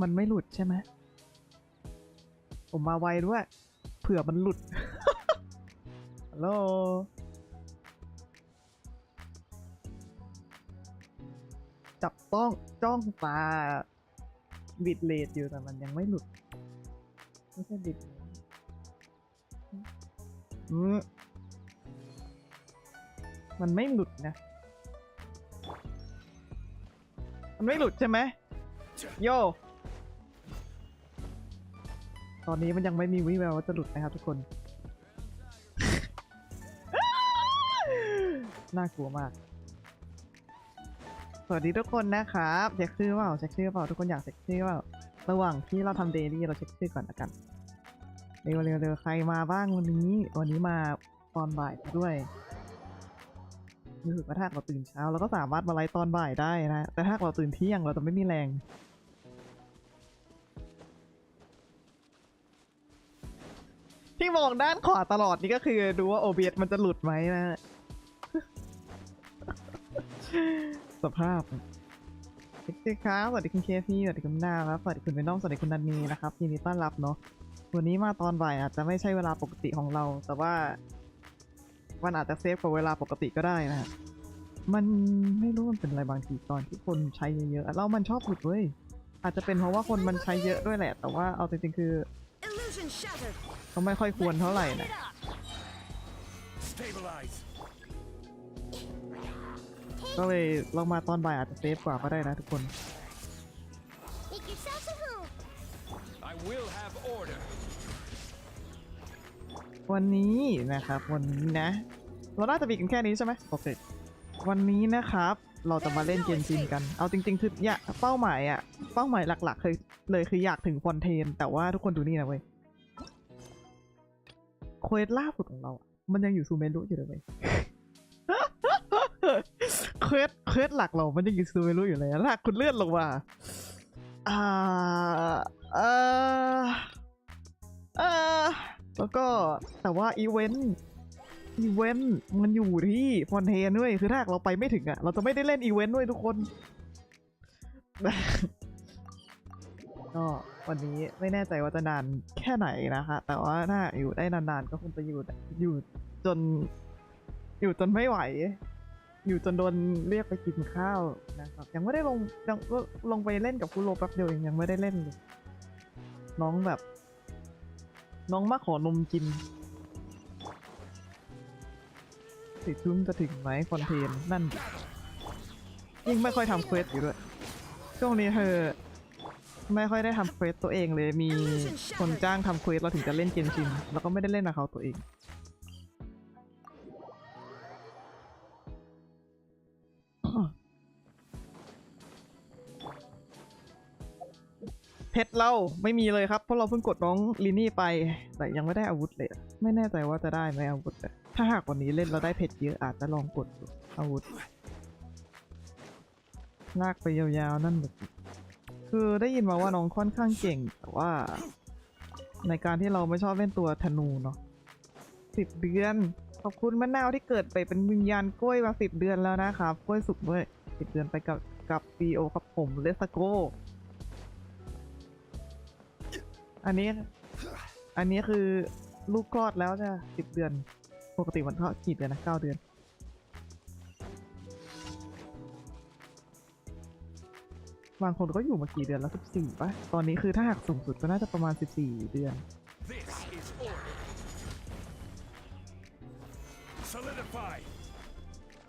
มันไม่หลุดใช่ไหมผมมาไวด้วยเผื่อมันหลุด ฮัลโหลจับต้องจ้องตาบิดเลดอยู่แต่มันยังไม่หลุดไม่ใช่บิดมันไม่หลุดนะมันไม่หลุดใช่ไหมโยตอนนี้มันยังไม่มีวิแววว่าจะหลุดนะครับทุกคน น่ากลัวมากสวัสดีทุกคนนะครับเช็คชื่อเปล่าเช็คชื่อเปล่าทุกคนอยากเช็คชื่อเปล่าระหว่างที่เราทำเดลี่เราเช็คชื่อก่อนละกันเร็วใครมาบ้างวันนี้มาตอนบ่ายด้วยรู้สึกว่าถ้าเราตื่นเช้าเราก็สามารถมาไลฟ์ตอนบ่ายได้นะแต่ถ้าเราตื่นเที่ยงเราจะไม่มีแรงที่มองด้านขวาตลอดนี่ก็คือดูว่า OBS มันจะหลุดไหมนะ สภาพสวัสดีครับสวัสดีคุณเคพีสวัสดีคุณนาครับสวัสดีคุณเวนอมสวัสดีคุณนันนีนะครับยินดีต้อนรับเนาะวันนี้มาตอนบ่ายอาจจะไม่ใช่เวลาปกติของเราแต่ว่ามันอาจจะเซฟกว่าเวลาปกติก็ได้นะมันไม่รู้มันเป็นอะไรบางทีตอนที่คนใช้เยอะๆแล้วมันชอบหลุดเว้ยอาจจะเป็นเพราะว่าคนมันใช้เยอะด้วยแหละแต่ว่าเอาจริงๆคือก็ไม่ค่อยควรเท่าไหร่นะก็เลยลองมาตอนบ่ายอาจจะเซฟกว่าก็ได้นะทุกคนวันนี้นะครับวันนี้นะเราน่าจะมีกันแค่นี้ใช่ไหมโอเควันนี้นะครับเราจะมาเล่นเกมจินกันเอาจริงๆคือเป้าหมายหลักๆคืออยากถึงฟอนเทนแต่ว่าทุกคนดูนี่นะเว้ยเควสล่าสุดของเรามันยังอยู่ซูเมรุอยู่เลยเว้ย เควสหลักเรามันยังอยู่ซูเมรุอยู่เลยลากคุณเลื่อนลงมาแล้วก็แต่ว่าอีเวนต์มันอยู่ที่ฟอนเทนด้วยคือถ้าเราไปไม่ถึงเราจะไม่ได้เล่นอีเวนต์ด้วยทุกคน ก็วันนี้ไม่แน่ใจว่าจะนานแค่ไหนนะคะแต่ว่าถ้าอยู่ได้นานๆก็คงจะอยู่จนไม่ไหวอยู่จนโดนเรียกไปกินข้าวนะครับยังไม่ได้ลงไปเล่นกับคุโรแป๊บเดียวเองยังไม่ได้เล่นเลยน้องมาขอนมกิน4 ทุ่มจะถึงไหมฟอนเทนนั่นยิ่งไม่ค่อยทำเควสอยู่ด้วยช่วงนี้เธอไม่ค่อยได้ทำเควสตัวเองเลยมีคนจ้างทำเควสเราถึงจะเล่นเกมชินแล้วก็ไม่ได้เล่นกับเขาตัวเองเพชรเราไม่มีเลยครับเพราะเราเพิ่งกดน้องลินี่ไปแต่ยังไม่ได้อาวุธเลยไม่แน่ใจว่าจะได้ไหมอาวุธถ้าหากวันนี้เล่นเราได้เพชรเยอะอาจจะลองกดอาวุธลากไปยาวๆนั่นแบบคือได้ยินมาว่าน้องค่อนข้างเก่งแต่ว่าในการที่เราไม่ชอบเล่นตัวธนูเนาะ10 เดือนขอบคุณมะนาวที่เกิดไปเป็นวิญญาณกล้วยมา10 เดือนแล้วนะครับกล้วยสุกด้วย10 เดือนไปกับปีโอครับผมเลสโกอันนี้คือลูกคลอดแล้วจ้ะ10 เดือนปกติมันเขากี่เดือนนะ9 เดือนบางคนก็อยู่มากี่เดือนแล้ว14ป่ะตอนนี้คือถ้าหากสูงสุดก็น่าจะประมาณ14 เดือน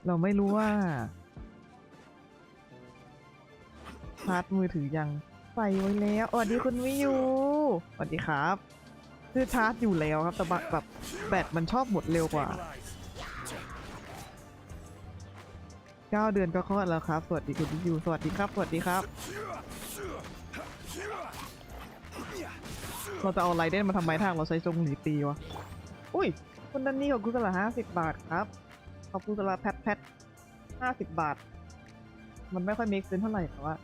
เราไม่รู้ว่าชาร์จมือถือยังใส่ไว้แล้วสวัสดีคุณวิวสวัสดีครับคือชาร์จอยู่แล้วครับแต่แบบแบตมันชอบหมดเร็วกว่า9 เดือนก็คลอดแล้วครับสวัสดีคุณวิวสวัสดีครับสวัสดีครับเราจะเอาไรเด่นมาทำไมทางเราใช้จงหนีตีวะอุ้ยคุณนันนี่ขอบคุณสละ50 บาทครับขอบคุณสละแพท50 บาทมันไม่ค่อยมีขึ้นเท่าไหร่แต่ว่า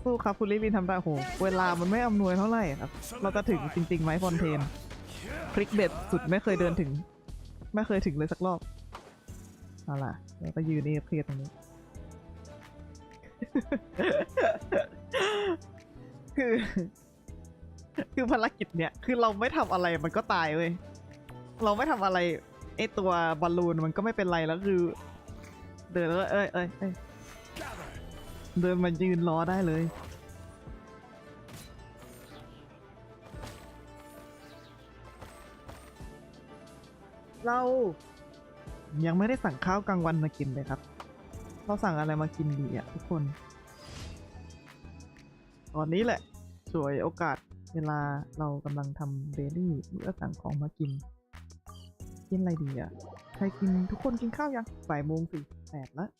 สู้ๆครับคุณลิลินทำได้โหเวลามันไม่อำนวยเท่าไหร่ครับเราจะถึงจริงๆไหมฟอนเทนคลิกเบ็ดสุดไม่เคยเดินถึงไม่เคยถึงเลยสักรอบเอาล่ะแล้วก็ยืนนี่เครียดตรงนี้ คือคือภารกิจเนี่ยคือเราไม่ทำอะไรมันก็ตายเว้ยเราไม่ทำอะไรไอตัวบอลลูนมันก็ไม่เป็นไรแล้วคือเดินแล้วเอ้ยเดินมายืนรอได้เลยเรายังไม่ได้สั่งข้าวกลางวันมากินเลยครับเราสั่งอะไรมากินดีอ่ะทุกคนตอนนี้แหละสวยโอกาสเวลาเรากำลังทำเดลี่หรือสั่งของมากินอะไรดีอ่ะใครกินทุกคนกินข้าวยังบ่ายโมง 48แล้ว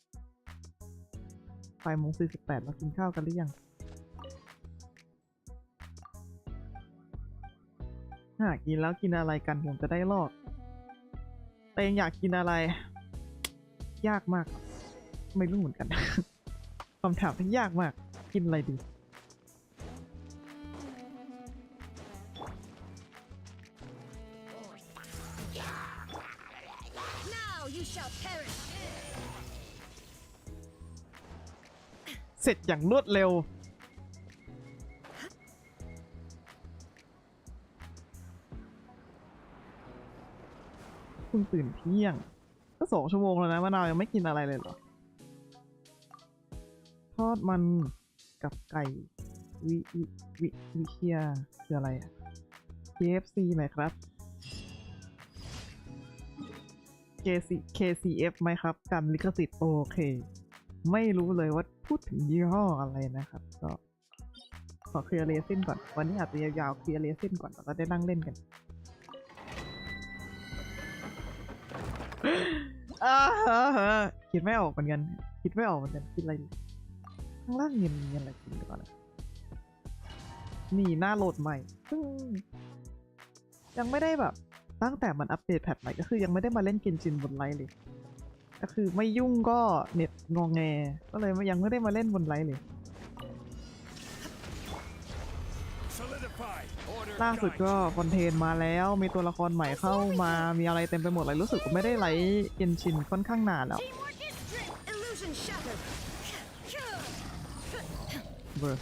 บ่ายโมง 48เรากินข้าวกันหรือยังถ้ากินแล้วกินอะไรกันผมจะได้รอดแต่ยังอยากกินอะไรยากมากไม่รู้เหมือนกัน คำถามที่ยากมากกินอะไรดีเสร็จอย่างรวดเร็วเพิ่งตื่นเที่ยงก็2 ชั่วโมงแล้วนะมะนาวยังไม่กินอะไรเลยเหรอทอดมันกับไก่วิเชียคืออะไรอะ KFC ไหมครับ KCF ไหมครับกันลิขสิทธิ์โอเคไม่รู้เลยว่าพูดถึงยี่ห้ออะไรนะครับก็ขอเคลียร์เลเซ่นก่อนวันนี้อาจจะยาวๆเคลียร์เลเซ่นก่อนแล้วก็ได้นั่งเล่นกันคิดไม่ออกเหมือนกันคิดอะไรข้างล่างเงียนอะไรกินก่อนนะนี่หน้าโหลดใหม่ยังไม่ได้แบบตั้งแต่มันอัปเดตแพทใหม่ก็คือยังไม่ได้มาเล่นเกนชินบนไลน์เลยก็คือไม่ยุ่งก็เน็ตงองแงก็เลยยังไม่ได้มาเล่นบนไลน์เลยล่าสุดก็ฟอนเทนมาแล้วมีตัวละครใหม่เข้ามามีอะไรเต็มไปหมดเลยรู้สึกว่าไม่ได้ไลฟ์เกนชินค่อนข้างนานแล้วเบอร์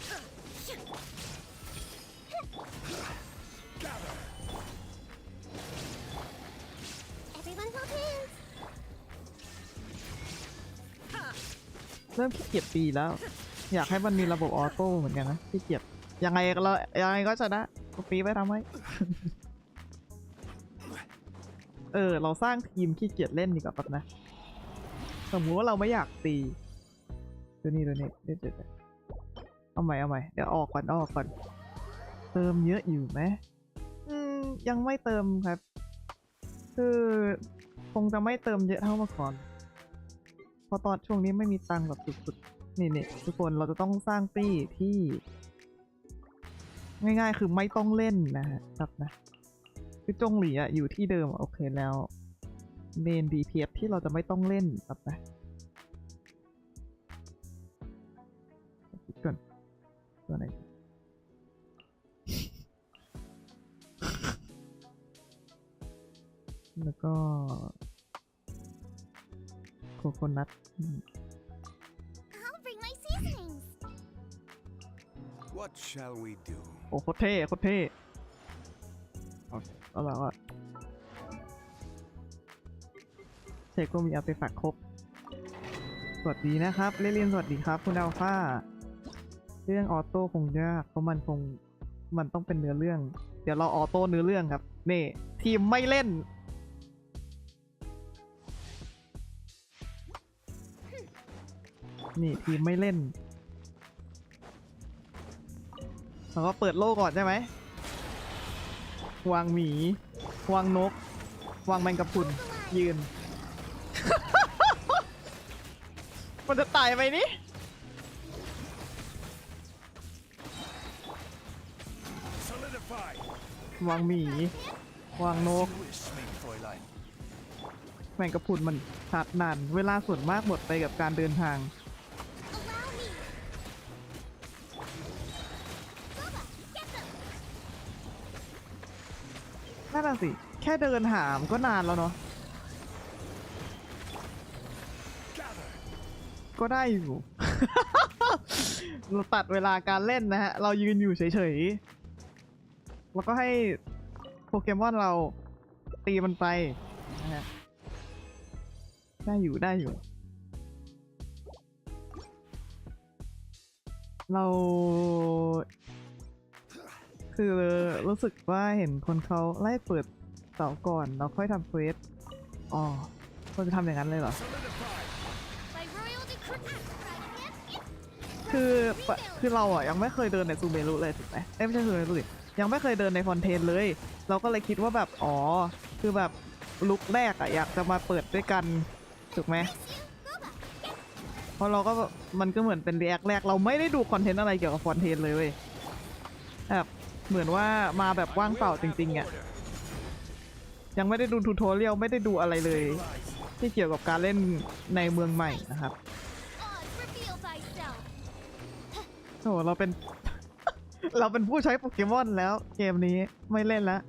เริ่มขี้เกียจตีแล้วอยากให้มันมีระบบออโต้เหมือนกันนะขี้เกียจยังไงก็ชนะปีไปทำให้ เราสร้างทีมขี้เกียจเล่นดีกว่าแบบนะสมมติว่าเราไม่อยากตีตัวนี้เดี๋ยวเอาใหม่เดี๋ยวออกก่อนเติมเยอะอยู่ไหมยังไม่เติมครับคือคงจะไม่เติมเยอะเท่าเมื่อก่อนเพราะตอนช่วงนี้ไม่มีตังค์แบบสุดๆนี่ทุกคนเราจะต้องสร้างตี้ที่ง่ายๆคือไม่ต้องเล่นนะครับนะคือจงหลีอะอยู่ที่เดิมโอเคแล้วเมน DPS ที่เราจะไม่ต้องเล่นครับนะคิดก่อนตัวไหนแล้วก็โคโคนัทWhat shall we do? โอ้โคตรเท่เอาแล้วอะเชคก็มีอาร์ติแฟกต์ครบสวัสดีนะครับเรียนสวัสดีครับคุณอัลฟาเรื่องออโต้คงยากเพราะมันต้องเป็นเนื้อเรื่องเดี๋ยวเราออโต้เนื้อเรื่องครับนี่ทีมไม่เล่นนี่ทีมไม่เล่นเราก็เปิดโล่ก่อนใช่ไหมวางหมีวางนกวางแมงกะพรุนยืน มันจะตายไหมนี่วางหมีวางนกแมงกะพรุนมันชาร์จนานเวลาส่วนมากหมดไปกับการเดินทางนั่นน่ะสิแค่เดินหามก็นานแล้วเนาะก็ได้อยู่ เราตัดเวลาการเล่นนะฮะเรายืนอยู่เฉยๆแล้วก็ให้โปเกมอนเราตีมันไปนะฮะได้อยู่ได้อยู่เราคือรู้สึกว่าเห็นคนเขาไล่เปิดเสาก่อนแล้วค่อยทำเควสอ๋อเราจะทำอย่างนั้นเลยเหรอคือเราอ่ะยังไม่เคยเดินในซูเมรุเลยถูกไหมไม่ใช่ซูเมรุดิยังไม่เคยเดินในฟอนเทนเลยเราก็เลยคิดว่าแบบอ๋อคือแบบลุคแรกอ่ะอยากจะมาเปิดด้วยกันถูกไหมเพราะเราก็มันก็เหมือนเป็นรีแอคแรกเราไม่ได้ดูคอนเทนต์อะไรเกี่ยวกับฟอนเทนเลยเว้ยแบบเหมือนว่ามาแบบว่างเปล่าจริงๆอ่ะยังไม่ได้ดูทูทอเรียลไม่ได้ดูอะไรเลยที่เกี่ยวกับการเล่นในเมืองใหม่นะครับโอ้เราเป็น เราเป็นผู้ใช้โปเกมอนแล้วเกมนี้ไม่เล่นแล้ว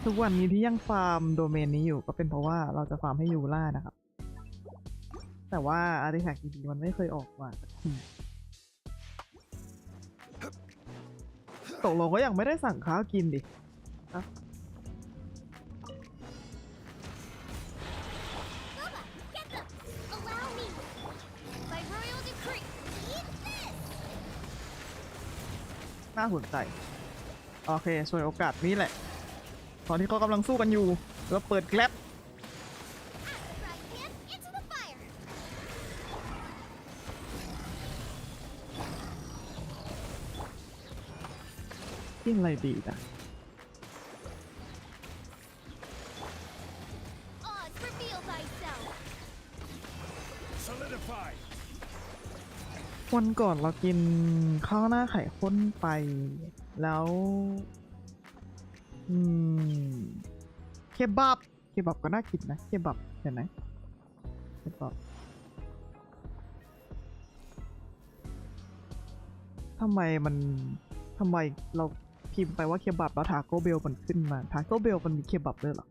ทุกวันนี้ที่ยังฟาร์มโดเมนนี้อยู่ก็เป็นเพราะว่าเราจะฟาร์มให้ยูล่านะครับแต่ว่าอาร์ติแฟกต์ดีๆมันไม่เคยออกมาสักทีตกลงก็ยังไม่ได้สั่งข้าวกินดิน่าสนใจโอเคช่วยโอกาสนี้แหละตอนที่เขากำลังสู้กันอยู่แล้วเปิดแกลบยิ่งอะไรดีนะวันก่อนเรากินข้าวหน้าไข่ข้นไปแล้วเคบับก็น่ากินนะเคบับเห็นไหมเคบับทำไมเราพิมพ์ไปว่าเคบับแล้วทาโก้เบลมันขึ้นมาทาโก้เบลมันมีเคบับด้วยเหรอ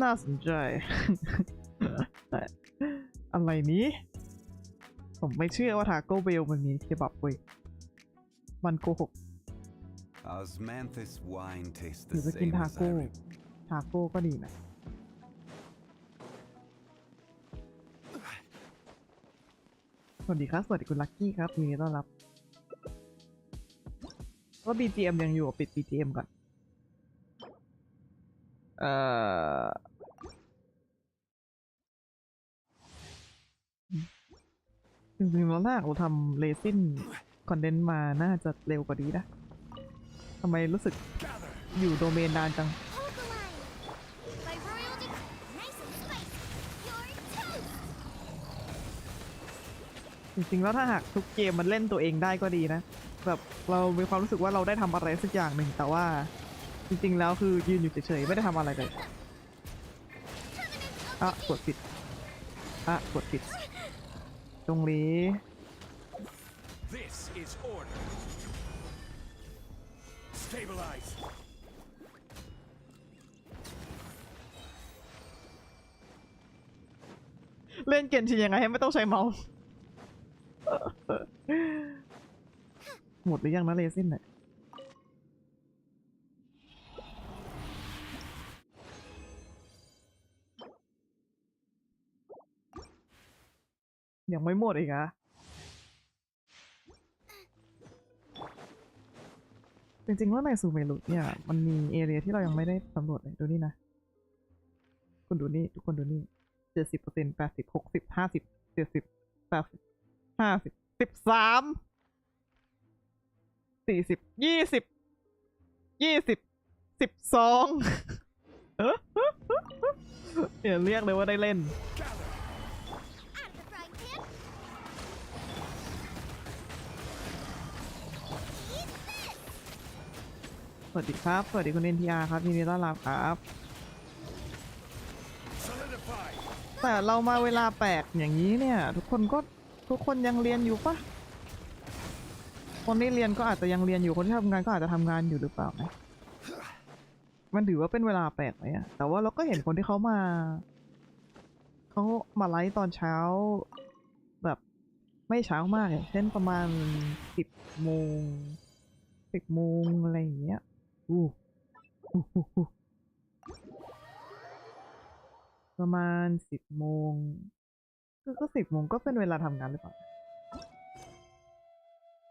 น่าสนใจ แต่อะไรนี้ผมไม่เชื่อว่าทาโก้เบลมันมีเคบับเว้ยมันโกหกหรือจะกินทาโก้ก็ดีนะสวัสดีครับสวัสดีคุณลักกี้ครับยินดีต้อนรับก็ BGM ยังอยู่ปิด BGM ก่อนจริงๆแล้วถ้าเราทำเรซินคอนเดนต์มาน่าจะเร็วกว่านี้นะทำไมรู้สึกอยู่โดเมนนานจังจริงๆแล้วถ้าหากทุกเกมมันเล่นตัวเองได้ก็ดีนะแบบเรามีความรู้สึกว่าเราได้ทำอะไรสักอย่างหนึ่งแต่ว่าจริงๆแล้วคือยืนอยู่เฉยๆไม่ได้ทำอะไรเลยกดผิดตรงนี้เล่นเกมชินยังไงให้ไม่ต้องใช้เมาส์ หมดหรือยังนะเรซินเนี่ยยังไม่หมดอีกอะจริงๆว่าในซูเมรุเนี่ยมันมีเอเรียที่เรายังไม่ได้สำรวจเลยดูนี่นะคุณดูนี่ทุกคนดูนี่70% 80 60 50 70 80 50 13 40 20 12อย่าเรียกเลยว่าได้เล่นสวัสดีครับสวัสดีคุณ NTR ครับยินดีต้อนรับครับแต่เรามาเวลาแปลกอย่างนี้เนี่ยทุกคนยังเรียนอยู่ปะคนที่เรียนก็อาจจะยังเรียนอยู่คนที่ทำงานก็อาจจะทำงานอยู่หรือเปล่านะ มันถือว่าเป็นเวลาแปลกไหมอะแต่ว่าเราก็เห็นคนที่เขามาไลฟ์ตอนเช้าแบบไม่เช้ามากอย่างเช่นประมาณ10 โมงอะไรอย่างเงี้ยอู้อู้ประมาณ10 โมงก็10 โมงก็เป็นเวลาทำงานหรือเปล่า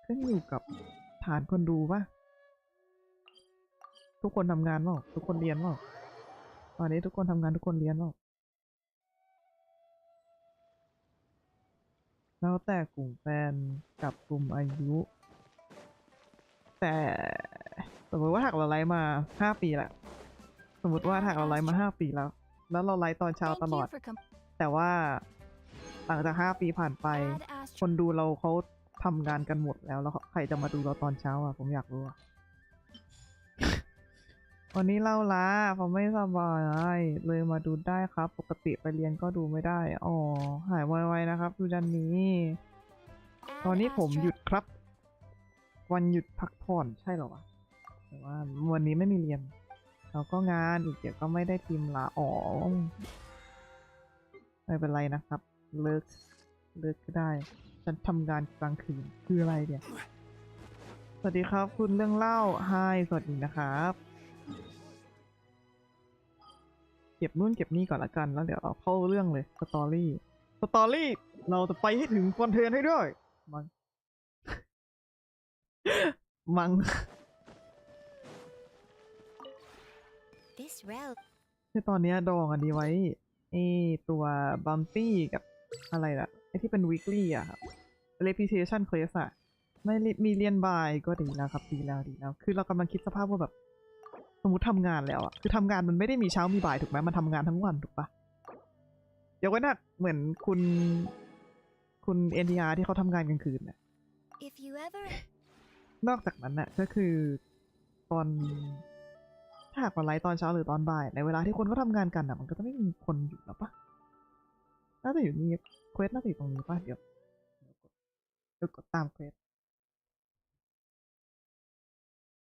ขึ้นอยู่กับฐานคนดูป่ะทุกคนทำงานเปล่าทุกคนเรียนเปล่าตอนนี้ทุกคนทำงานทุกคนเรียนเปล่าแล้วแต่กลุ่มแฟนกับกลุ่มอายุแต่สมมติว่าหากเราไลฟ์มา5 ปีละสมมติว่าหากเราไลฟ์มา5 ปีแล้วเราไลฟ์ตอนเช้าตลอดแต่ว่าหลังจาก5 ปีผ่านไปคนดูเราเขาทำงานกันหมดแล้วใครจะมาดูเราตอนเช้าอ่ะผมอยากรู้อ่ะ วันนี้เล่าล้าผมไม่สบายเลยมาดูได้ครับปกติไปเรียนก็ดูไม่ได้อ๋อหายไวๆนะครับดูดันนี้ตอนนี้ผมหยุดครับวันหยุดพักผ่อนใช่เหรอวะแต่ว่าวันนี้ไม่มีเรียนเราก็งานอีกเดี๋ยวก็ไม่ได้ทีมลาอ๋อไม่เป็นไรนะครับเลิกก็ได้ฉันทำงานกลางคืนคืออะไรเนี่ยสวัสดีครับคุณเรื่องเล่าไฮสวัสดีนะครับเก็บนู่นเก็บนี่ก่อนละกันแล้วเดี๋ยวเราเข้าเรื่องเลยสตอรี่เราจะไปให้ถึงฟอนเทนให้ด้วยมังคือตอนนี้ดองอันนี้ไว้ตัวบัมปี้กับอะไรล่ะไอที่เป็น weekly อะครับ reputation quest อะไม่มีเรียนบ่ายก็ดีแล้วครับดีแล้วคือเรากำลังคิดสภาพว่าแบบสมมติทำงานแล้วอะคือทำงานมันไม่ได้มีเช้ามีบ่ายถูกไหมมันทำงานทั้งวันถูกปะเดี๋ยวไว้นะเหมือนคุณ NTR ที่เขาทำงานกลางคืนน่ะนอกจากนั้นน่ะก็คือตอนถ้าหากว่าไลฟ์ตอนเช้าหรือตอนบ่ายในเวลาที่คนเขาทำงานกันน่ะมันก็จะไม่มีคนอยู่แล้วปะน่าจะอยู่นี่เควสน่าจะอยู่ตรงนี้ปะเดี๋ยวกดตามเควส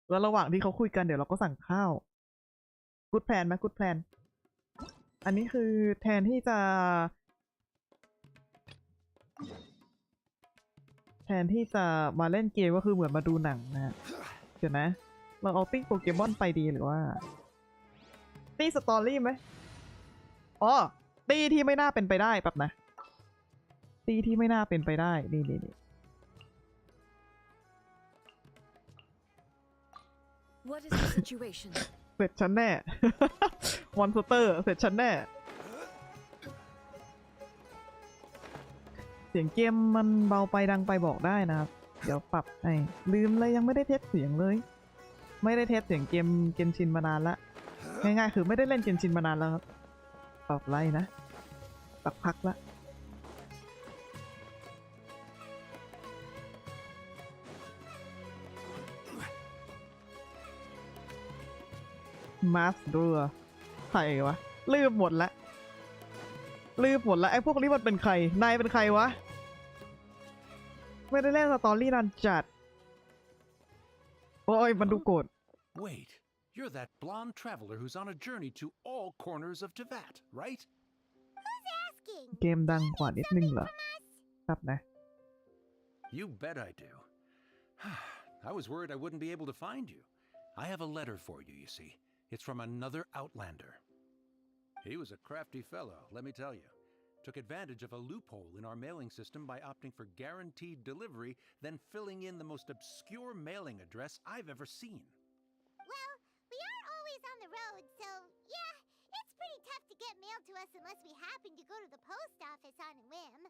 แล้วระหว่างที่เขาคุยกันเดี๋ยวเราก็สั่งข้าวกู๊ดแพลนไหมกู๊ดแพลนอันนี้คือแทนที่จะมาเล่นเกมก็คือเหมือนมาดูหนังนะเดี๋ยวนะเราเอาติ้งโปเกมอนไปดีหรือว่าตีสตอรี่ไหมอ๋อตีที่ไม่น่าเป็นไปได้แบบนะตีที่ไม่น่าเป็นไปได้นี่What is the situation? เสร็จฉันแน่ มอนสเตอร์เสร็จฉันแน่เสียงเกมมันเบาไปดังไปบอกได้นะครับเดี๋ยวปรับให้ลืมเลยยังไม่ได้เทสเสียงเลยไม่ได้เทสเสียงเกมเกนชินมานานละง่ายๆคือไม่ได้เล่นเกนชินมานานแล้วครับปรับไล่นะปรับพักละมาสเตอร์ใครวะลืมหมดละไอ้พวกนี้มันเป็นใครนายเป็นใครวะไม่ได้เล่นสตอรี่นานจัดโอ้ยมันดูโกรธ Wait, you're that blonde traveler who's on a journey to all corners of Teyvat, right? เกมดังกว่านิดนึงเหรอครับนะ You bet I do. I was worried I wouldn't be able to find you. I have a letter for you, you see. It's from another Outlander. He was a crafty fellow, let me tell you. Took advantage of a loophole in our mailing system by opting for guaranteed delivery, then filling in the most obscure mailing address I've ever seen. Well, we are always on the road, so yeah, it's pretty tough to get mail to us unless we happen to go to the post office on a whim.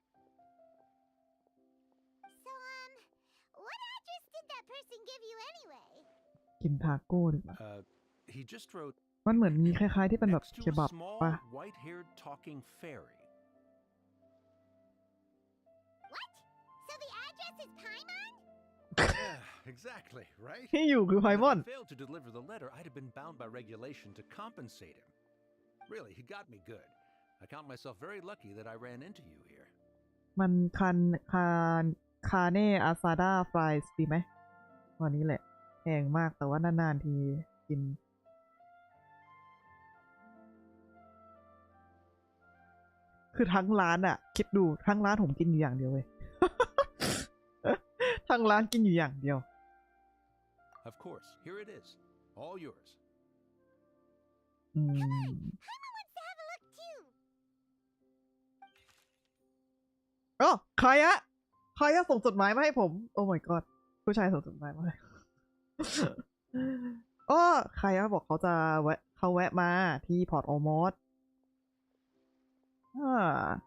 So, what address did that person give you anyway? กินทาโก้ดีกว่า He just wrote มันเหมือนมีคล้ายๆที่เป็นแบบ next เค to a บับ small ป่ะ white-haired talking fairy. What? So the address is Paimon? Yeah, exactly, right? ที่อยู่คือไพมอน If I failed to deliver the letter, I'd have been bound by regulation to compensate him. Really, he got me good. I count myself very lucky that I ran into you here. มันคาเน่อาซาดาฟรายส์ดีไหมวันนี้แหละแพงมากแต่ว่านานๆทีกิน คือทั้งร้านอะคิดดูทั้งร้านผมกินอยู่อย่างเดียวเลย ทั้งร้านกินอยู่อย่างเดียว Of course, here it is. All yours. อืม Paimon wants to have a look too. อ๋อใครอะส่งจดหมายมาให้ผม โอ้ my god ผู้ชายส่งจดหมายมาให้ อ๋อใครอะบอกเขาแวะมาที่พอร์ตออมอสKaya,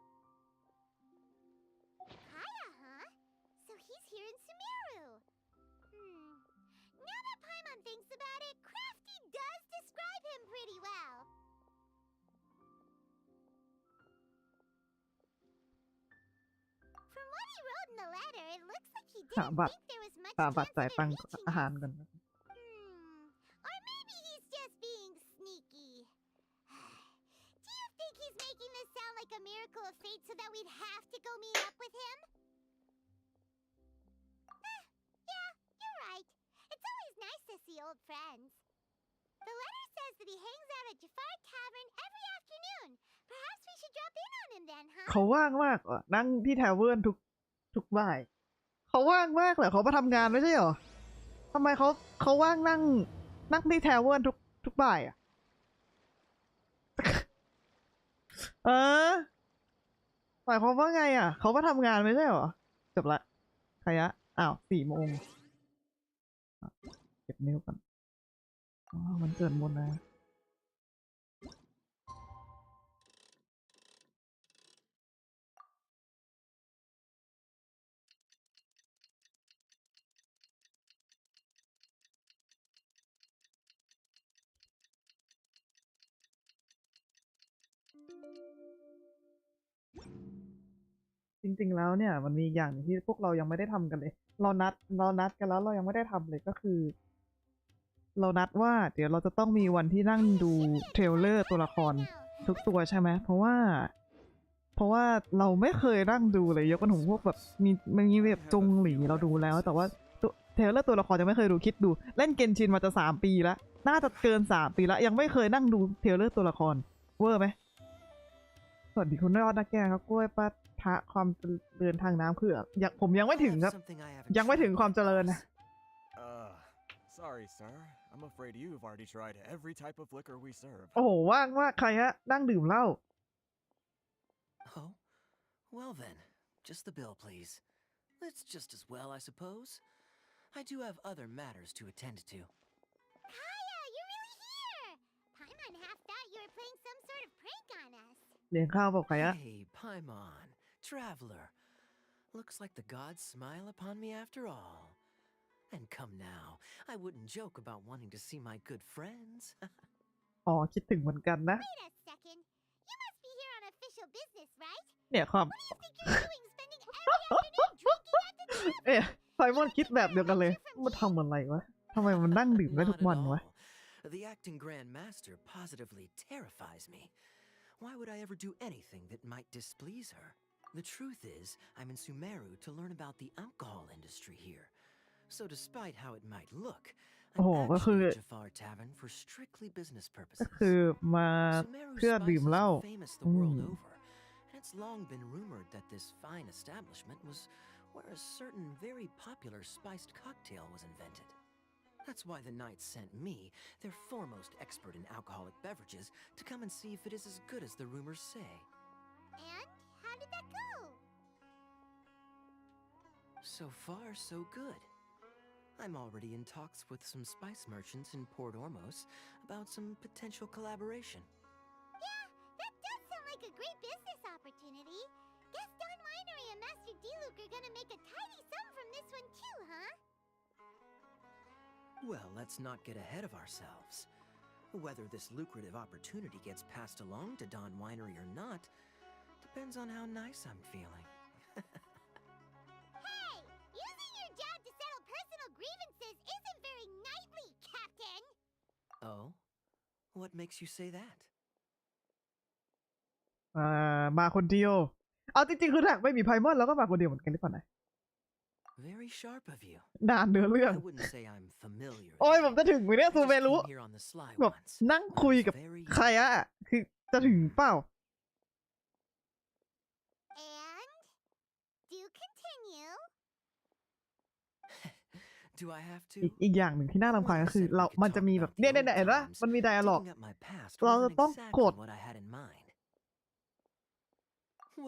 huh? So he's here in Sumeru. Now that Paimon thinks about it, Crafty does describe him pretty well. From what he wrote in the letter, it looks like he หา didn't บัตร think there was much หาบัตร chance จ่าย of ตัง it ค์ reaching อาหาร us. กัน Or maybe he's just being sneaky. Do you think he's making this sound like a miracle of fate so that we'd have to go meet up with him? Yeah, you're right. It's always nice to see old friends. The letter says that he hangs out at Jafar Tavern every afternoon. Perhaps we should drop in on him then, huh? เขาว่างมากเหรอนั่งที่แทเวิร์นทุกบ่ายเขาว่างมากเหรอเขามาทำงานไม่ใช่เหรอทำไมเขาว่างนั่งที่แทเวิร์นทุกบ่ายอ่ะ เออหมายความว่าไงอ่ะเขามาทำงานไม่ใช่เหรอจบละใครอะอ้าว4 โมงเก็บนิ้วก่อนอ๋อมันเกิดบนนะจริงๆแล้วเนี่ยมันมีอย่างหนึ่งที่พวกเรายังไม่ได้ทำกันเลยเรานัดกันแล้วเรายังไม่ได้ทำเลยก็คือ เรานัดว่าเดี๋ยวเราจะต้องมีวันที่นั่งดูเทรลเลอร์ตัวละครทุกตัวใช่ไหมเพราะว่าเราไม่เคยนั่งดูเลยยกเว้นถึงพวกแบบมีแบบจงหลีเราดูแล้วแต่ว่าเทรลเลอร์ตัวละครยังไม่เคยดูคิดดูเล่นเกนชินมาจะ3 ปีแล้วน่าจะเกิน3 ปีแล้วยังไม่เคยนั่งดูเทรลเลอร์ตัวละครเวอร์ไหมสวัสดีคุณยอดนักแกครับกล้วยปะทะความเดินทางน้ำคือผมยังไม่ถึงครับยังไม่ถึงความเจริญนะ Sorry, sir. I'm afraid you've already tried every type of liquor we serve. โอ้โหว่างมากใครฮะนั่งดื่มเหล้า Oh? Well then, just the bill, please. It's just as well, I suppose. I do have other matters to attend to. Kaya, you're really here! Paimon half thought you were playing some sort of prank on us. เลี้ยงข้าวบอกใครฮะ Hey, Paimon, traveler. Looks like the gods smile upon me after all. And come now, I wouldn't joke about wanting to see my good friends. อ๋อคิดถึงเหมือนกันนะ Wait a second. You must be here on official business, right? เนี่ยความ What do you think you're doing spending every afternoon drinking at the tavern? เอ๊ะไซมอนคิดแบบเดียวกันเลยมันทำอะไรวะทำไมมันนั่งดื่มได้ทุก Not วัน at วะ all. The acting Grand Master positively terrifies me. Why would I ever do anything that might displease her? The truth is, I'm in Sumeru to learn about the alcohol industry here. So despite how it might look, โอ้โห I'm ก็คือ actually at Jafar Tavern for strictly business ก็ purposes. คือมา Sumeru เพื่อดื่ม spices เหล้า are famous the world over, and it's long been rumored that this fine establishment was where a certain very popular spiced cocktail was invented. That's why the knights sent me, their foremost expert in alcoholic beverages, to come and see if it is as good as the rumors say. And how did that go? So far, so good. I'm already in talks with some spice merchants in Port Ormos about some potential collaboration. Yeah, that does sound like a great business opportunity. Guess Don Winery and Master D-Luke are gonna make a tidy sum from this one too, huh? Well, let's not get ahead of ourselves. Whether this lucrative opportunity gets passed along to Don Winery or not depends on how nice I'm feeling. Hey, using your job to settle personal grievances isn't very knightly, Captain! Oh? What makes you say that? มาคนเดียวเอาจริงๆคือถ้าไม่มีไพมอนแล้วก็มาคนเดียวเหมือนกันหรือเปล่านะ Very sharp of you. นานเนื้อเรื่อง I wouldn't say I'm familiar. โอ้ย with ผม it. จะถึงไหมเนี่ย I ซู just เมรุ came here on the sly แบบ once. นั่งคุยกับ Very ใครอะคือจะถึงเปล่า Do I have อี to? กอย่างหนึ่งที่น่ารำคาญ Well, ก็ I คือ said เรา we could มันจะ talk มีแบบ about the เนี่ย old เห็นปะ times. มันมี dialogue Digging up my past เรา wasn't จะต้อง exactly กด what I had in mind.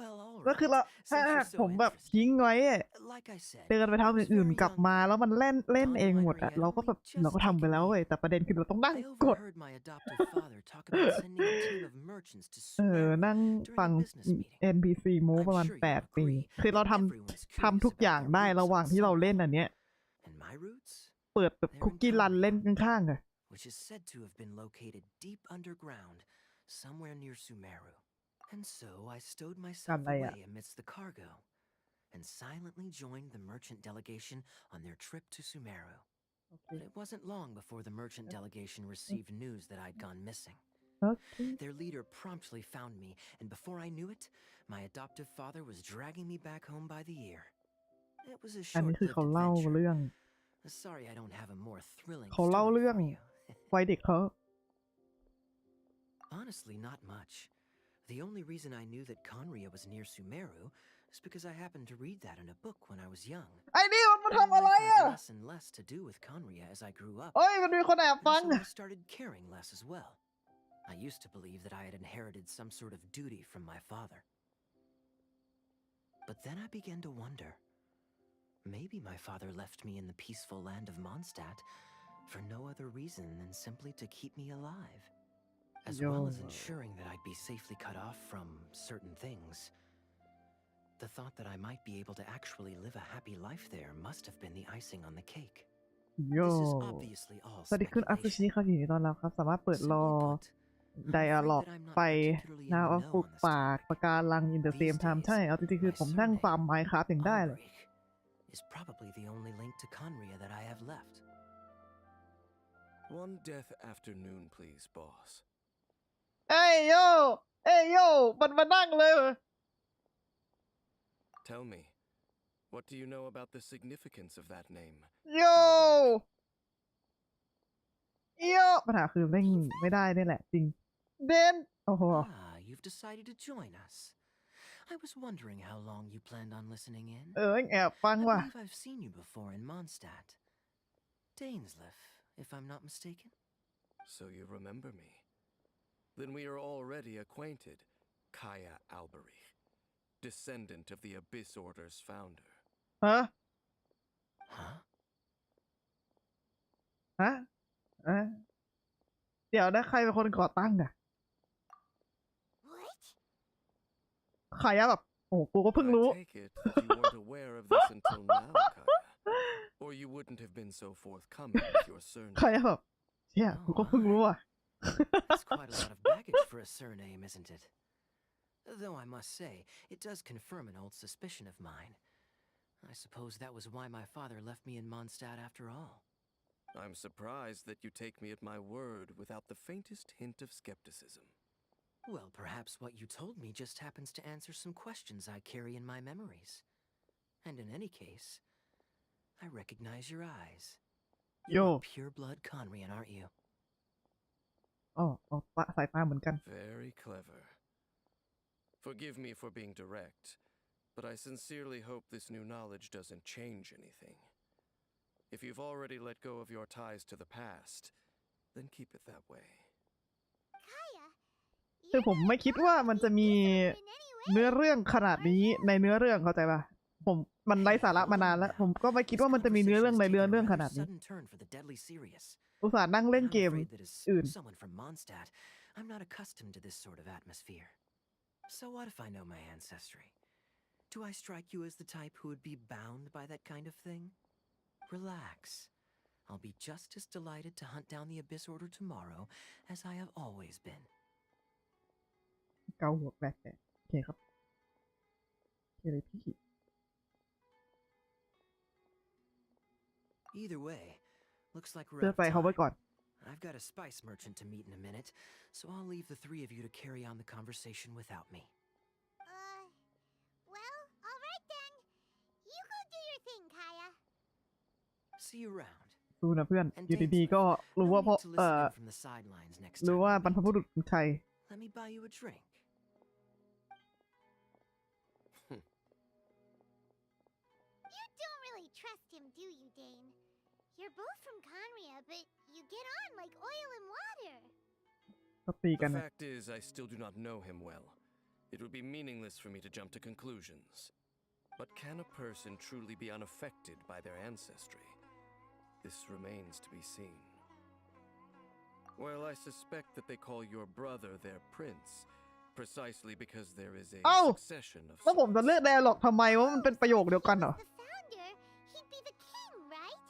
Well, all ก็คือเรา right. ถ้า Since you're ผ so มแบบ interested. ทิ้งไว้อะ Like I said, เดินไป I ทำอ was อื่น very ๆ กลับ young มา then. แล้วมันเล่น Don เอง and หมดอะ Lottery had เราก็ only แบบ เรา just ก็ทำไป taken แล้ว me. เว้ย แต่ประเด็นคือเราต้องนั่ง I กด overheard my adoptive father talk about sending a team of merchants to นั่ง Sumeru ฟัง during a business meeting. NPC โม้ประมาณ I'm sure you'll 8 ปี agree คือเรา that ท everyone's ำ curious ทุก about อย่าง their ได้ roots ระหว่าง on ที่เรา some เล่น level. อันเนี้ย And my roots, เปิดแบบ they're in คุกกี้รัน Conria, เล่นข้างๆอะ which is said to have been located deep underground, somewhere near Sumeru. And so I stowed myself อะไรอะ away amidst the cargo and silently joined the merchant delegation on their trip to Sumeru. โอเค But it wasn't long before the merchant delegation received news that I'd gone missing. โอเค Their leader promptly found me, and before I knew it, my adoptive father was dragging me back home by the ear. It was a อันนี้คือ short-lived เขาเล่า adventure. เรื่อง Sorry I don't have a more thrilling เขาเล่า story เรื่อง for you. วัยเด็กเขา Honestly, not much. The only reason I knew that Conria was near Sumeru is because I happened to read that in a book when I was young. ไอ้นี่มันมา My ทำอะไร life อะ had less and less to do with Conria as I grew up, เอ้ย มันมีคนแอบฟัง and so I started caring less as well. I used to believe that I had inherited some sort of duty from my father. But then I began to wonder. Maybe my father left me in the peaceful land of Mondstadt for no other reason than simply to keep me alive. As well as ensuring that I'd be safely cut off from certain things. The thought that I might be able to actually live a happy life there must have been the icing on the cake. โย This is obviously all สวัสดีคุณอาซุชิ speculation. ครับยินดีต้อนรับครับ สามารถเปิดรอ Simply put, I'm afraid dialogue that I'm not ไป particularly หน้า in the ว่า know ปลูก on this ป่า topic. ปะการัง in the These same time days, ใช่ เอาจริงๆคือ my ผมนั่ง surname, ฟาร์ม Minecraft อย่างได้เลย Albrecht, is probably the only link to Conria that I have left. One death afternoon, please, boss. เอ้ยโย เอ้ยโย มันมานั่งเลย Tell me, what do you know about the significance of that name? โย โย ปัญหาคือเร่งไม่ได้นี่แหละ จริง เดน โอ้โห Ah, you've decided to join us. I was wondering how long you planned on listening in. แอบฟัง I ว่ะ believe I've seen you before in Mondstadt. Dainsleif, if I'm not mistaken. So you remember me. Then we are already acquainted. Kaya Alberich, descendant of the Abyss Order's founder. ฮะ Huh? ฮะอะเดี๋ยวนะ ใครเป็นคนก่อตั้งอะ What? ใครอะแบบ โอ้กูก็เพิ่งรู้ I take it that you weren't aware of this until now, Kaya. Or you wouldn't have been so forthcoming with your ใคร surname. อะแบบเชี่ยกูก็เพิ่งรู้อ่ะ That's quite a lot of baggage for a surname, isn't it? Though I must say, it does confirm an old suspicion of mine. I suppose that was why my father left me in Mondstadt after all. I'm surprised that you take me at my word without the faintest hint of skepticism. Well, perhaps what you told me just happens to answer some questions I carry in my memories. And in any case, I recognize your eyes. You're Yo. a pure-blood Conrian, aren't you? อ๋อสายตาเหมือนกัน Very clever. Forgive me for being direct, but I sincerely hope this new knowledge doesn't change anything. If you've already let go of your ties to the past, then keep it that way. Kaya, คือ you're ผม not ไม่คิดว่ามันจะมี involved in any way. เนื้อเรื่องขนาดนี้ในเนื้อเรื่องเข้าใจป่ะ มันไร้สาระมานานแล้ว ผมก็ไม่คิดว่ามันจะมีเนื้อเรื่องในเรื่องขนาดนี้ Sudden turn for the deadly serious. อุตส่าห์นั่งเล่น I'm เกม afraid that as อื่น someone from Mondstadt, I'm not accustomed to this sort of atmosphere. So what if I know my ancestry? Do I strike you as the type who would be bound by that kind of thing? Relax. I'll be just as delighted to hunt down the Abyss Order tomorrow as I have always been. เกาหัวแปลกๆโอเคครับโอเคเลยพี่ Either way, looks like we're เชื่อ out ใจ of เขาไว้ time. ก่อน I've got a spice merchant to meet in a minute, so I'll leave the three of you to carry on the conversation without me. Well, all right then. You go do your thing, Kaya. See you around. ดูนะเพื่อน And อยู่ดีๆก็ Dainsleif, รู้ no ว่า need เพราะ to listen in from the sidelines next รู้ time ว่า we บรรพ meet. บุรุษของชัย Let me buy you a drink. You don't really trust him, do you, Dane? You're both from Conria, but you get on like oil and water. ก็ตีกัน The นะ fact is, I still do not know him well. It would be meaningless for me to jump to conclusions. But can a person truly be unaffected by their ancestry? This remains to be seen. Well, I suspect that they call your brother their prince, precisely because there is a succession of แล้วผมจะ sons. เลือกแดร์หรอกทำไมว่ามันเป็นประโยคเดียวกันเหรอ The founder, he'd be the king, right?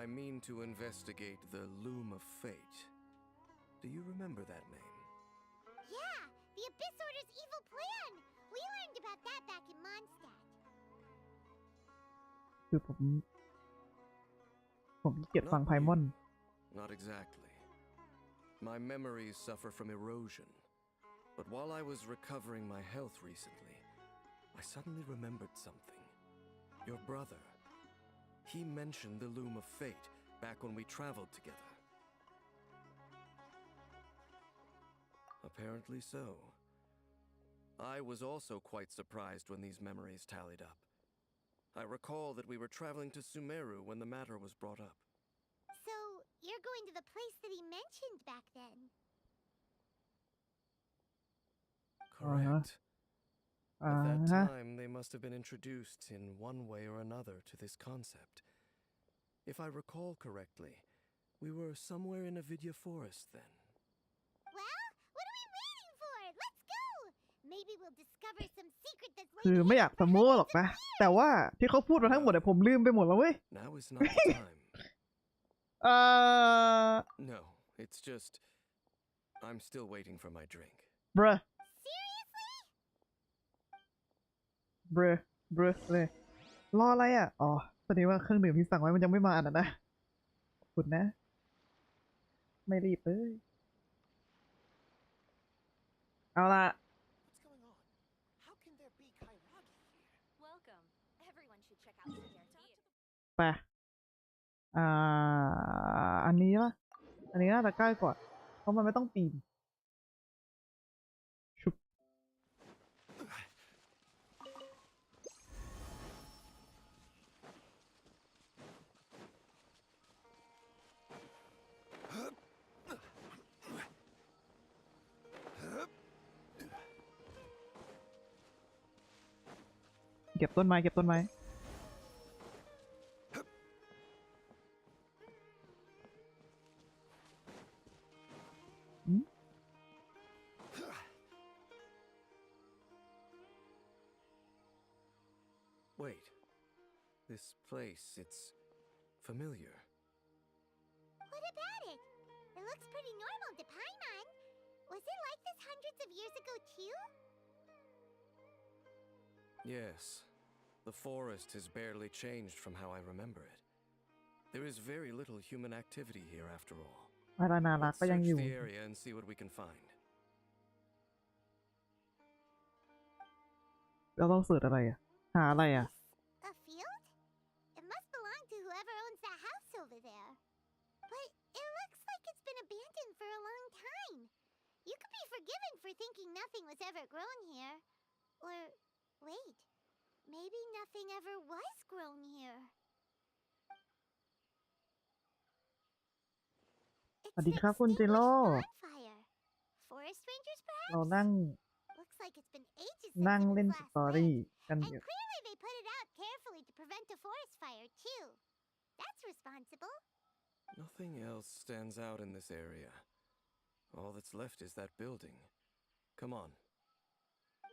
I mean to investigate the Loom of Fate. Do you remember that name? Yeah, the Abyss Order's evil plan. We learned about that back in Mondstadt. คือผมเกลียดฟังไพมอน Not exactly. My memories suffer from erosion. But while I was recovering my health recently, I suddenly remembered something. Your brother. He mentioned the Loom of Fate back when we traveled together. Apparently so. I was also quite surprised when these memories tallied up. I recall that we were traveling to Sumeru when the matter was brought up. So, you're going to the place that he mentioned back then. Correct. At อ่า that ฮะ time, they must have been introduced in one way or another to this concept. If I recall correctly, we were somewhere in Avidya Forest then. Well, what are we waiting for? Let's go! Maybe we'll discover some secret that's คือ waiting ไม่อยาก for สมมติหรอก hundreds นะ of years. แต่ว่าที่เขาพูดมาทั้งหมดเนี่ยผมลืมไปหมดแล้วเว้ย Now is not the time. เอ่อ No, it's just... I'm still waiting for my drink. bruh Seriously? bruh เลยรออะไรอ่ะ อ๋อแสดงว่าเครื่องดื่มที่สั่งไว้มันยังไม่มาอ่ะนะขอบคุณนะ ไม่รีบเลยเอาล่ะ What's going on? How can there be Kairagi here? Welcome. Everyone should check out the theater. ไปอันนี้ป่ะอันนี้น่าจะใกล้กว่าเพราะมันไม่ต้องปีนชุบเก็บต้นไม้เก็บต้นไม้ Wait. This place, it's familiar. What about it? It looks pretty normal to Paimon. Was it like this hundreds of years ago too? Yes. The forest has barely changed from how I remember it. There is very little human activity here after all. อะไรน่ารัก Let's ก็ยัง search อยู่ the area and see what we can find. เราต้องเสิร์ชอะไรอ่ะ หาอะไรอ่ะ A field? It must belong to whoever owns that house over there. But it looks like it's been abandoned for a long time. You could be forgiven for thinking nothing was ever grown here. Or, wait, maybe nothing ever was grown here. สวัสดีครับคุณเจโร่ bonfire. Forest rangers, เรา perhaps? นั่ง Looks like it's been ages นั่ง since it เล่น was ส last ตอรี่ lit. กัน And อยู่ clearly they put it out carefully to prevent a forest fire, too. That's responsible. Nothing else stands out in this area. All that's left is that building. Come on.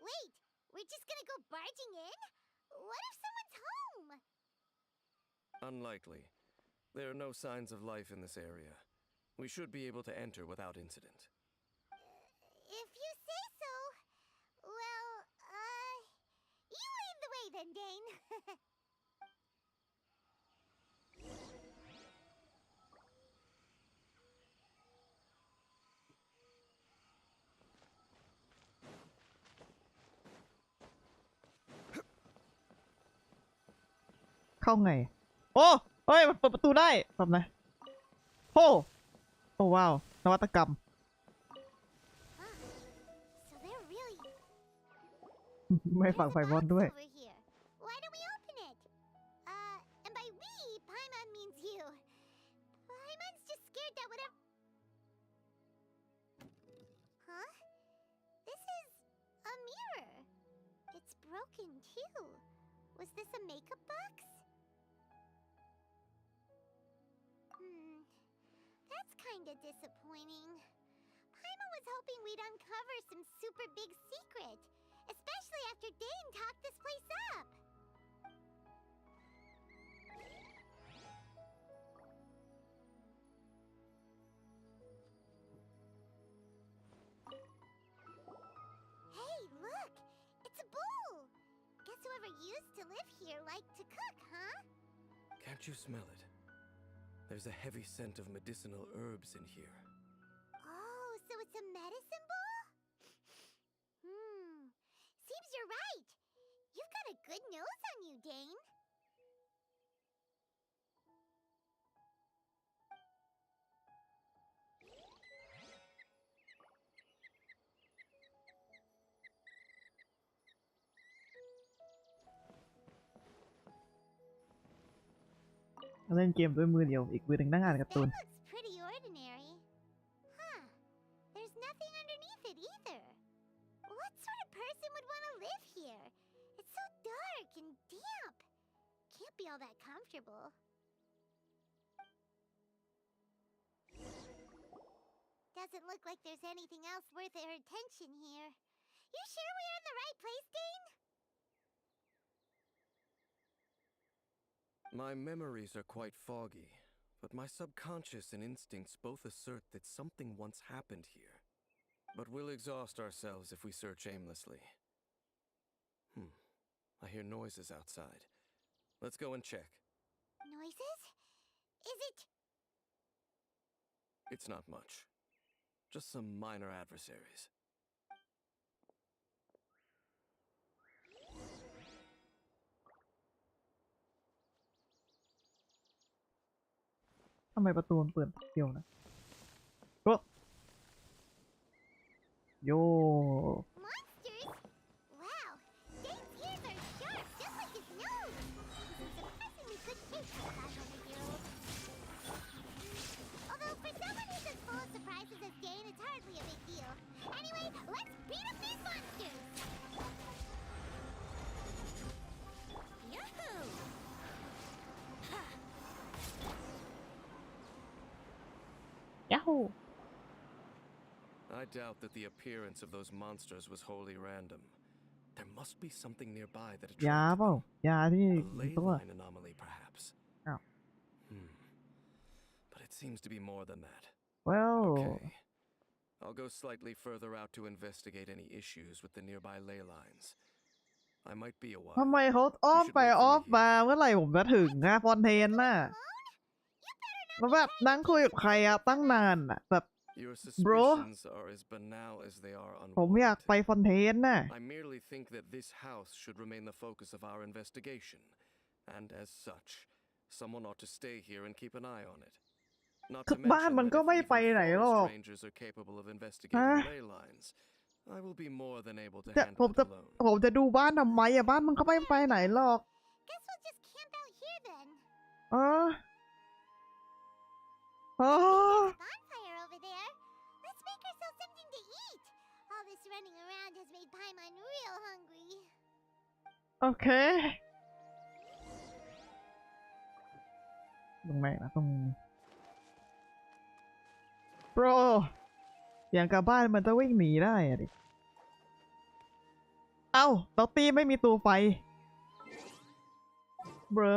Wait, we're just gonna go barging in? What if someone's home? Unlikely. There are no signs of life in this area. We should be able to enter without incident. If you say so. Well, you lead the way then, Dane. เข้าไง โอ้เฮ้ยมันเปิดประตูได้แบบนะโอ้โอ้ว้าวนวัตกรรม So they're really ไม่ฝังไฟบอลด้วย over here. Why don't we open it? And by we, Paimon means you. too. Was this a makeup box? That's kinda disappointing. Paimon was hoping we'd uncover some super big secret, especially after Dane talked this place up. Hey, look! It's a bowl! Guess whoever used to live here liked to cook, huh? Can't you smell it? There's a heavy scent of medicinal herbs in here. Oh, so it's a medicine bowl? Seems you're right. You've got a good nose on you, Dane. เล่นเกมด้วยมือเดียวอีกมือหนึ่งนั่งอ่านการ์ตู That น looks pretty ordinary. Huh. There's nothing underneath it either. What sort of person would want to live here? It's so dark and damp. Can't be all that comfortable. Doesn't look like there's anything else worth our attention here. You sure we're in the right place, Dane? My memories are quite foggy, but my subconscious and instincts both assert that something once happened here. But we'll exhaust ourselves if we search aimlessly. I hear noises outside. Let's go and check. Noises? Is it? It's not much. Just some minor adversaries. ทำไมประตูมันเปิดเดียวนะโอ้โย Monsters? Wow, Dane's ears are sharp, just like his nose. He's a surprisingly good shape for a 500-year-old. Although for someone who's as full of surprises as Dane, it's hardly a big deal. Anyway, let's beat up these monsters! Yahoo! Yahoo! I doubt that the appearance of those monsters was wholly random. There must be something nearby that ยา attracted เปล่า them. ยาที่ A มีตัว ley line anomaly, perhaps. Oh. But it seems to be more than that. well Okay. I'll go slightly further out to investigate any issues with the nearby ley lines. I might be a while. ทำไมเขาอ้อม You should ไป wait for อ้อ me มมา here. เมื่อไหร่ผมจะถึงอะฟอนเทนน่ะ แล้วแบบนั่งคุยกับใครอะตั้งนานอะแบบ Your Bro. suspicions are as banal as they are ผมอยาก unwarranted. ไปฟอนเทนน่ะ I merely think that this house should remain the focus of our investigation, and as such, someone ought to stay here and keep an eye on it. Not คื to อบ้าน mention มัน that ก็ if ไม่ไป even ไหนหร foreign อก strangers are capable of investigating ฮะ ley lines, I will be more than able to จะผม handle จะ it alone. ผมจะดูบ้านทำไมอะบ้านมันก็ไม่ไปไหนหรอก Guess we'll just camp out here then. เออเออ Bonfire over there. Let's make ourselves something to eat. All this running around has made Paimon real hungry. โอเคตรงไหนนะตรงโปรอย่างกับบ้านมันจะวิ่งหนีได้อะดิ เอ้าล็อตตี้ไม่มีตัวไฟเบรอ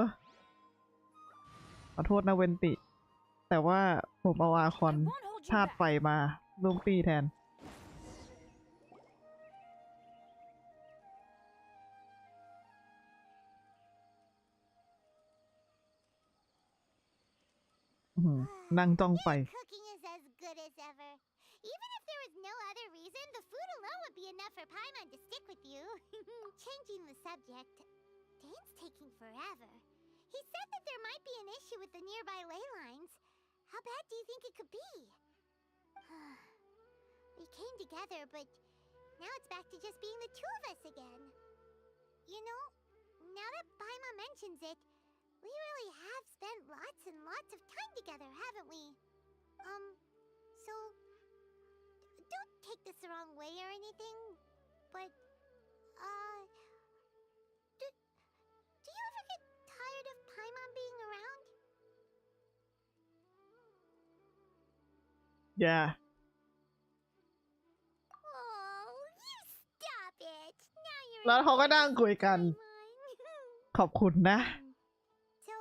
ขอโทษนะเวนติ แต่ว่าผมเอาอาคอน I won't hold you ธาตุ back. ไฟมาลงตีแทน นั่งจ้องไฟ Your cooking is as good as ever. Even if there was no other reason, the food alone would be enough for Paimon to stick with you. Changing the subject, Dane's taking forever. He said that there might be an issue with the nearby ley lines. How bad do you think it could be? We came together, but now it's back to just being the two of us again. You know, now that Paimon mentions it, we really have spent lots and lots of time together, haven't we? So don't take this the wrong way or anything, but, yeah Oh, you stop it. Now you're แล้วเขาก็นั่งคุยกัน Paimon. ขอบคุณนะ So,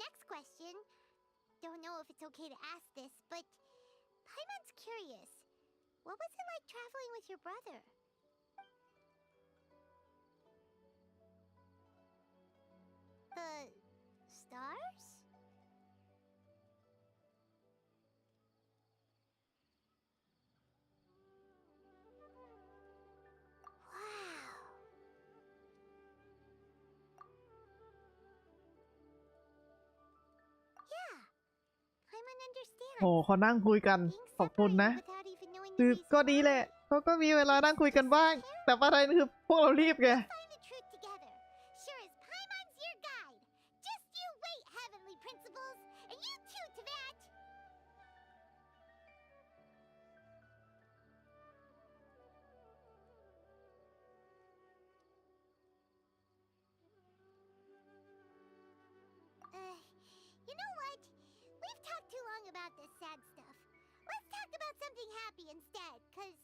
next question. Don't know if it's okay to ask this, but Paimon's curious. What was it like traveling with your brother? The stars? Wow. Yeah. Paimon understands. โอ้เขานั่งคุยกัน Being ขอบคุณนะ separated without even knowing คือ the reason ก็ดีแหละ why. เขาก็มีเวลานั่งคุยกันบ้าง แต่ประเด็นคือพวกเรารีบไง Find the truth together. Sure as Paimon's your guide. Just you wait, heavenly principles, and you too, Teyvat. You know what? We've talked too long about this sad stuff. Let's talk about something happy instead, cause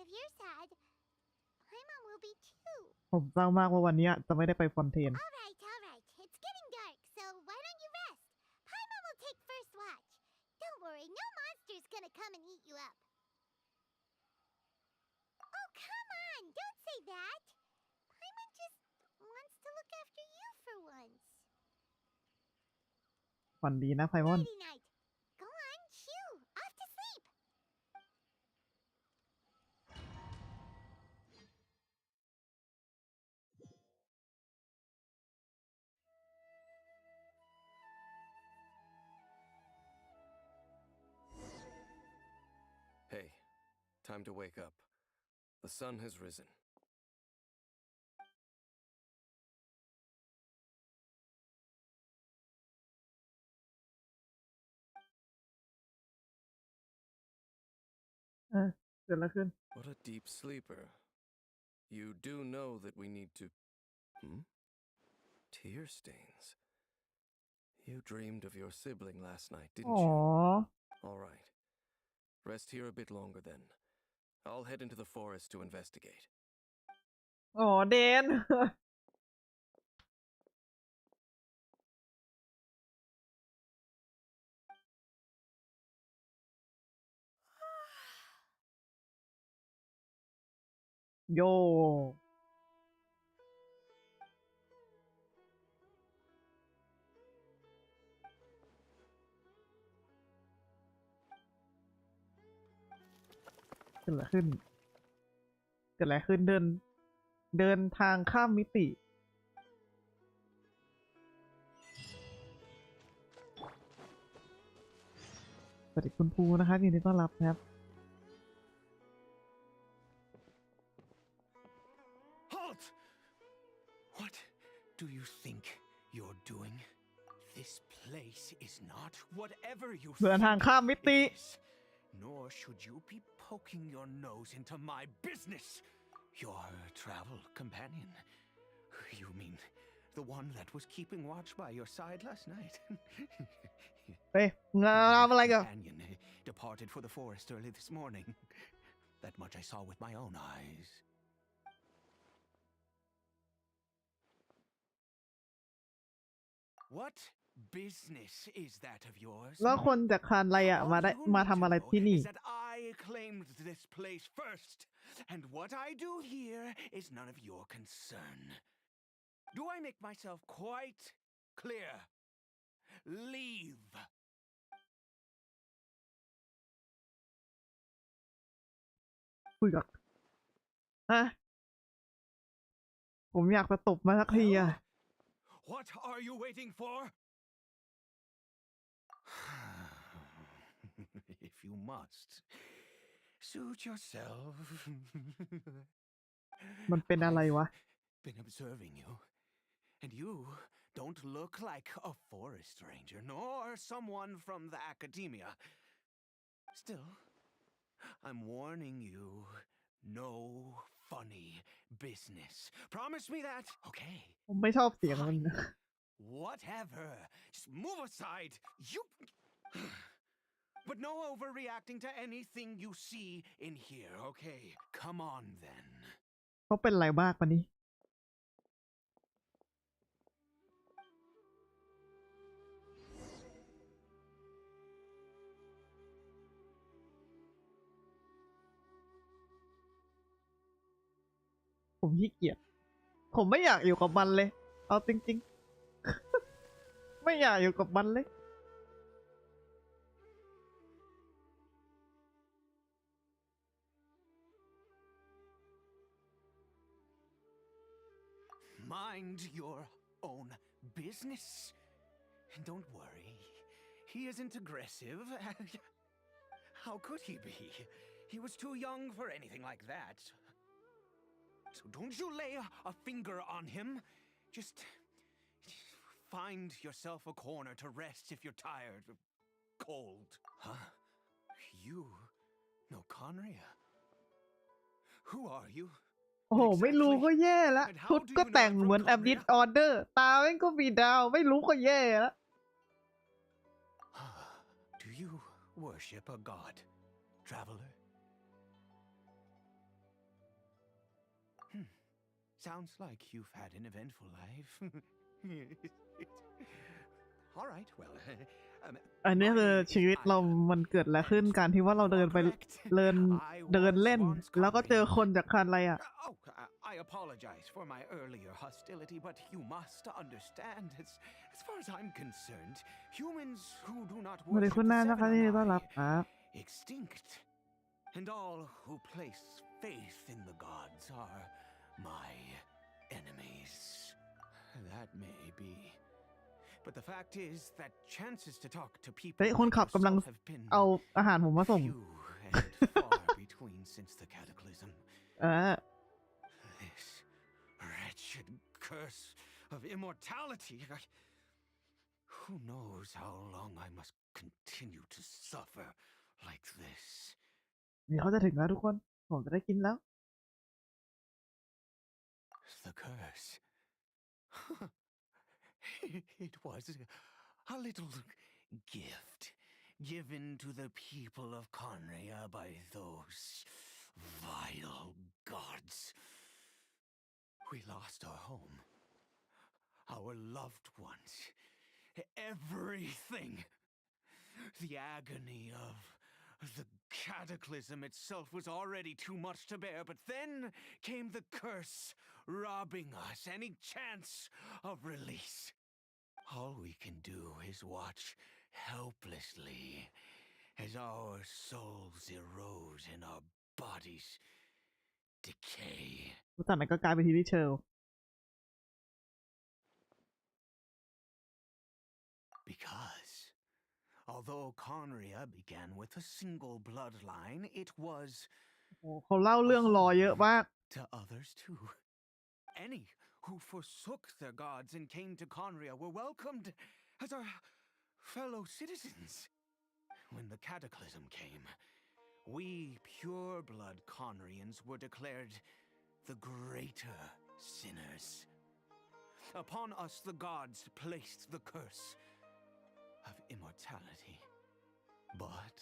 if you're sad, Paimon will be too. ผมเศร้ามากว่าวันนี้จะไม่ได้ไปฟอนเทน All right. It's getting dark, so why don't you rest? Paimon will take first watch. Don't worry, no monster's gonna come and eat you up. Oh, come on! Don't say that! Paimon just wants to look after you for once. ฝันดีนะไพมอน Nighty night. Go on, shoo! Off to sleep! Hey, time to wake up. The sun has risen. เกิดอะไรขึ้น What a deep sleeper. You do know that we need to... Tear stains. You dreamed of your sibling last night, อ๋ didn't อ you? All right. Rest here a bit longer then. I'll head into the forest to investigate. อ๋อเดน โย เกิดอะไรขึ้น เกิดอะไรขึ้นเดินทางข้ามมิติ สวัสดีคุณภูนะครับยินดีต้อนรับนะครับ Halt! What do you think you're doing? This place is not whatever you เดิน think ทางข้ามมิติ it is. Nor should you be poking your nose into my business. Your travel companion. You mean the one that was keeping watch by your side last night? เฮ้ยงานอะไรกัน Companion departed for the forest early this morning. That much I saw with my own eyes. What business is that of yours? แล้วคนจากคานอะไรอ่ะ มาได้ All you มา need ทำ to อะไร know ที่นี่ is that I claimed this place first, and what I do here is none of your concern. Do I make myself quite clear? Leave. คุยกับฮะ ผมอยากจะตบมาสักทีอ่ะ What are you waiting for? If you must, suit yourself. มันเป็นอะไรวะ Been observing you, and you don't look like a forest ranger, nor someone from the academia. Still, I'm warning you, no funny business. Promise me that, okay? ผมไม่ชอบเสียงมัน Whatever. Just move aside. You. But no overreacting to anything you see in here, okay? Come on then. เขาเป็นอะไรบ้างปะนี่ผมขี้เกียจผมไม่อยากอยู่กับมันเลย เอาจริงๆ ไม่อยากอยู่กับมันเลย Mind your own business. Don't worry. He isn't aggressive. How could he be? He was too young for anything like that. So don't you lay a finger on him. Just find yourself a corner to rest if you're tired or cold. Huh? You know Conria? Who are you? โอ้โห ไม่รู้ก็แย่แล้ว ชุดก็แต่งเหมือนแอบิดออเดอร์ ตาแม่งก็มีดาว ไม่รู้ก็แย่แล้ว Do you worship a god, traveler? Sounds like you've had an eventful life. All right, well, อันนี้คือชีวิตเรามันเกิดอะไรขึ้นการที่ว่าเราเดินไปเดินเล่น แล้วก็เจอคนจากคันอะไรอ่ะ Oh, I apologize for my earlier hostility, but you must understand, as far as I'm concerned, humans who do not สวัสดี worship คุณ the น้านะคะ seven ที่ต้อนรับ eye ครับ extinct, and all who place faith in the gods are my enemies. That may be, but the fact is that chances to talk to people เฮ้ยคนขับกำลัง yourself have been เอาอาหารผมมาส่ง few and far between since the cataclysm. อ่า This wretched curse of immortality. Who knows how long I must continue to suffer like this? เดี๋ยวเขาจะถึงแล้วทุกคน ผมจะได้กินแล้ว The curse. It was a little gift given to the people of Conria by those vile gods. We lost our home, our loved ones, everything. The agony of the cataclysm itself was already too much to bear, but then came the curse, robbing us any chance of release. All we can do is watch helplessly as our souls erode and our bodies decay. จากนั้นก็กลายเป็นทีวีเชล Because although Conria began with a single bloodline, it was โอ้เขาเล่าเรื่องรอเยอะมาก to others too. Any who forsook their gods and came to Conria were welcomed as our fellow citizens. When the cataclysm came, we pure-blood Conrians were declared the greater sinners. Upon us the gods placed the curse of immortality. But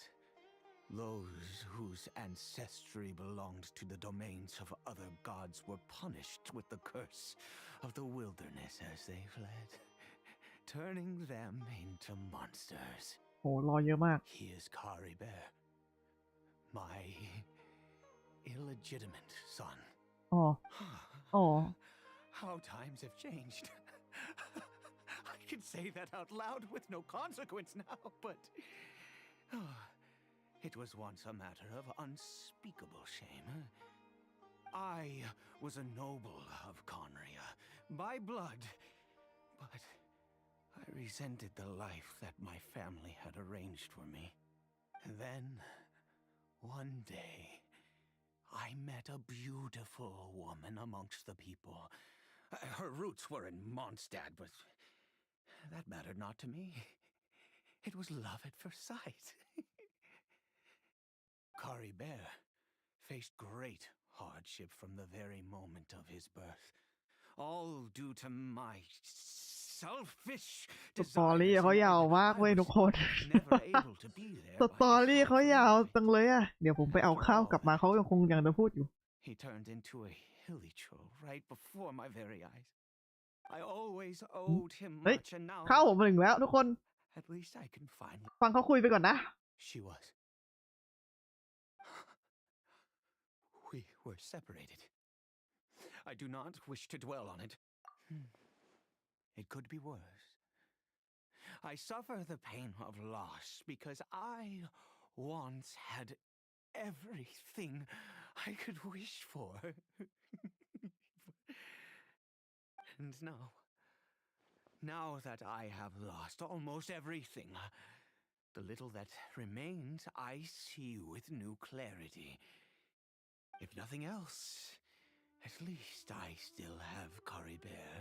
those whose ancestry belonged to the domains of other gods were punished with the curse of the wilderness as they fled, turning them into monsters. โหรอเยอะมาก He is Kari Bear, my illegitimate son. อ๋อ อ๋อ How times have changed. I can say that out loud with no consequence now, but it was once a matter of unspeakable shame. I was a noble of Conria by blood, but I resented the life that my family had arranged for me. Then, one day, I met a beautiful woman amongst the people. Her roots were in Mondstadt, but that mattered not to me. It was love at first sight. Kari Bear faced great hardship from the very moment of his birth, all due to my selfish สตอรี่ desires เขา in ยาว head. มาก I เว้ย was ทุกคน never able to be there ส by ตอ his รี่ side เขา for ยาว long. จังเลยอะเดี๋ยวผมไปเอาข้าวกลับมาเขายังคงยังจะพูดอยู่ He turned into a hilly troll right before my very eyes. I always owed him เฮ้ย much, and now ข้าวผมมาถึงแล้วทุกคน at least I can finally. ฟังเขาคุยไปก่อนนะ She was. We were separated. I do not wish to dwell on it. It could be worse. I suffer the pain of loss because I once had everything I could wish for. And now that I have lost almost everything, the little that remains I see with new clarity. If nothing else, at least I still have Curry Bear.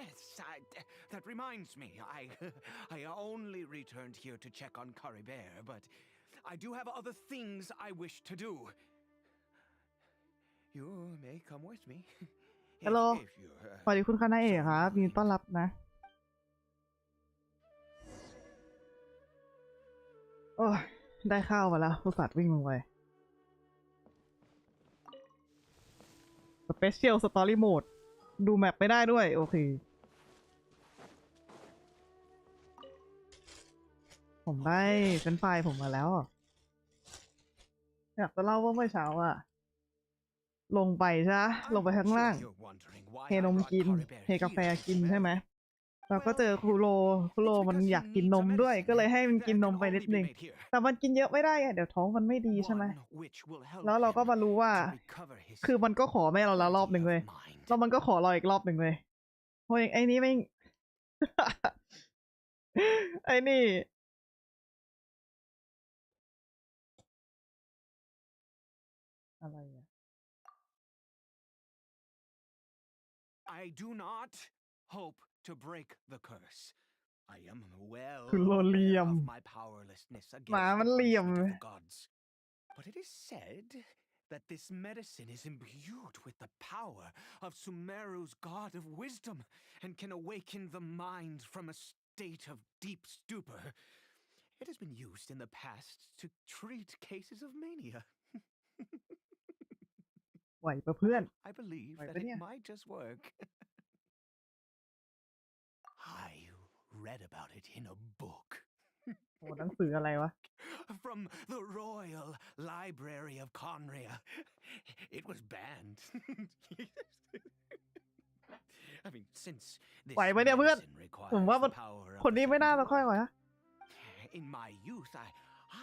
Yes, that reminds me. I only returned here to check on Curry Bear, but I do have other things I wish to do. You may come with me. ฮัลโหล if you're สวัสดีคุณคณะเอกครับยินดีต้อนรับนะ โอ้ยได้ข้าวมาแล้วผู้สัตว์วิ่งลงไป Special Story Mode ดูแมปไม่ได้ด้วย โอเค ผมได้เป็นไฟล์ผมมาแล้ว อยากจะเล่าว่าเมื่อเช้าอะลงไปใช่ไหมลงไปข้างล่าง you're wondering why เท I นม brought กิน Curry Bear เทกาแฟ here กิน as ใช่ไหม well. แล้วก็เจอครูโรมันอยากกินนมด้วย ก็เลยให้มันกินนมไปนิดนึง แต่มันกินเยอะไม่ได้ไงเดี๋ยวท้องมันไม่ดีใช่ไหม แล้วเราก็มารู้ว่า คือมันก็ขอแม่เราแล้วรอบหนึ่งเลย แล้วมันก็ขอเราอีกรอบหนึ่งเลยเพราะอย่างไอ้นี่ไม่ ไอ้นี่ อะไรอะ I do not hope to break the curse. I am well คือโลเลีย aware ม of my powerlessness หมา against มัน the เหลี่ยม punishment of the gods. But it is said that this medicine is imbued with the power of Sumeru's god of wisdom and can awaken the mind from a state of deep stupor. It has been used in the past to treat cases of mania. ไหวปะเพื่อน I believe Wait, that but it yeah. might just work. I read about it in a book. โอ้หนังสืออะไรวะ From the Royal Library of Conria. It was banned. I mean, since this ไหวไหมเนี่ยเพื่อน medicine requires ผมว่ามัน the power of คนนี้ the ไม่น่า second จะค่อยไหว word. นะ In my youth,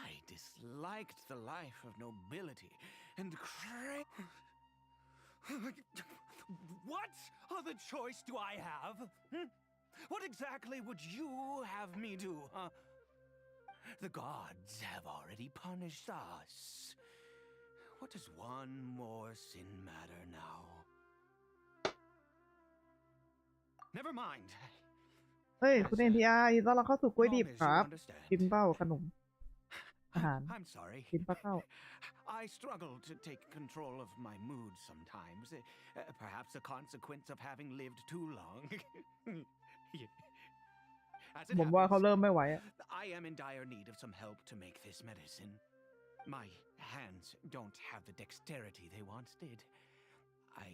I disliked the life of nobility and What other choice do I have? What exactly would you have me do? The gods have already punished us. What does one more sin matter now? Never mind. เฮ้ย คุณ NTR ยินดีต้อนรับเข้าสู่กล้วยดิบ Long as ค you รับ understand. กินเป้าขนม อาหาร I'm sorry. กินปลาเข้า I struggle to take control of my mood sometimes. Perhaps a consequence of having lived too long. As it ผมว่าเขา happens, เริ่มไม่ไหวอะ I am in dire need of some help to make this medicine. My hands don't have the dexterity they once did. I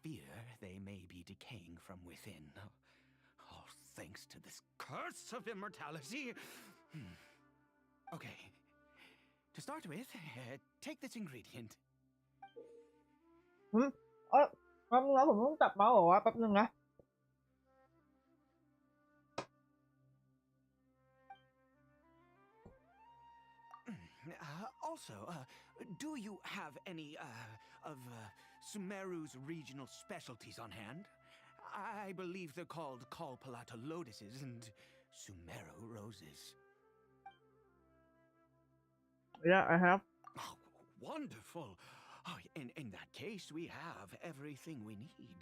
fear they may be decaying from within. All thanks to this curse of immortality. Okay. To start with, take this ingredient. แป๊บนึงนะผมต้องจับเมาส์เหรอวะแป๊บนึงนะ Also, do you have any of Sumeru's regional specialties on hand? I believe they're called Kalpalata lotuses and Sumeru roses. Yeah I have Oh, wonderful. Oh, in that case, we have everything we need.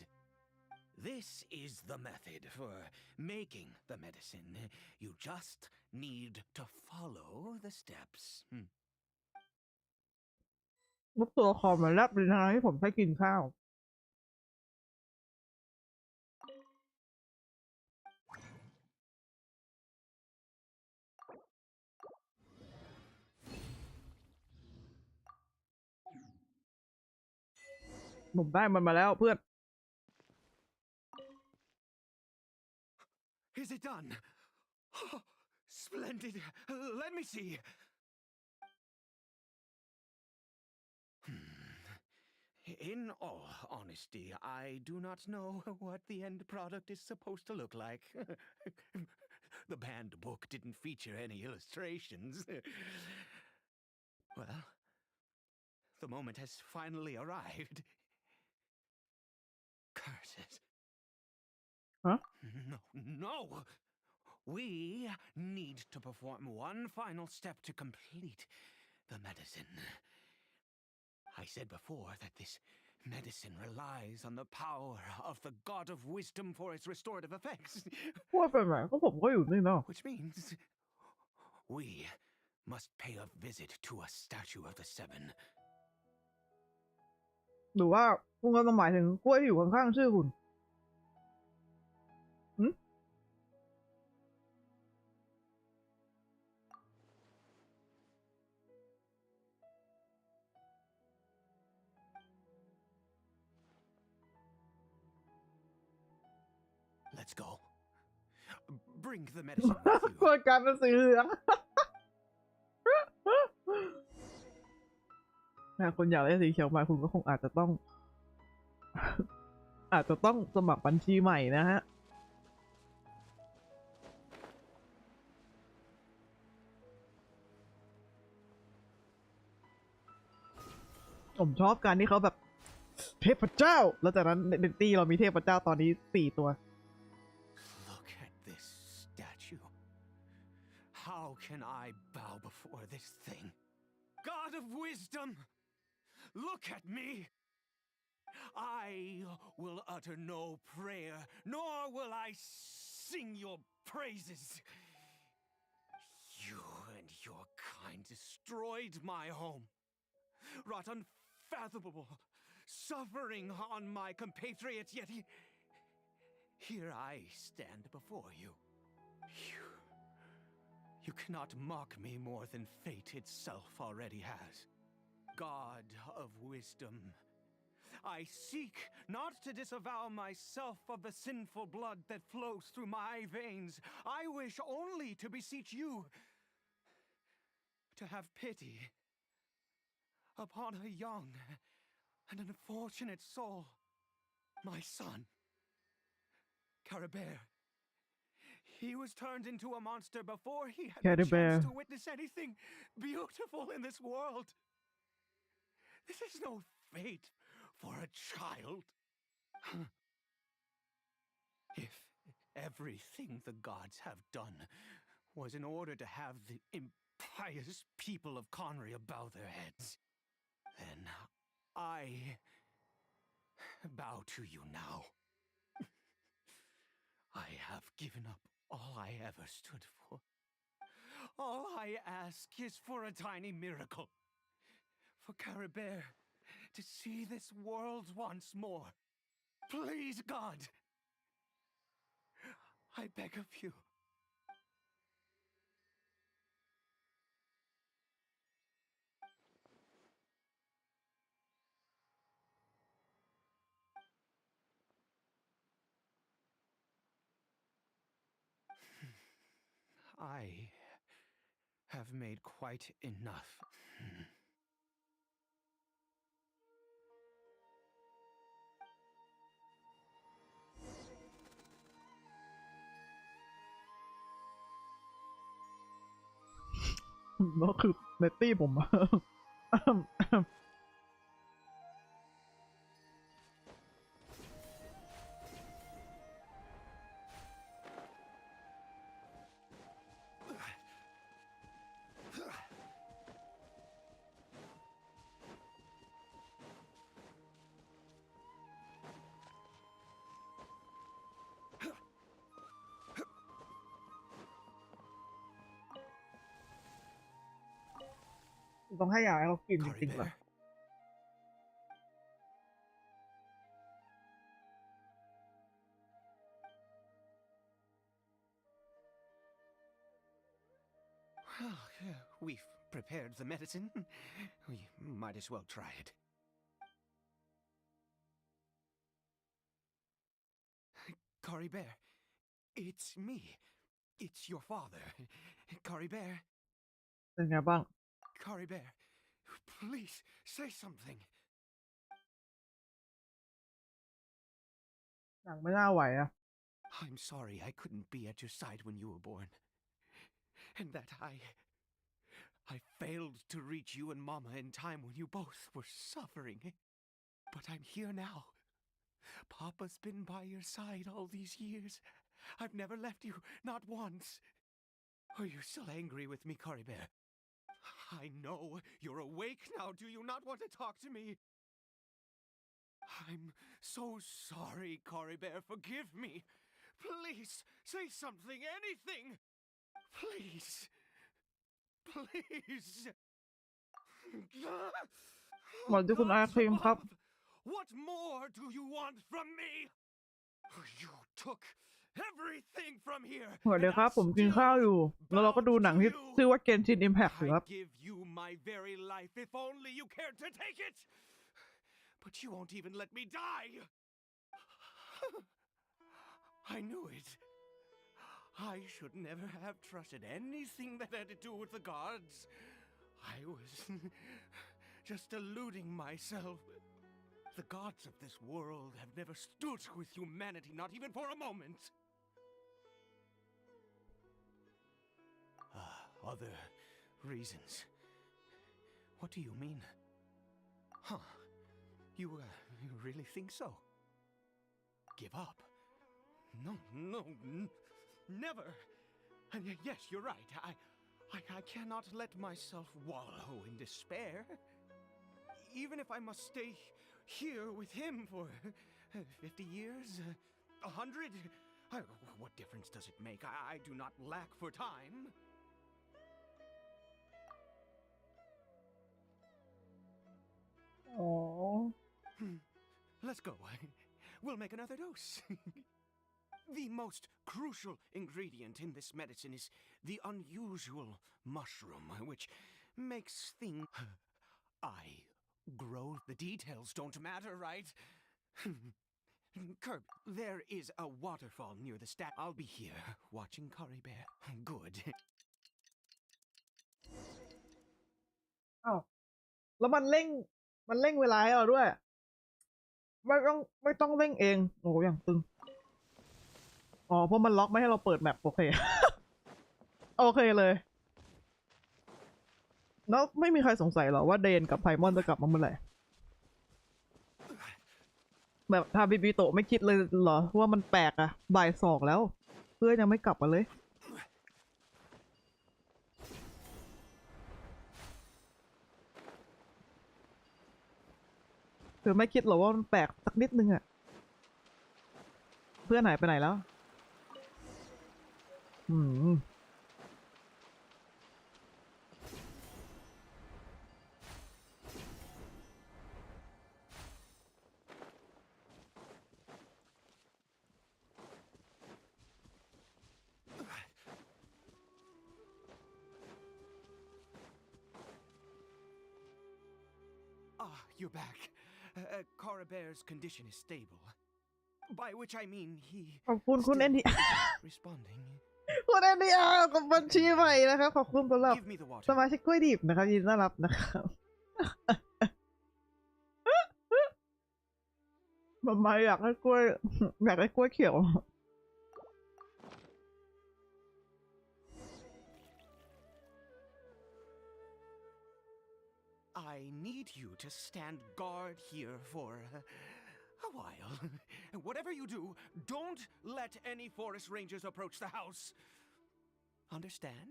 This is the method for making the medicine. You just need to follow the steps. ลูกตัวคอมมันแลบลิ้นทั้งที่ผมแค่กินข้าว ผมได้มันมาแล้วเพื่อน Is it done? Oh, splendid. Let me see. In all honesty, I do not know what the end product is supposed to look like. The banned book didn't feature any illustrations. Well, the moment has finally arrived. Curses. Huh? No. We need to perform one final step to complete the medicine. I said before that this medicine relies on the power of the god of wisdom for its restorative effects. พูดไปไหนก็ผมก็อยู่นี่เนาะ Which means we must pay a visit to a statue of the seven. หรือว่าคุณกำลังหมายถึงกล้วยที่อยู่ข้างๆชื่อคุณ Let's go. Bring the medicine with กล้ you. วยกลายเป็นสีเหลือง ถ้าคุณอยากได้สีเขียวมาคุณก็คงอาจจะต้อง อาจจะต้องสมัครบัญชีใหม่นะฮะ ผมชอบการที่เขาแบบเทพเจ้า แล้วจากนั้นในตี้เรามีเทพเจ้าตอนนี้4 ตัว Look at this statue. How can I bow before this thing? God of wisdom, look at me. I will utter no prayer, nor will I sing your praises. You and your kind destroyed my home, wrought unfathomable suffering on my compatriots, yet here I stand before you. You cannot mock me more than fate itself already has. God of wisdom, I seek not to disavow myself of the sinful blood that flows through my veins. I wish only to beseech you to have pity upon a young and unfortunate soul, my son, Caribert. He was turned into a monster before he had the Caribert. chance to witness anything beautiful in this world. This is no fate for a child. If everything the gods have done was in order to have the impious people of Conria bow their heads, then I bow to you now. I have given up all I ever stood for. All I ask is for a tiny miracle. For Caribert to see this world once more. Please, God. I beg of you. I have made quite enough. แล้วคือเนตตี้ผม ต้องให้ยาให้เขากินจริงๆเหรอ Caribert. Well, we've prepared the medicine. We might as well try it. Caribert, it's me. It's your father. Caribert. เป็นไงบ้าง Caribert, please say something. หนังไม่น่าไหวอะ I'm sorry I couldn't be at your side when you were born. And that I failed to reach you and Mama in time when you both were suffering. But I'm here now. Papa's been by your side all these years. I've never left you, not once. Are you still angry with me, Caribert? I know you're awake now. Do you not want to talk to me? I'm so sorry, Caribert. Forgive me. Please, say something, anything. Please. Please. สวัสดีคุณอาครีมครับ What more do you want from me? You took everything from here. สวัสดีครับ ผมกินข้าวอยู่ แล้วเราก็ดูหนังที่ชื่อว่า Genshin Impact อยู่ครับ I give you my very life if only you cared to take it. But you won't even let me die. I knew it. I should never have trusted anything that had to do with the gods. I was just deluding myself. The gods of this world have never stood with humanity, not even for a moment. Other reasons. What do you mean? Huh? You really think so? Give up? No, never. And yes, you're right. I cannot let myself wallow in despair. Even if I must stay here with him for 50 years, 100. What difference does it make? I do not lack for time. อ๋อ Let's go. We'll make another dose. The most crucial ingredient in this medicine is the unusual mushroom, which makes things... I grow. The details don't matter, right? Kirk, there is a waterfall near the stat. I'll be here, watching Caribert. Good. อ้าวแล้วมันเร่งเวลาให้เราด้วย ไม่ต้องเร่งเอง โอ้โหอย่างตึง อ๋อ เพราะมันล็อกไม่ให้เราเปิดแมปโอเค โอเคเลย แล้วไม่มีใครสงสัยหรอว่าเดนกับไพมอนจะกลับมาเมื่อไหร่ แบบทาบิบิโตะไม่คิดเลยเหรอว่ามันแปลกอะบ่ายสองแล้ว เพื่อนยังไม่กลับมาเลยเธอไม่คิดหรอว่ามันแปลกสักนิดนึงอะเพื่อนหายไปไหนแล้ว อืม Ah, you're back. Coribear's condition is stable. By which I mean he ขอบคุณคุณ still ND isn't responding. คุณ NDR กับบัญชีใหม่นะครับขอบคุณสำหรับ Give me the ส water. มาชิกกล้วยดิบนะครับยินดีต้อนรับนะครับ มามาอยากได้กล้วย อยากได้กล้วยเขียว I need you to stand guard here for a while. Whatever you do, don't let any forest rangers approach the house. Understand?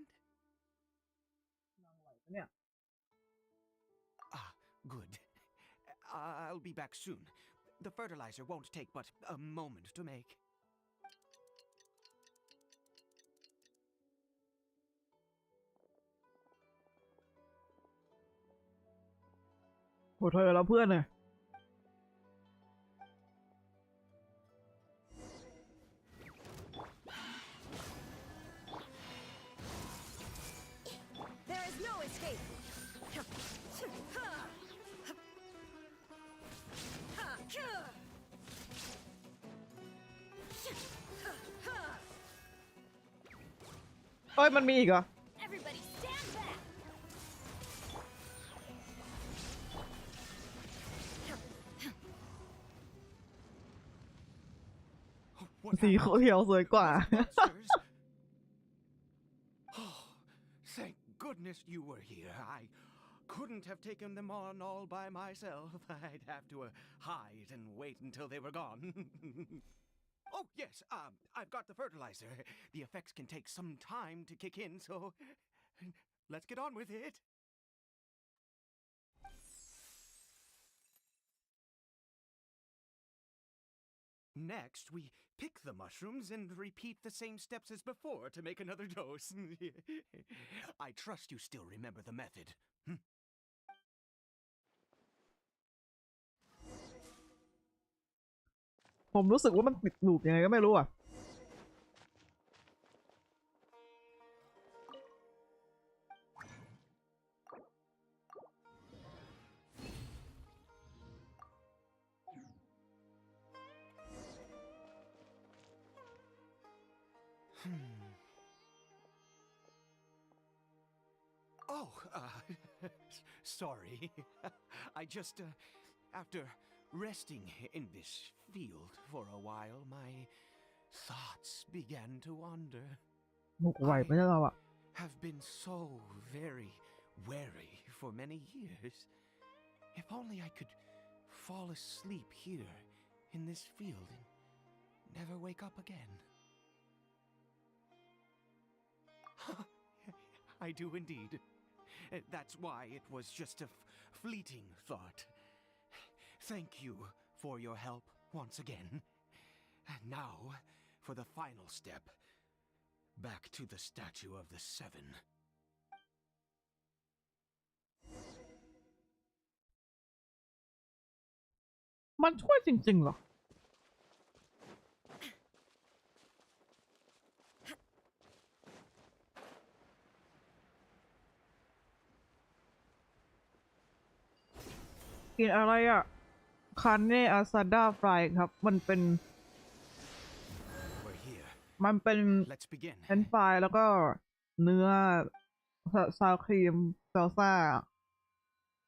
เนี่ย Ah, good. I'll be back soon. The fertilizer won't take but a moment to make. โหเธอแล้วเพื่อนเนี่ย There is no escape. เอ้ยมันมีอีกเหรอ Everybody stand back. What สี happened? เขียวสวยกว่า Monsters? Oh, thank goodness you were here. I couldn't have taken them on all by myself. I'd have to hide and wait until they were gone. Oh, yes, I've got the fertilizer. The effects can take some time to kick in, so let's get on with it. Next, we pick the mushrooms and repeat the same steps as before to make another dose. I trust you still remember the method. ผมรู้สึกว่ามันติดลูปยังไงก็ไม่รู้อ่ะ Oh, sorry. I just, after resting in this field for a while, my thoughts began to wander. หกไหวไปแล้วเราอ่ะ Have been so very wary for many years. If only I could fall asleep here in this field and never wake up again. I do indeed. That's why it was just a fleeting thought. Thank you for your help once again. And now for the final step. Back to the statue of the Seven. มันช่วยจริงๆเหรอ กินอะไรอ่ะ คาเน่อาซาด้าฟรายครับ มันเป็น We're here. มันเป็น Let's begin. เฟรนช์ฟรายแล้วก็เนื้อซาวครีมซาลซ่า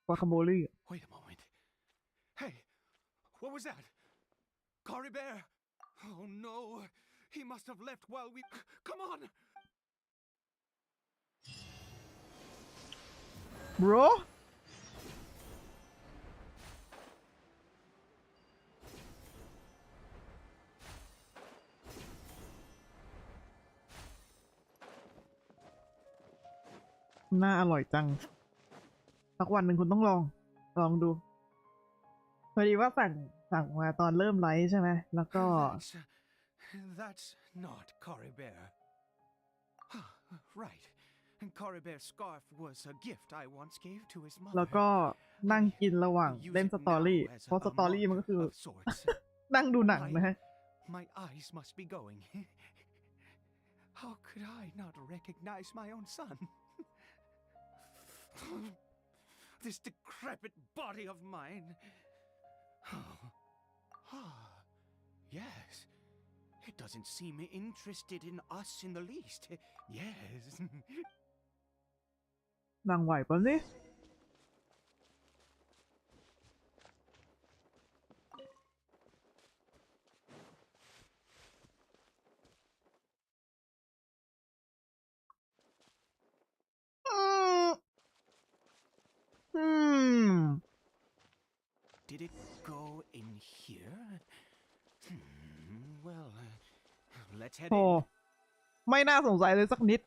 วาคาโมลี่ Wait a moment. Hey, what was that? Cory Bear? Oh no, he must have left while we. Come on! bro น่าอร่อยจัง สักวันหนึ่งคุณต้องลองดู พอดีว่าสั่งมาตอนเริ่มไลฟ์ใช่ไหม แล้วก็ That's not Cory Bear. Right. And Coribear's scarf was a gift I once gave to his แล้ว mother. ก็นั่งกินระหว่าง I use เล่น it สตอรี่ now as เพราะ a สตอรี่มันก็คือ mark of sorts. นั่งดูหนังนะฮะ My eyes must be going. How could I not recognize my own son? This decrepit body of mine. Yes. It doesn't seem interested in us in the least. Yes. นั่งไหวปะเนี่ยDid it go in here? Well, let's head โอ้ in. ไม่น่าสงสัยเลยสักนิด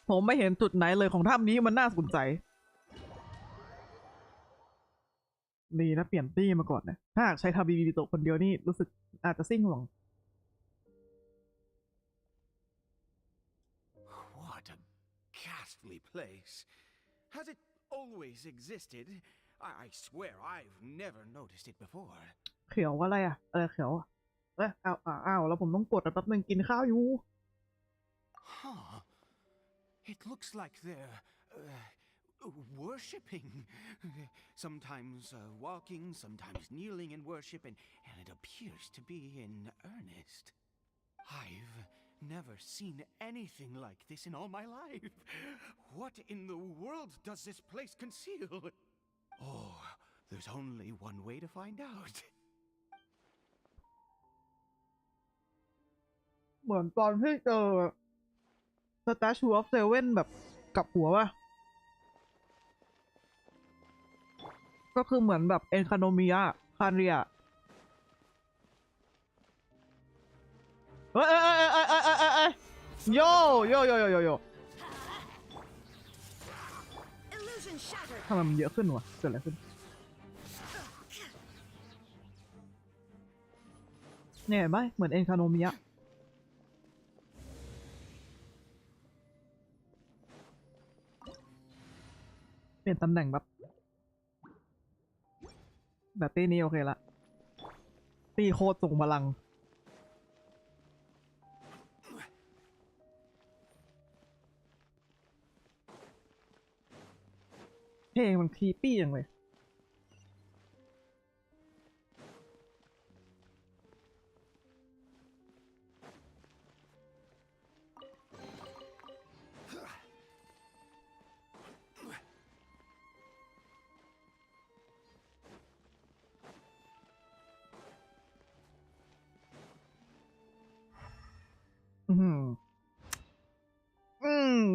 ผมไม่เห็นจุดไหนเลยของถ้ำนี้มันน่าสนใจดีนะเปลี่ยนตี้มาก่อนนะ ถ้าหากใช้ทาบีบีโตคนเดียวนี่รู้สึกอาจจะซิ่งหลง What a ghastly place. Has it always existed? I swear I've never noticed it before. เขียวอะไรอะอะไรเขียวอะอ้าวแล้วผมต้องกดแป๊บนึงกินข้าวอยู่ Huh. It looks like they're worshipping. Sometimes walking, sometimes kneeling in worship, and it appears to be in earnest. I've never seen anything like this in all my life. What in the world does this place conceal? Oh, there's only one way to find out. เหมือนตอนที่เจอ Statue of Seven แบบกับหัวป่ะ ก็คือเหมือนแบบเอนคาโนมิยะคาเรียเอ้ยโย Illusion shattered. ทำไมมันเยอะขึ้นวะเกิดอะไรขึ้นเนี่ยเห็นไหมเหมือนเอนคาโนมิยะเปลี่ยนตำแหน่งแบบตีนี้โอเคละตีโคตรส่งพลังเพลงมันคีปี้อย่างเลย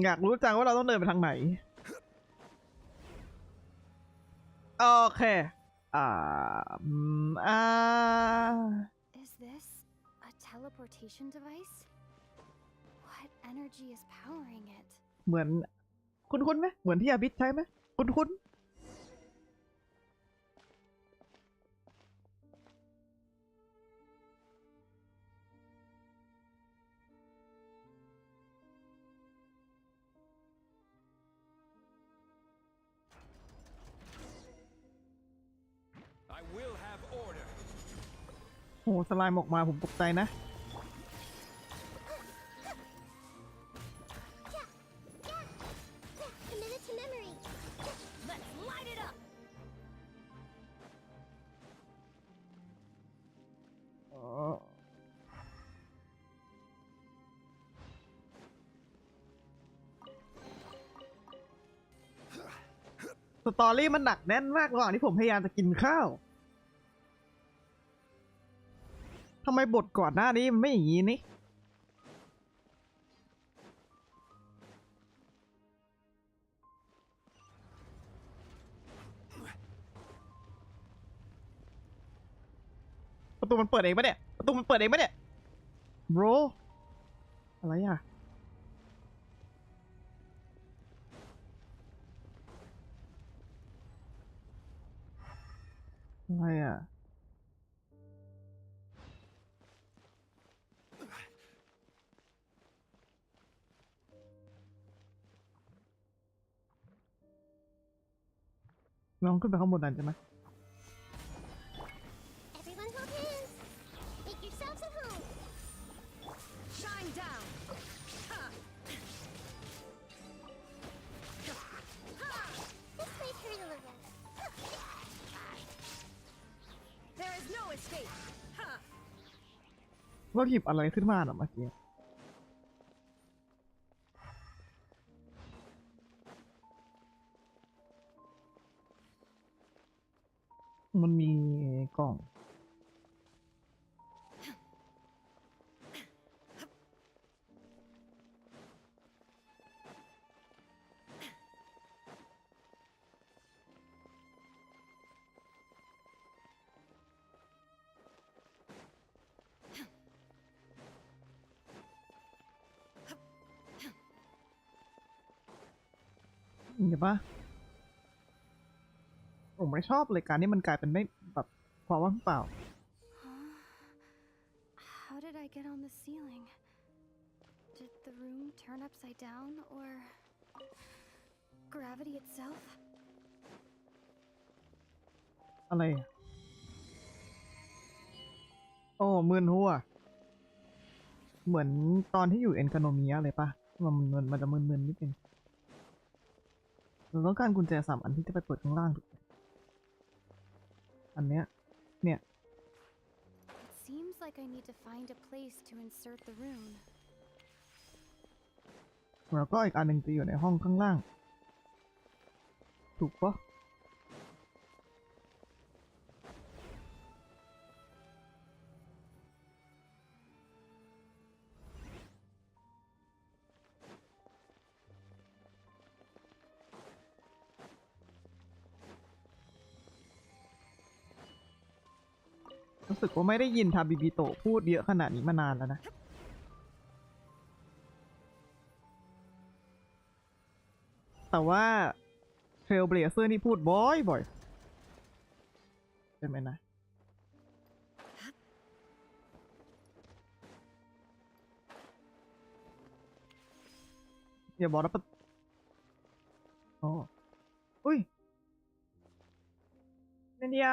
อยากรู้จังว่าเราต้องเดินไปทางไหนโอเคIs this a teleportation device? What energy is powering it? เหมือนคุ้นไหมเหมือนที่อาบิสใช้ไหมคุ้นI will have order. โอ้สไลม์ออกมาผมตกใจนะ Committed to memory. Let's light it up. สตอรี่มันหนักแน่นมากระหว่างที่ผมพยายามจะกินข้าวทำไมบทก่อนหน้านี้มันไม่อย่างนี้นี่ประตูมันเปิดเองปะเนี่ยbro อะไรอ่ะอะไรอ่ะ น้องขึ้นไปข้างบนนั้นใช่ไหม Everyone hold hands. Make yourselves at home. Shine down. Ha. This might hurt a little. There is no escape. Ha. ว่าหยิบอะไรขึ้นมาหรอเมื่อกี้มันมีกล่องเห็นปะผมไม่ชอบเลยการที่มันกลายเป็นไม่แบบความว่างเปล่า How did I get on the ceiling? Did the room turn upside down, or gravity itself? อะไรอ่ะโอ้มึนหัวเหมือนตอนที่อยู่เอ็นคาโนเมียเลยปะมันจะมึนๆนิดนึงเราต้องการกุญแจ3 อันที่จะไปเปิดข้างล่างถูกไหมอันเนี้ยเนี่ย It seems like I need to find a place to insert the rune. แล้วก็อีกอันหนึ่งจะอยู่ในห้องข้างล่างถูกปะรู้สึกว่าไม่ได้ยินทาบิบิโตะพูดเยอะขนาดนี้มานานแล้วนะแต่ว่าเทรลเบลเซอร์นี่พูดบ่อยใช่ไหมนะอย่าบอกนะปะโอ้อุ้ยเนเดีย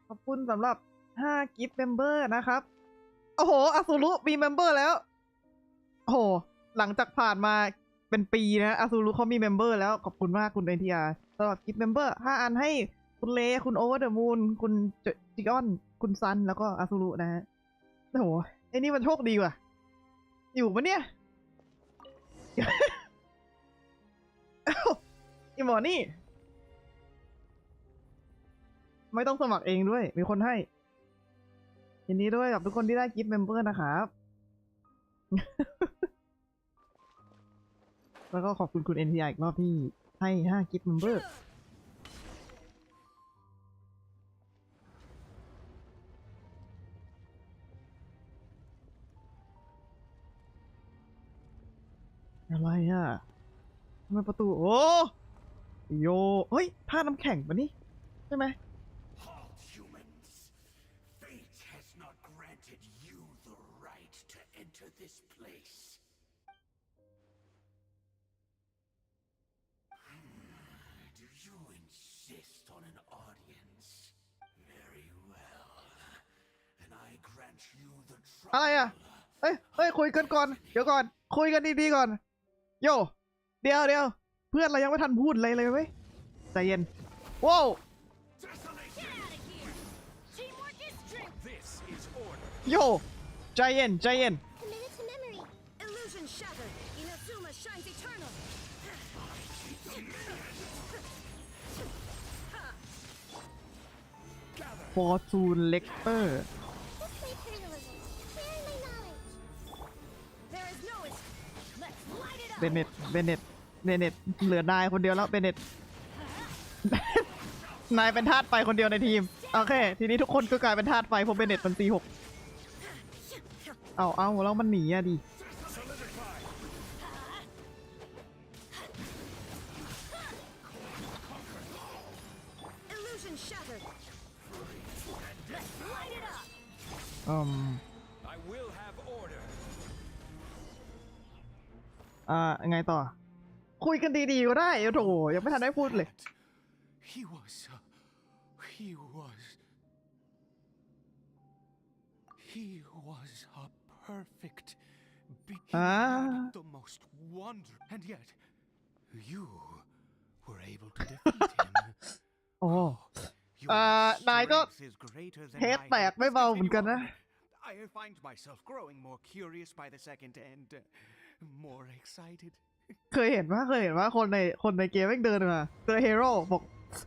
ขอบคุณสำหรับ5 กิฟต์เมมเบอร์นะครับโอ้โหอาซูรุมีเมมเบอร์แล้วโอ้โหหลังจากผ่านมาเป็นปีนะอาซูรุเขามีเมมเบอร์แล้วขอบคุณมากคุณเอทีอาร์สำหรับกิฟต์เมมเบอร์5 อันให้คุณเลคุณโอเวอร์เดอะมูนคุณจิออนคุณซันแล้วก็อาซูรุนะฮะโอ้โหไอ้นี่มันโชคดีว่ะอยู่ปะเนี่ย อีหมอนี่ไม่ต้องสมัครเองด้วยมีคนให้ยินดีด้วยกับทุกคนที่ได้กิฟต์เมมเบอร์นะครับ แล้วก็ขอบคุณคุณ NTI อีกรอบที่ให้5 กิฟต์เมมเบอร์อะไรอ่ะทำไมประตูโอ้โยเฮ้ยท่าน้ำแข็งปะนี่ใช่ไหม Halt, humans. Fate has not granted you the right to enter this place. Do you insist on an audience? Very well. And I grant you the อะไรอ่ะ trial. เฮ้ยคุยกันก่อนเดี๋ยวก่อนคุยกันดีๆก่อนโยเดี๋ยวเพื่อนเรายังไม่ทันพูดเลยเว้ยใจเย็นว้าว Desolation! Get out of here. Teamwork is strength. This is order. โยใจเย็น Committed to memory. Illusion shattered. Inazuma shines eternal. ฟอร์จูนเลกเตอร์ This might hurt a little. Sharing my knowledge. There is no escape. Let's light it up. เบเน็ตเหลือนายคนเดียวแล้วเบเน็ต นายเป็นทาสไฟคนเดียวในทีมโอเคทีนี้ทุกคนก็กลายเป็นทาสไฟเพราะเบเน็ตมันC6เอาแล้วมันหนีอะดิ Illusion shattered. Let's light it up. I will have order. ไงต่อคุยกันดีๆก็ได้โถยังไม่ทันได้พูดเลย He was a perfect being. He had the most wonder, and yet you were able to defeat him. โอ้ Your นายก็ strength is greater than เทส my แตก head. ไม่เบาเหมือนกันนะ I find myself growing more curious by the second and more excited. เคยเห็นว่าคนในเกมแม่งเดินมาเจอเฮโร่บอก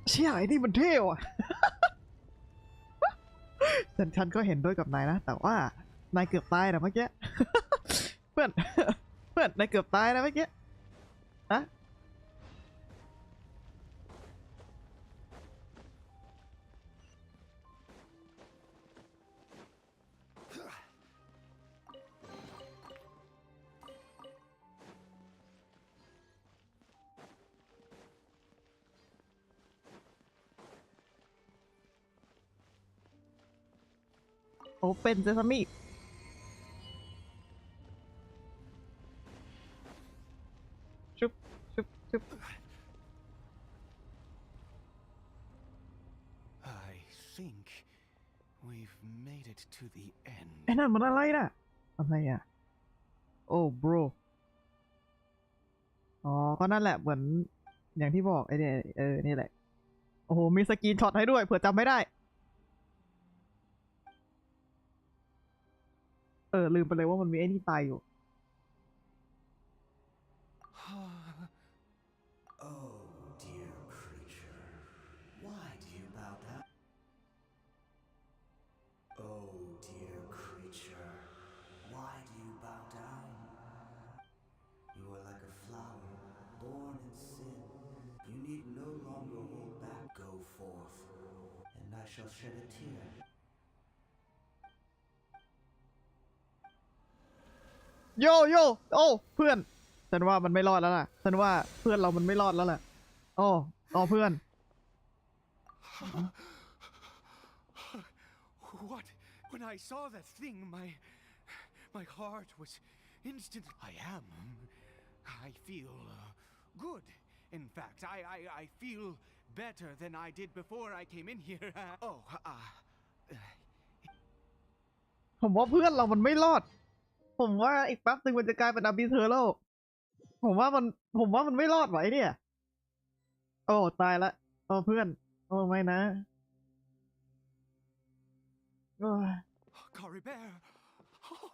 เชี่ยไอ้นี่มันเท่ว่ะ ฉันก็เห็นด้วยกับนายนะ แต่ว่านายเกือบตายนะเมื่อกี้ เพื่อน นายเกือบตายนะเมื่อกี้นะ โอเป็นเซซามิชุบ I think we've made it to the end. ไอ้นั่นมันอะไรน่ะอะไรอ่ะโอ้บรอ๋อก็นั่นแหละเหมือนอย่างที่บอกไอ้เนี่ยนี่แหละโอ้โหมีสกรีนช็อตให้ด้วยเผื่อจำไม่ได้ลืมไปเลยว่ามันมีไอ้นี่ตายอยู่ Oh, dear creature, why do you bow down? Oh, dear creature, why do you bow down? You are like a flower, born in sin. You need no longer hold back. Go forth, and I shall shed a tear. โยโอ้เพื่อนฉันว่ามันไม่รอดแล้วล่ะฉันว่าเพื่อนเรามันไม่รอดแล้วล่ะโอ้เพื่อน What? When I saw that thing, my heart was instant. I feel good. In fact, I feel better than I did before I came in here. ผมว่าเพื่อนเรามันไม่รอดผมว่าอีกแป๊บนึงมันจะกลายเป็นอาบิเทอร์แล้วผมว่ามันไม่รอดไหวเนี่ยโอ้ตายละเพื่อนไม่นะCory Bear. Oh,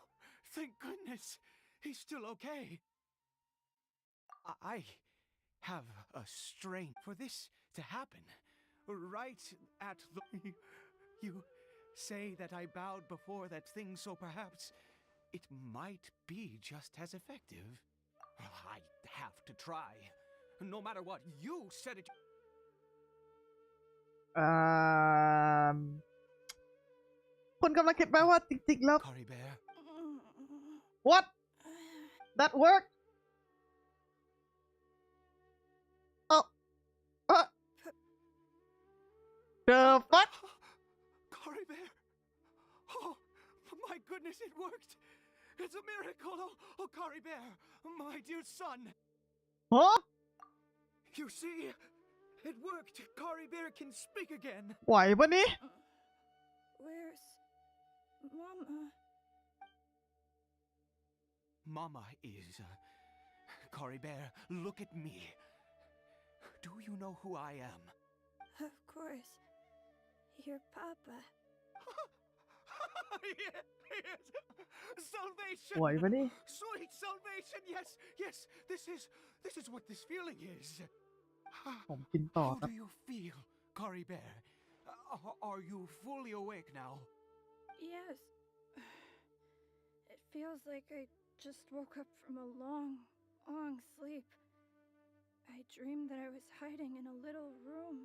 thank goodness. He's still okay. I have a strength for this to happen. Right at the... You say that I bowed before that thing, so perhaps it might be just as effective. I have to try. No matter what, you said it. คุณกำลังคิดไหมว่าจริงๆแล้ว Cory Bear. What that work the fuck Cory Bear. Oh, my goodness, it worked. It's a miracle. Oh, Cory Bear, my dear son. huh You see, it worked. Cory Bear can speak again. ไหวปะนี่ Where's Mama? Mama is... Cory Bear, look at me. Do you know who I am? Of course. Your Papa. Yes. Salvation. ไหวปะนี่ Sweet salvation. Yes. This is what this feeling is. ผมกินต่อ How ครับ do you feel, Cory Bear? Are you fully awake now? Yes. It feels like I just woke up from a long sleep. I dreamed that I was hiding in a little room.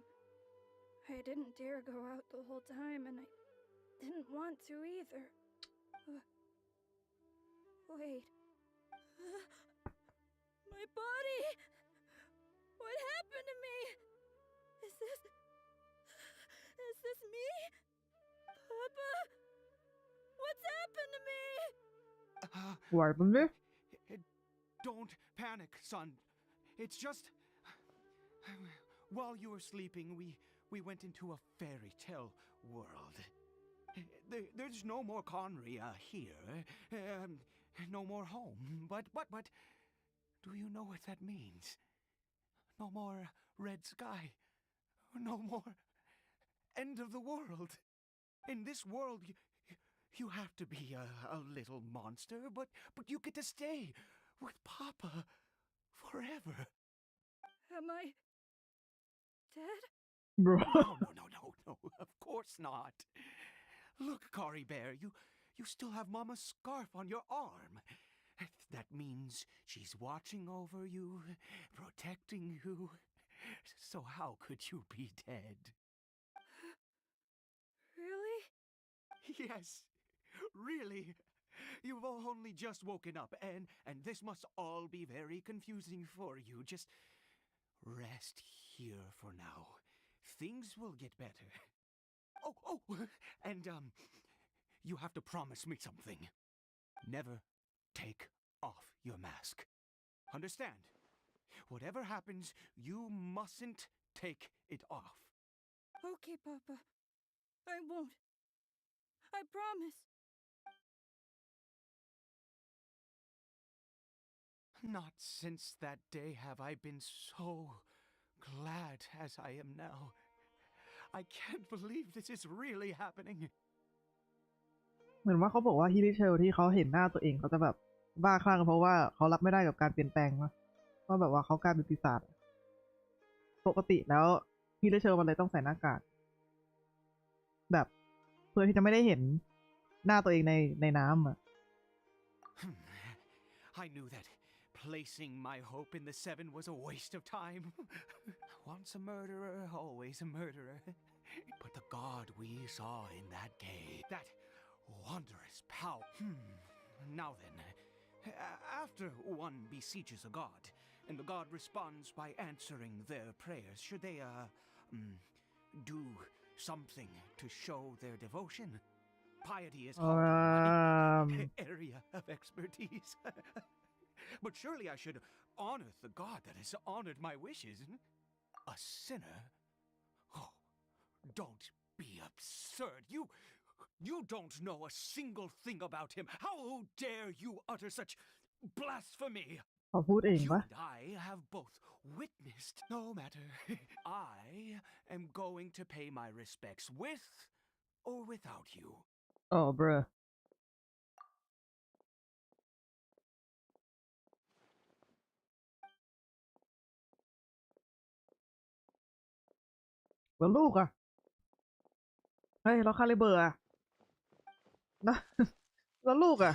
I didn't dare go out the whole time, and I didn't want to either. Wait. My body! What happened to me? Is this me? Papa? What's happened to me? ไหวปะนี่ Don't panic, son. It's just... while you were sleeping, we went into a fairy tale world. There's no more Conria here, no more home. But do you know what that means? No more red sky, no more end of the world. In this world, you have to be a little monster, but you get to stay with Papa forever. Am I dead? bro No, of course not. Look, Kari Bear, you still have Mama's scarf on your arm. That means she's watching over you, protecting you. So how could you be dead? Really? Yes, really. You've only just woken up, and this must all be very confusing for you. Just rest here for now. Things will get better. Oh, and you have to promise me something. Never take off your mask. Understand? Whatever happens, you mustn't take it off. Okay, Papa. I won't. I promise. Not since that day have I been so glad as I am now. I can't believe this is really happening. เหมือนว่าเขาบอกว่าฮิริเชลที่เขาเห็นหน้าตัวเองเขาจะแบบบ้าคลั่งเพราะว่าเขารับไม่ได้กับการเปลี่ยนแปลงนะว่าแบบว่าเขากลายเป็นปีศาจปกติแล้วฮิริเชลมันเลยต้องใส่หน้ากากแบบเพื่อที่จะไม่ได้เห็นหน้าตัวเองในน้ำอ่ะ I knew that placing my hope in the Seven was a waste of time. Once a murderer, always a murderer. But the god we saw in that cave, that wondrous power. Now then, after one beseeches a god, and the god responds by answering their prayers, should they, do something to show their devotion? Piety is my area of expertise. But surely I should honor the god that has honored my wishes. A sinner? Oh, don't be absurd. You don't know a single thing about him. How dare you utter such blasphemy? เขาพูดเอง You ปะ and I have both witnessed. No matter. I am going to pay my respects with or without you. อ๋อ bro แล้วลูกอ่ะเฮ้ยแล้วคาลิเบอร์อ่ะนะ แล้วลูกอ่ะ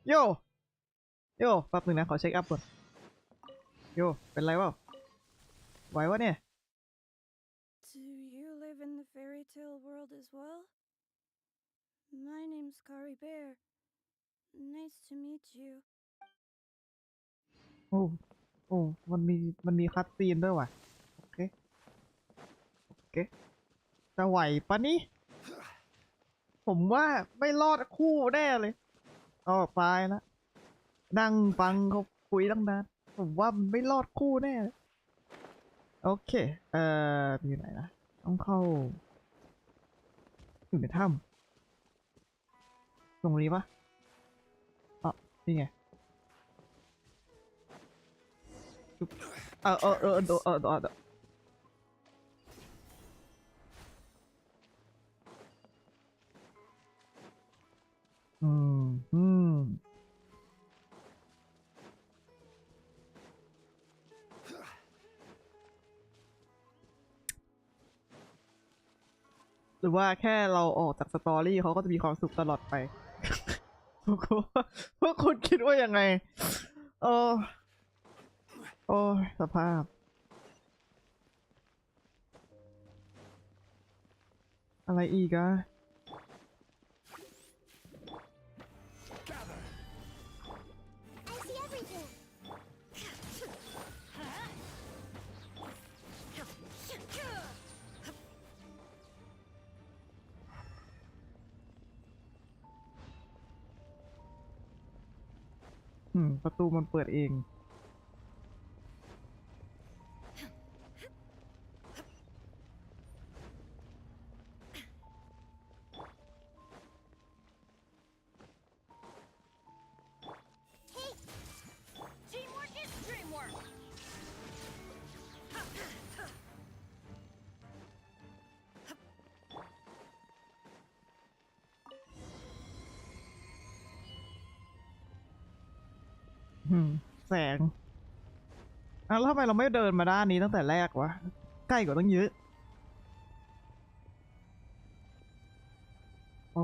โยแป๊บนึงนะขอเช็คอัพก่อนโยเป็นไรวะไหววะเนี่ย Do you live in the fairy tale world as well? My name's Kari Bear. Nice to meet you. โอ้มันมีคัตซีนด้วยว่ะโอเคจะไหวปะนี่ผมว่าไม่รอดคู่แน่เลยอ๋อตายแล้วนั่งฟังเขาคุยตั้งนานผมว่ามันไม่รอดคู่แน่เลยโอเคอยู่ไหนนะต้องเข้าอยู่ในถ้ำตรงนี้ปะอ๋อนี่ไงหรือว่าแค่เราออกจากสตอรี่เขาก็จะมีความสุขตลอดไป พวกคุณคิดว่ายังไงโอ้ยสภาพอะไรอีกอะ I see everything. ประตูมันเปิดเอง แสงแล้วทำไมเราไม่เดินมาด้านนี้ตั้งแต่แรกวะใกล้กว่าตั้งเยอะโอ้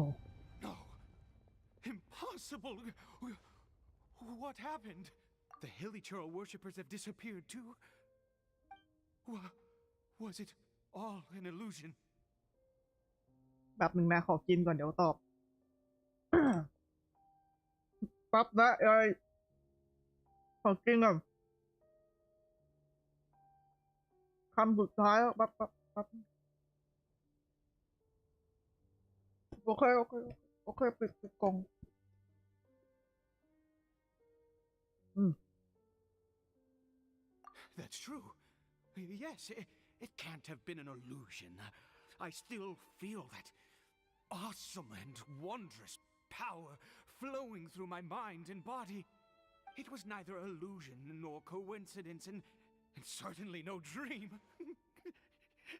No. Impossible. What happened? The Hilichurl worshippers have disappeared too? Was it all an illusion? แบบหนึ่งนะขอกินก่อนเดี๋ยวตอบ ปั๊บนะขอกินก่อนคำสุดท้ายแล้วปั๊บโอเคปิดกล่องThat's true. Yes, it can't have been an illusion. I still feel that awesome and wondrous power flowing through my mind and body. It was neither illusion nor coincidence, and certainly no dream.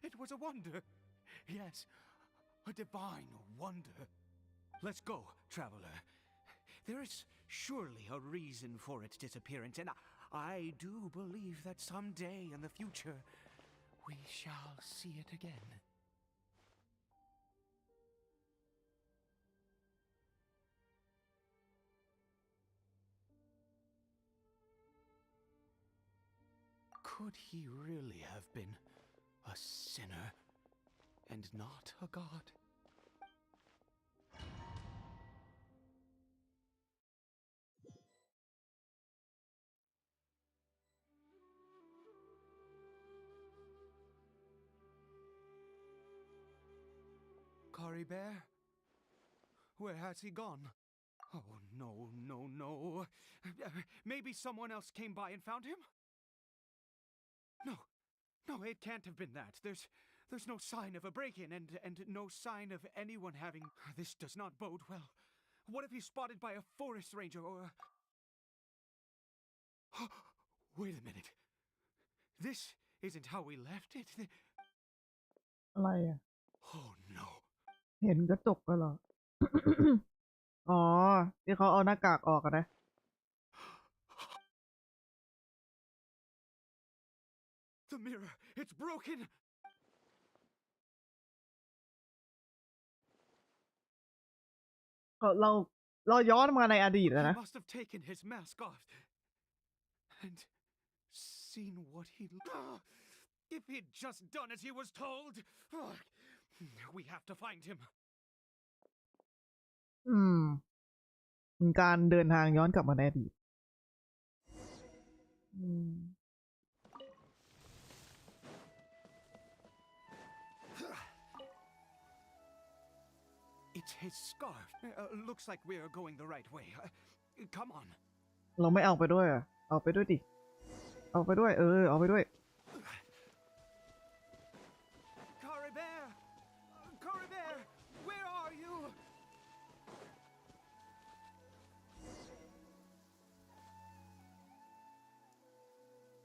It was a wonder. Yes, a divine wonder. Let's go, traveler. There is surely a reason for its disappearance, and I do believe that someday in the future we shall see it again. Could he really have been a sinner and not a god? Kari Bear? Where has he gone? Oh, no. Maybe someone else came by and found him? No, it can't have been that. There's no sign of a break-in and no sign of anyone having... This does not bode well. What if he's spotted by a forest ranger or... Wait a minute. This isn't how we left it. อะไรอ่ะ Oh no. เห็นกระจกกันเหรอ อ๋อที่เขาเอาหน้ากากออกกันนะ The mirror, it's broken. เราย้อนมาในอดีต He นะ must have taken his mask off and seen what he... If he'd just done as he was told. We have to find him. เป็นการเดินทางย้อนกลับมาในอดีต It's his scarf. Looks like we are going the right way. Come on. เราไม่เอาไปด้วยอ่ะ เอาไปด้วยดิ เอาไปด้วย เอาไปด้วย Kari Bear! Kari Bear! Where are you?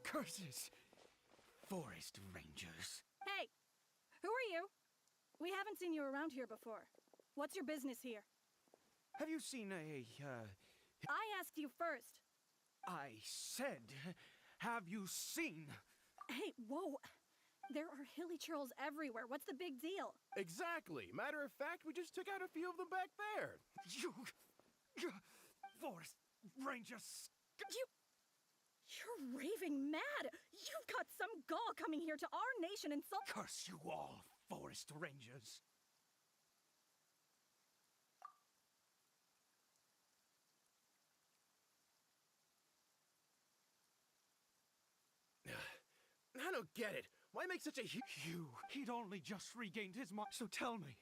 Curses! Forest rangers. Hey! Who are you? We haven't seen you around here before. What's your business here? Have you seen a, I asked you first. I said, have you seen? Hey, whoa! There are Hilichurls everywhere. What's the big deal? Exactly. Matter of fact, we just took out a few of them back there. You... Forest rangers... You're raving mad! You've got some gall coming here to our nation and insult— Curse you all, forest rangers. I don't get it. Why make such a He'd only just regained his mind. So tell me,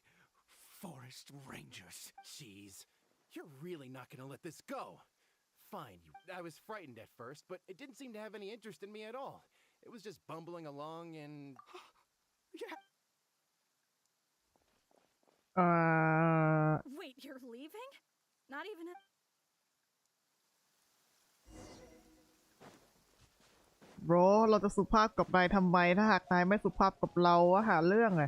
forest rangers. Jeez, you're really not gonna let this go. Fine, I was frightened at first, but it didn't seem to have any interest in me at all. It was just bumbling along and... Yeah. Wait, you're leaving? Not even a— bro เราจะสุภาพกับนายทำไมถ้าหากนายไม่สุภาพกับเราอะหาเรื่องไง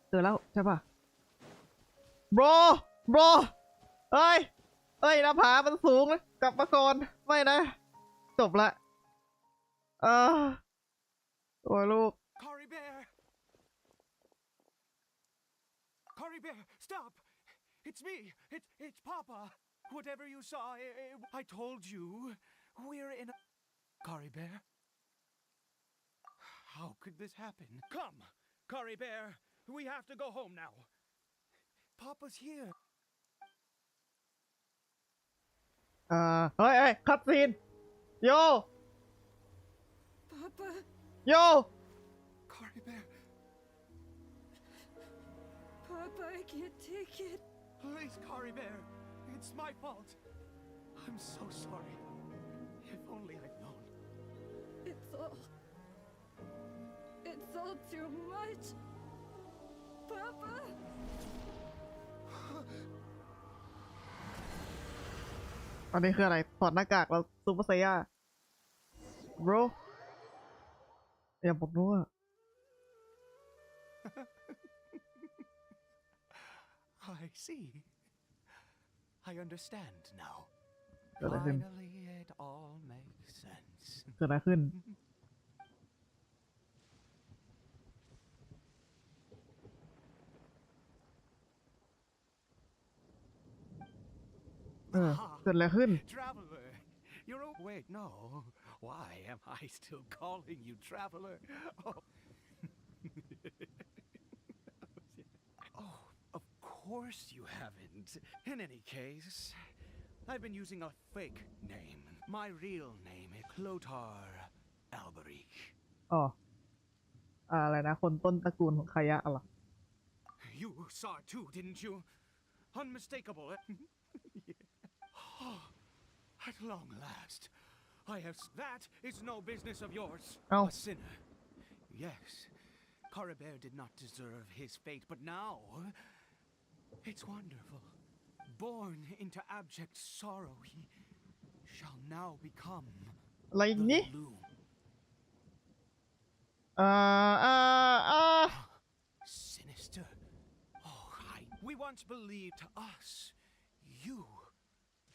เจอแล้วใช่ปะ โบรโบรเอ้ยเอ้ยหน้าผามันสูงนะกลับมาก่อนไม่นะจบละเออโอ้ยลูก Cory Bear! Cory Bear, stop! It's me! It's Papa! Whatever you saw, I told you. We're in a... Cory Bear? How could this happen? Come! Cory Bear! We have to go home now. Papa's here. เฮ้ยคัตซีนโย Papa, โย Cory Bear, Papa, I can't take it. please, Cory Bear. It's my fault. I'm so sorry. If only I'd known. It's all too much. Papa. อันนี้คืออะไรถอดหน้ากากแล้วซูเปอร์ไซย่าโบรอย่าบอกด้วย I see. I understand now. เกิดอะไรขึ้น Finally, it all makes sense. เกิดอะไรขึ้นเกิดอะไรขึ้น Traveler, you're wait, no. Why am I still calling you Traveler? Oh. Oh, of course you haven't. In any case, I've been using a fake name. My real name is Clotar Alberich. อ๋ออะไรนะคนต้นตระกูลของขยะเหรอ You saw it too, didn't you? Unmistakable. Oh, at long last, I have. That is no business of yours. Oh. A sinner. Yes, Cory Bear did not deserve his fate, but now it's wonderful. Born into abject sorrow, he shall now become อะไรอีก the นี่ loom. Sinister. Oh, we once believed to us, you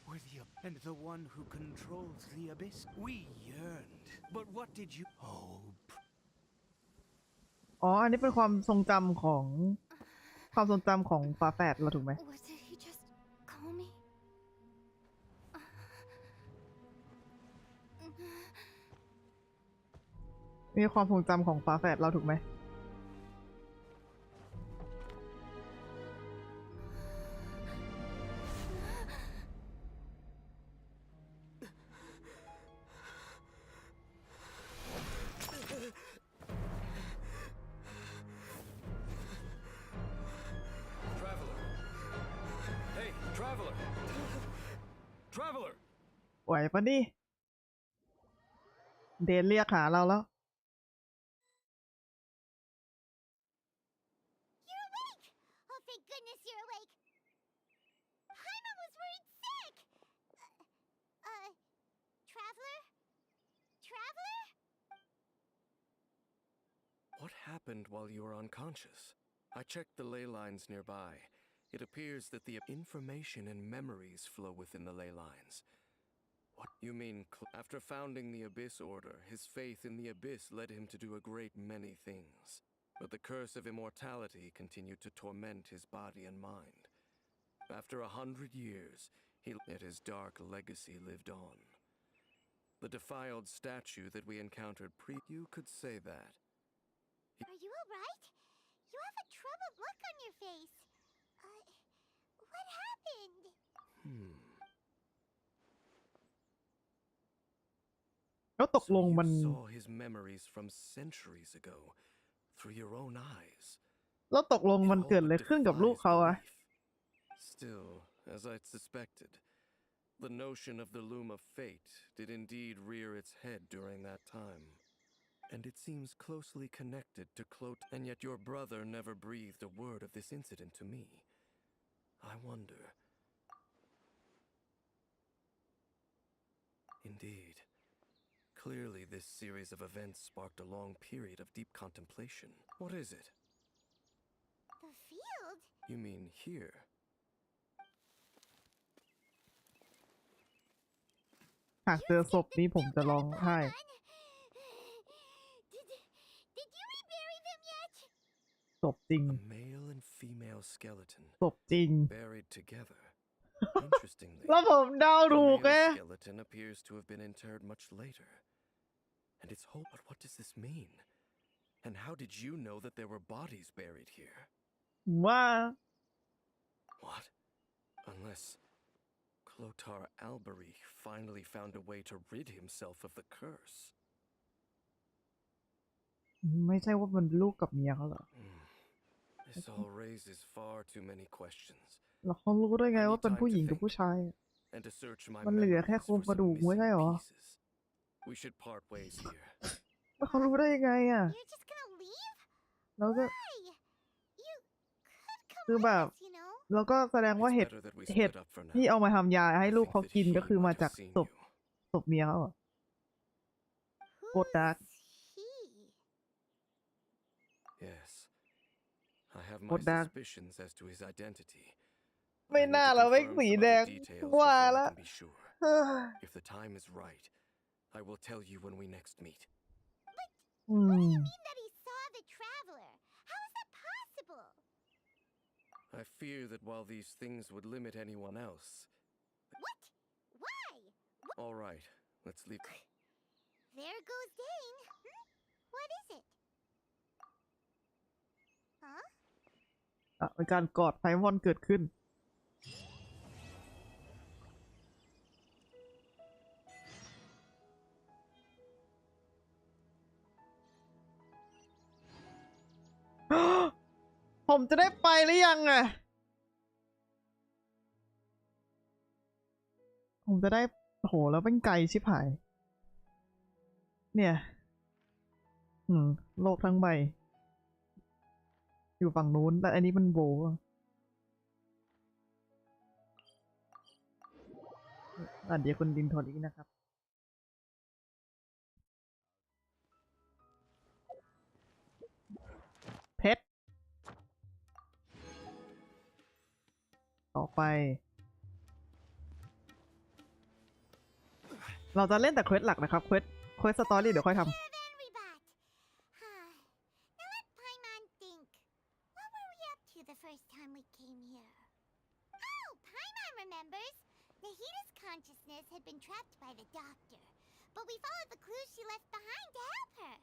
were and the one who controls the abyss. We yearned, but what did you hope? อ๋ออันนี้เป็นความทรงจำของฝาแฝดเราถูกไหม What did he just call me? มีความทรงจำของฝาแฝดเราถูกไหม Traveler! Hey, Traveler! Traveler! ไหวปะนี่เดนเรียกหาเราแล้ว You're awake! Oh, thank goodness you're awake. Paimon was worried sick. Traveler? Traveler? What happened while you were unconscious? I checked the ley lines nearby. It appears that the information and memories flow within the ley lines. What you mean? After founding the Abyss Order, his faith in the Abyss led him to do a great many things. But the curse of immortality continued to torment his body and mind. After 100 years, yet his dark legacy lived on. The defiled statue that we encountered you could say that. Are you alright? You have a troubled look on your face. What happened?ๆแล้วตกลง So มัน you saw his memories from centuries ago through your own eyes. แล้วตกลงมันเกิดอะไรขึ้นกับลูกเขาอะ Still, as I'd suspected, the notion of the loom of fate did indeed rear its head during that time. And it seems closely connected to and yet your brother never breathed a word of this incident to me. I wonder. Indeed. Clearly, this series of events sparked a long period of deep contemplation. What is it? The field? You mean here? หากเจอศพนี้ผมจะร้องไห้ Did you rebury them yet? ศพจริง A male and female skeleton ศพจริง buried together. Interestingly, แล้วผมเดา the ถูก male skeleton appears to have been interred much later. And it's whole. But what does this mean? And how did you know that there were bodies buried here? ว่า What? Unless Clotar Albery finally found a way to rid himself of the curse. ไม่ใช่ว่ามันลูกกับเมียเขาเหรอ This all raises far too many questions. แล้วเขารู้ได้ไงว่าเป็นผู้หญิงกับผู้ชาย And to search my มันเหลือ memories แค่โครง for กระ some ดูกไม่ missing ใช่เหรอ pieces. We should part ways here. แล้วเขารู้ได้ยังไงอ่ะ You're just gonna leave? แล้วก็ Why? You could come คือ with แบบ us, you know? แล้วก็แสดงว่า It's เห็ด better that we เห็ด split up for ที่ now. เอามาทำยาให้ I ลูก think เขา that กิน he ก็คือมา might จาก have seen ศพ you. ศพเมียเขาเหรอ Who's Dark. he? Yes. I have my Dark. suspicions as to his identity. ไม่ I need น่า to เราไม่ confirm สี some แด other ง details ว่า before I ละ can be sure. If the time is right, I will tell you when we next meet. อื What do ม you mean that he saw the traveler? How is that possible? I fear that while these things would limit anyone else. What? Why? All right, let's leave. There goes Dane. What is it? Huh? อ่ะเป็นการกอดไพมอนเกิดขึ้น ผมจะได้ไปหรือยังอะผมจะได้โหแล้วเป็นไกลชิบหาย เนี่ย โลกทั้งใบ อยู่ฝั่งนู้นแต่อันนี้มันโบเดี๋ยวคุณดินทอดอีกนะครับ เพชร ต่อไป เราจะเล่นแต่เควสหลักนะครับ เควสสตอรี่เดี๋ยวค่อยทำ Caravan rebat. Now let Paimon think. What were we up to the first time we came here? Oh, Paimon remembers. Nahita's consciousness had been trapped by the doctor, but we followed the clues she left behind to help her.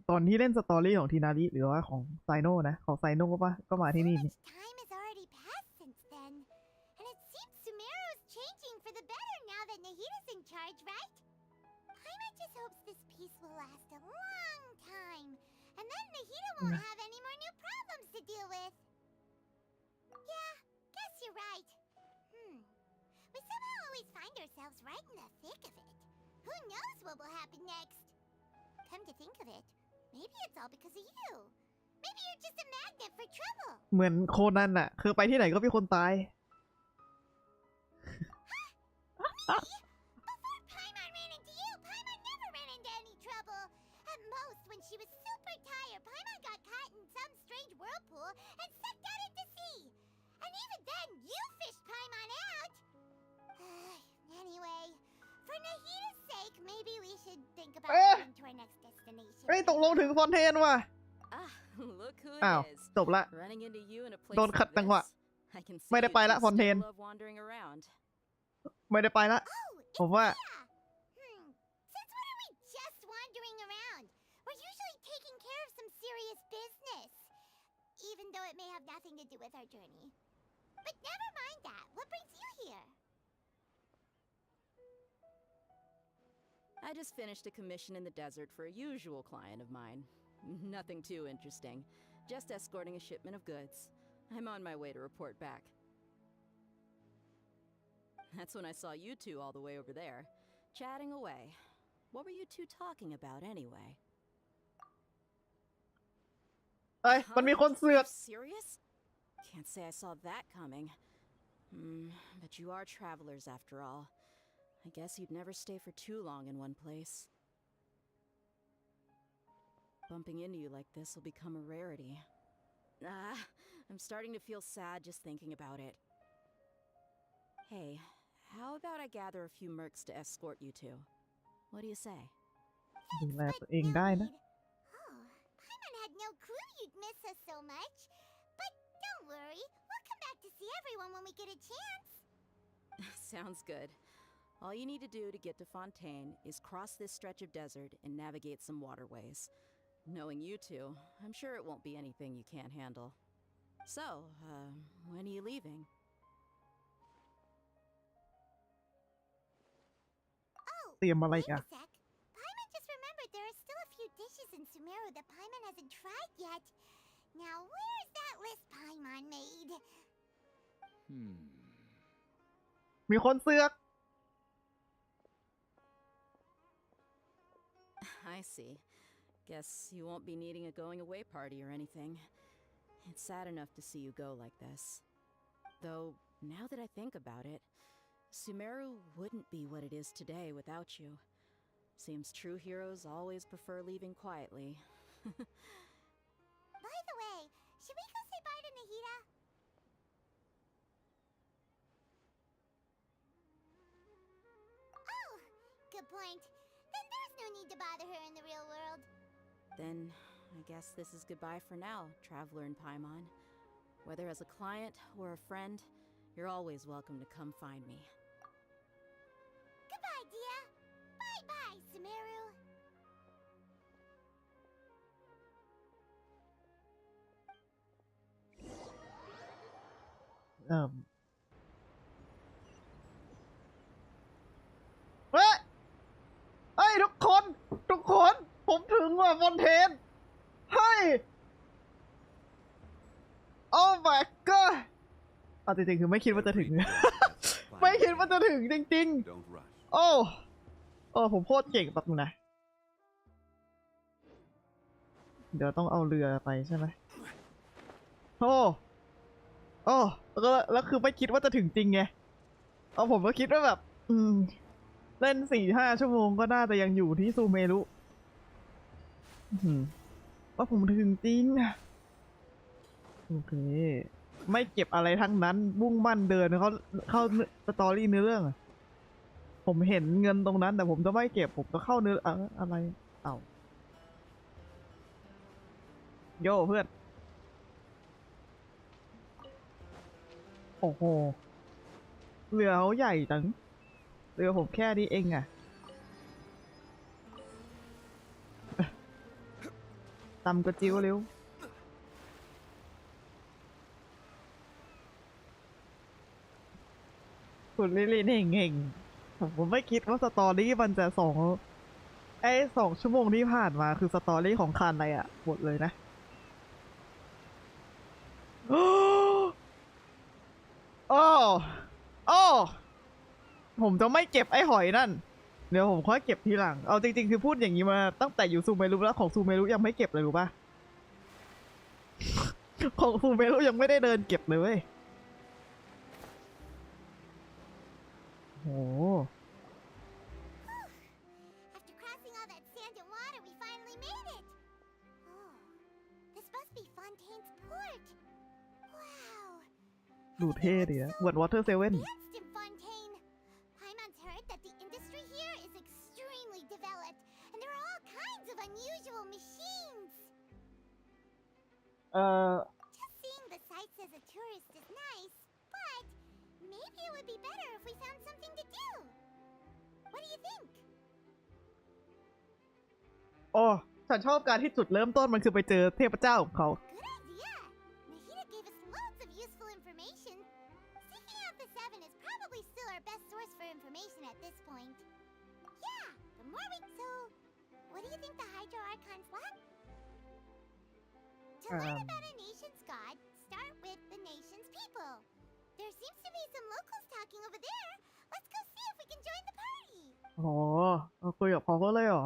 ตอนที่เล่นสตอรี่ของทีนาริหรือว่าของไซโน่นะ ของไซโน่ป่ะ ก็มาที่นี่ So นี่ much time has already passed since then, and it seems Sumeru's changing for the better now that Nahita's in charge, right? Paimon just hopes this peace will last a long time, and then Nahita won't have any more new problems to deal with. Yeah, guess you're right. We somehow always find ourselves right in the thick of it. Who knows what will happen next? Come to think of it, maybe it's all because of you. Maybe you're just a magnet for trouble. เหมือนโคนันอะคือไปที่ไหนก็มีคนตาย Before Paimon ran into you, Paimon never ran into any trouble. At most, when she was super tired, Paimon got caught in some strange whirlpool and sucked out into sea. And even then, you fished Paimon out. Anyway, for Nahita's sake, maybe we should think about going to our next destination. เฮ้ยตกลงถึงฟอนเทนว่ะ Ah, look who อ้าว it is. จบละ Running into you in a place โดนขัด like จังหวะ this. I can see ไม่ได้ you ไปละ two ฟอนเทน still love wandering around. ไม่ได้ไปละ Oh, it's ผมว่า Since when are we just wandering around? We're usually taking care of some serious business. Even though it may have nothing to do with our journey. But never mind that. What brings you here? I just finished a commission in the desert for a usual client of mine. Nothing too interesting. Just escorting a shipment of goods. I'm on my way to report back. That's when I saw you two all the way over there, chatting away. What were you two talking about anyway? เอ้ย มันมีคนเสือก Are you serious? Can't say I saw that coming. But you are travelers after all. I guess you'd never stay for too long in one place. Bumping into you like this will become a rarity. I'm starting to feel sad just thinking about it. Hey, how about I gather a few mercs to escort you two? What do you say? ดูแลตัวเองได้นะ Oh, Paimon had no clue you'd miss us so much. But don't worry, we'll come back to see everyone when we get a chance. Sounds good. All you need to do to get to Fontaine is cross this stretch of desert and navigate some waterways. Knowing you two, I'm sure it won't be anything you can't handle. So, when are you leaving? Oh, เตรียมอะไร wait กัน a sec. Paimon just remembered there are still a few dishes in Sumeru that Paimon hasn't tried yet. Now, where's that list Paimon made? มีคนเสือก I see. Guess you won't be needing a going away party or anything. It's sad enough to see you go like this. Though, now that I think about it, Sumeru wouldn't be what it is today without you. Seems true heroes always prefer leaving quietly. By the way, should we go say bye to Nahida? Oh, good point. Then there's no need to bother her in the real world. Then, I guess this is goodbye for now, Traveler in Paimon. Whether as a client or a friend, you're always welcome to come find me. Goodbye, Dia. Bye-bye, Sumeru. เฮ้ยเฮ้ยทุกคน ผมถึงว่ะฟอนเทน เฮ้ย โอ้ my god เอาจริงๆคือไม่คิดว่าจะถึง ไม่คิดว่าจะถึงจริง Don't rush. ๆ โอ้ผมโคตรเก่งแบบนึงนะ เดี๋ยวต้องเอาเรือไปใช่ไหมโอ้แล้วคือไม่คิดว่าจะถึงจริงไงผมก็คิดว่าแบบเล่น 4-5 ชั่วโมงก็น่าจะยังอยู่ที่ซูเมรุว่าผมถึงจริงโอเคไม่เก็บอะไรทั้งนั้นมุ่งมั่นเดินเข้าสตอรี่เนื้อเรื่องผมเห็นเงินตรงนั้นแต่ผมจะไม่เก็บผมจะเข้าเนื้ออะไรโย่เพื่อนโอ้โหเรือเขาใหญ่จังเรือผมแค่นี้เองอะตำกระจิ้วเร็วคุณลิลินเห่งผมไม่คิดว่าสตอรี่มันจะ2 ชั่วโมงที่ผ่านมาคือสตอรี่ของคานอะไรอะหมดเลยนะโอ้ผมจะไม่เก็บไอ้หอยนั่นเดี๋ยวผมค่อยเก็บทีหลังเอาจริงๆคือพูดอย่างนี้มาตั้งแต่อยู่ซูเมรุแล้วของซูเมรุยังไม่เก็บเลยรู้ป่ะ ของซูเมรุยังไม่ได้เดินเก็บเลยเว้ยโอ้ After crossing all that sand and water, we finally made it. Oh, this must be Fontaine's port. Wow. ดูเท่ดีนะเหมือนวอเตอร์เซเว่น Advanced in Fontaine. Paimon's heard that the industry here is extremely developed, and there are all kinds of unusual machines. Just seeing the sights as a tourist is nice, but maybe it would be better if we found something to do. What do you think? โอ้ฉันชอบการที่จุดเริ่มต้นมันคือไปเจอเทพเจ้าของเขา Good idea. Nahida gave us loads of useful information. Seeking out the Seven is probably still our best source for information at this point. Yeah, the more we... So, what do you think the Hydro Archons want? To learn about a nation's god, start with the nation's people. There seems to be some locals talking over there. Let's go see if we can join the party. โอ้เอาคุยกับเขาเลยเหรอ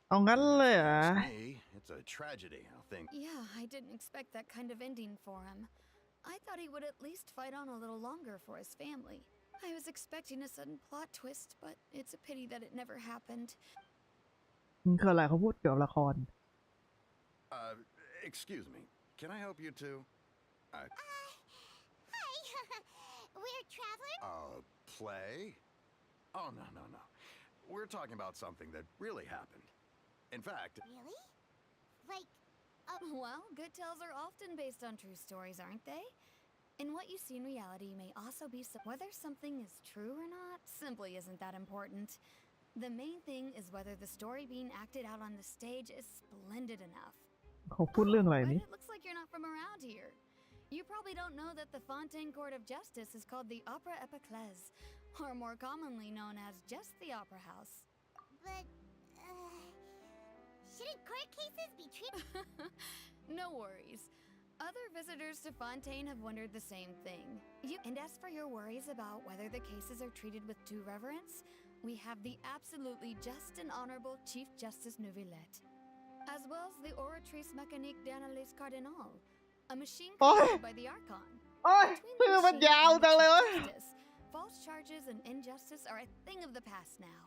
เอางั้นเลยเหรอ Hey, it's a tragedy, I think. Yeah, I didn't expect that kind of ending for him. I thought he would at least fight on a little longer for his family. I was expecting a sudden plot twist, but it's a pity that it never happened. คืออะไรเขาพูดเกี่ยวกับละคร Excuse me. Can I help you too? Hi. weird traveler? Play? Oh, no. We're talking about something that really happened. In fact... Really? Like, Well, good tales are often based on true stories, aren't they? And what you see in reality may also be whether something is true or not simply isn't that important. The main thing is whether the story being acted out on the stage is splendid enough. เขาพูดเรื่องอะไร But นี่ it looks like you're not from around here. You probably don't know that the Fontaine Court of Justice is called the Opera Epiclese, or more commonly known as just the Opera House. but, shouldn't court cases be treated? No worries. Other visitors to Fontaine have wondered the same thing. And as for your worries about whether the cases are treated with due reverence, we have the absolutely just and honorable Chief Justice Neuvillette, as well as the Oratrice Mécanique d'Analyse Cardinal, a machine created by the Archon. โอ้ย Between ชื่อ the มัน machine ยาว and the จังเลย Chief วะ Justice, false charges and injustice are a thing of the past now.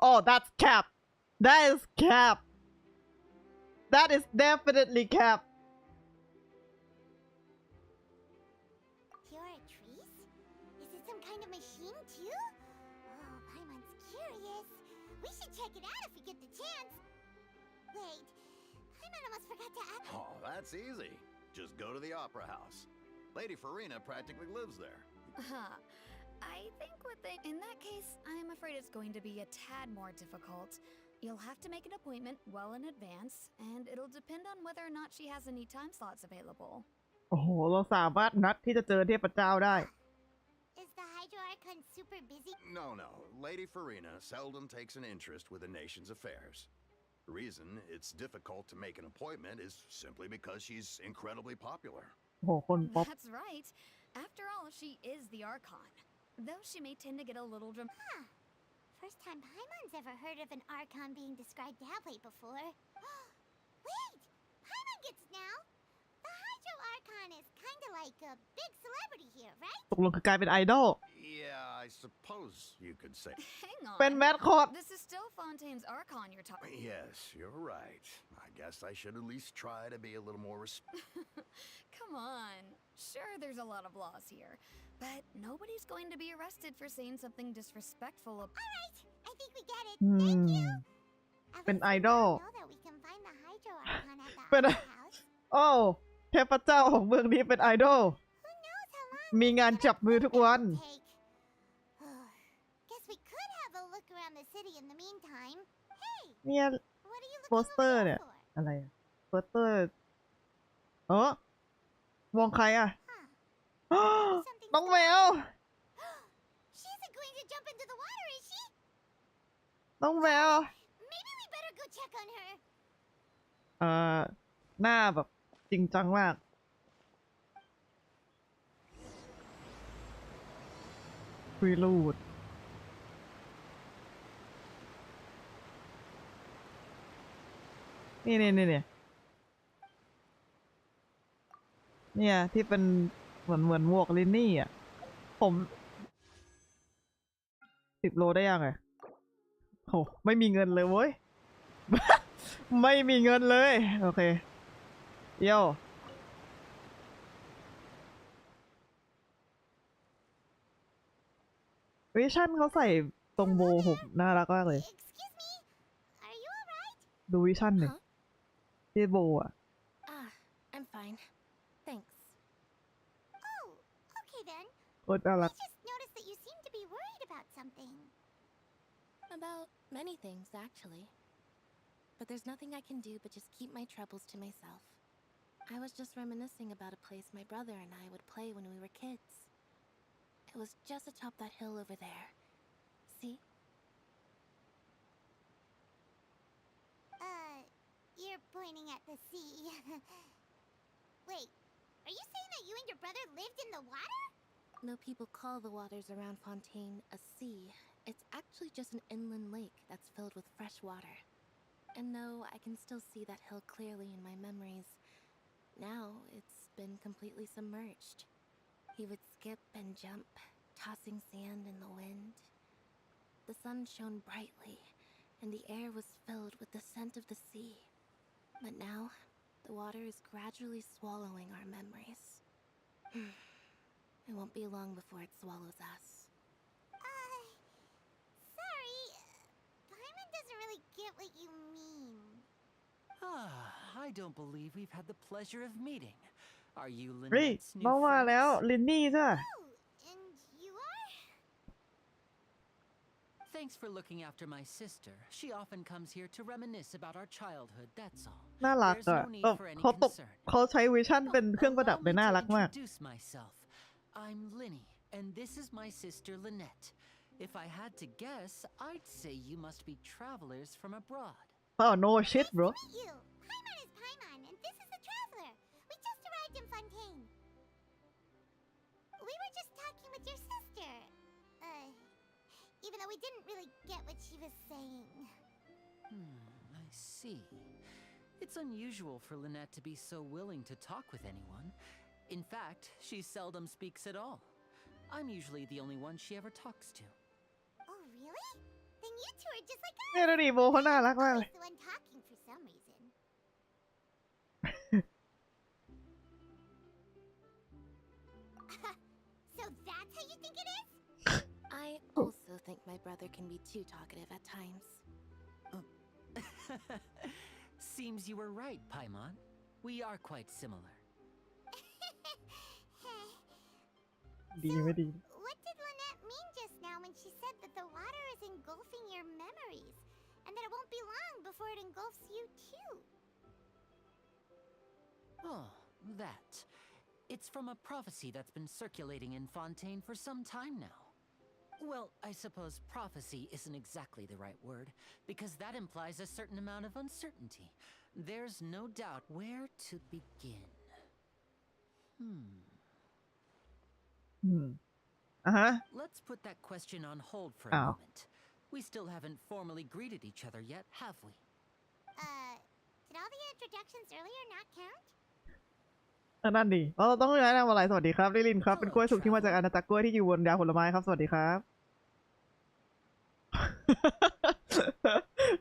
Oh that's cap that is cap that is definitely cap Oratrice? Is it some kind of machine too? Oh, Paimon's curious. We should check it out if we get the chance. Wait, Paimon almost forgot to ask. Oh, that's easy. Just go to the Opera House. Lady Farina practically lives there. Huh. I think in that case, I'm afraid it's going to be a tad more difficult. You'll have to make an appointment well in advance, and it'll depend on whether or not she has any time slots available. โอ้โหเราสามารถนัดที่จะเจอเทพเจ้าได้ Is the Hydro Archon super busy? No. Lady Farina seldom takes an interest with the nation's affairs. The reason it's difficult to make an appointment is simply because she's incredibly popular. โอ้โหคนป๊อป That's right. After all, she is the Archon. Though she may tend to get a little Huh. First time Paimon's ever heard of an Archon being described that way before. Wait! Paimon gets now! The Hydro Archon is kinda like a big celebrity here, right? ตกลงคือกลายเป็นไอดอล Yeah, I suppose you could say. Hang on. เป็นแมสคอต This is still Fontaine's Archon you're talking. Yes, you're right. I guess I should at least try to be a little more Come on. Sure, there's a lot of laws here, but nobody's going to be arrested for saying something disrespectful. Alright, I think we get it. อื Thank ม you. At เป็น least ไอ we ดอ now ล know that we can find the Hydro Archon at the เป็น Opera House. โอ้เทพเจ้าของเมืองนี้เป็นไอดอล Who knows how long มีงานจับมือทุกวัน it will take. Guess we could have a look around the city in the meantime. Hey, เนี่ย what are you โป looking สเตอ over ร์ there เนี่ย for? อะไรอะโปสเตอร์เออมองใครอะ Huh. Maybe น้อง something's แมว She isn't going to jump into the water, is she? น้องแมว Maybe we better go check on her. หน้าแบบจริงจังมากคุยรูดนี่เนี่ยที่เป็นเหมือนหมวกลินนี่อ่ะผม10 โลได้ยังไงโหไม่มีเงินเลยเว้ย ไม่มีเงินเลย โอเคโย่วิชั่นเขาใส่ตรงโบผมน่ารักมากเลย Excuse me, are you alright? ดูวิชั่นหนึ่งที่โบอ่ะ I'm fine. Thanks. Oh, okay then. โคตรน่ารั I ก just noticed that you seem to be worried about something. About many things, actually. But there's nothing I can do but just keep my troubles to myself. I was just reminiscing about a place my brother and I would play when we were kids. It was just atop that hill over there. See? You're pointing at the sea. Wait, are you saying that you and your brother lived in the water? No people call the waters around Fontaine a sea. It's actually just an inland lake that's filled with fresh water. And no, I can still see that hill clearly in my memories. Now, it's been completely submerged. He would skip and jump, tossing sand in the wind. The sun shone brightly, and the air was filled with the scent of the sea. But now, the water is gradually swallowing our memories. It won't be long before it swallows us. Sorry. Paimon doesn't really get what you mean. I don't believe we've had the pleasure of meeting. Are you เฮ้ย Lynette's new มาว่าแล้ว friends? ลินนี่จ้ะ Oh, and you are? Thanks for looking after my sister. She often comes here to reminisce about our childhood, that's all. น่ารัก There's อ่ะ no need แบบ for any เขาตก concern. เขาใช้วิชั่นเป็นเครื่องประดับ Allow เลย me น่า to รักมาก introduce myself. I'm Linny, and this is my sister Lynette. If I had to guess, I'd say you must be travelers from abroad. Oh no shit bro Nice to meet you. Paimon is Paimon, and this is the traveler. We just arrived in Fontaine. We were just talking with your sister. Even though we didn't really get what she was saying. I see. It's unusual for Lynette to be so willing to talk with anyone. In fact, she seldom speaks at all. I'm usually the only one she ever talks to. Oh, really? Then you two are just like us. เนี่ยดูดิโบเขาน่ารักมากเลย Always the one talking for some reason. So that's how you think it is? I also think my brother can be too talkative at times. Seems you were right, Paimon. We are quite similar. ดีไม่ดี What did Lynette mean just now when she said that the water is engulfing your memories, and that it won't be long before it engulfs you too? Oh, that. It's from a prophecy that's been circulating in Fontaine for some time now. Well, I suppose prophecy isn't exactly the right word, because that implies a certain amount of uncertainty. There's no doubt where to begin. 'Let's put that question on hold for a Oh. moment. We still haven't formally greeted each other yet, have we? Did all the introductions earlier not count? นั่นดิเราต้องแนะนำอะไรสวัสดีครับลิลินครับ เป็นกล้วยสุกที่มาจากอาณาจักรกล้วยที่อยู่บนยาผลไม้ครับ สวัสดีครับ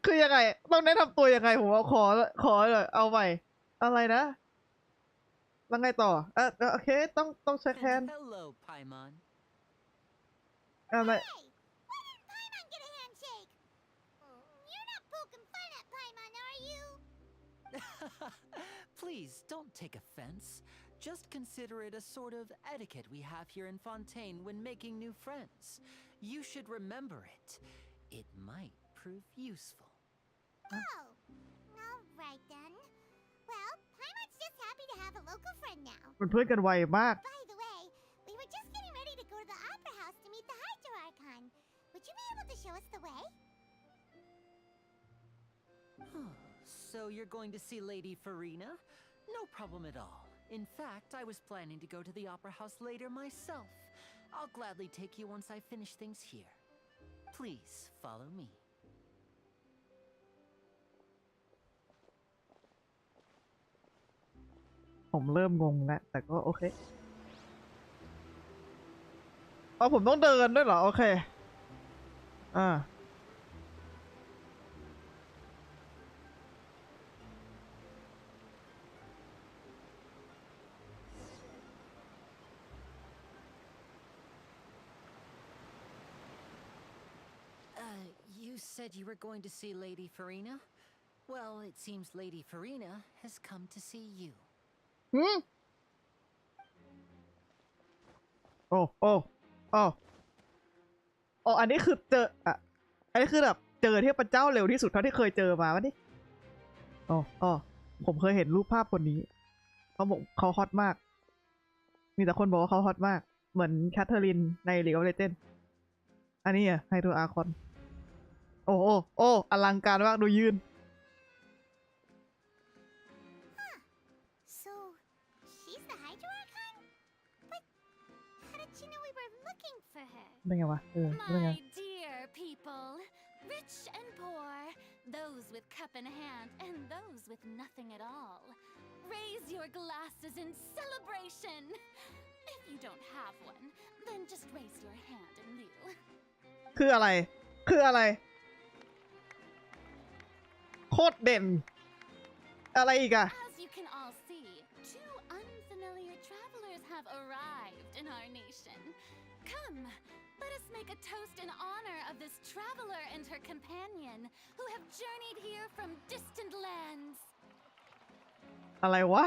คือยังไง ต้องแนะนำตัวยังไง ผมว่าขอเลยเอาใหม่ อะไรนะ แล้วไงต่อ โอเค ต้องเช็คแฮนด์ Hello, Paimon. อะไร Hey, why didn't Paimon get a handshake? You're not poking fun at Paimon, are you? Please, don't take offense. Just consider it a sort of etiquette we have here in Fontaine when making new friends. You should remember it. It might prove useful. Oh, all right then. Well, Paimon's just happy to have a local friend now. เป็นเพื่อนกันไวมาก By the way, we were just getting ready to go to the opera house to meet the Hydro Archon. Would you be able to show us the way? So you're going to see Lady Farina? No problem at all. In fact, I was planning to go to the opera house later myself. I'll gladly take you once I finish things here. Please follow me. ผมเริ่มงงแล้ว แต่ก็โอเคอ๋อผมต้องเดินด้วยเหรอ โอเค You said you were going to see Lady Farina? Well, it seems Lady Farina has come to see you. โอ้อันนี้คือเจออันนี้คือแบบเจอเทพเจ้าเร็วที่สุดเท่าที่เคยเจอมาวะนี่ผมเคยเห็นรูปภาพคนนี้เขาบอกเขาฮอตมาก มีแต่คนบอกว่าเขาฮอตมาก เหมือนแคทเธอรีนใน League of Legends อันนี้ไฮโดรอาร์คอนโอ้อลังการมากดูยืน So, she's the Hydro Archon? But how did she know we were looking for her? ได้ไงวะได้ไง My dear people, rich and poor, those with cup in hand and those with nothing at all, raise your glasses in celebration. If you don't have one, then just raise your hand in lieu. คืออะไร โคตรเด่น อะไรอีกอะ As you can all see, two unfamiliar travelers have arrived in our nation. Come, let us make a toast in honor of this traveler and her companion who have journeyed here from distant lands. อะไรวะ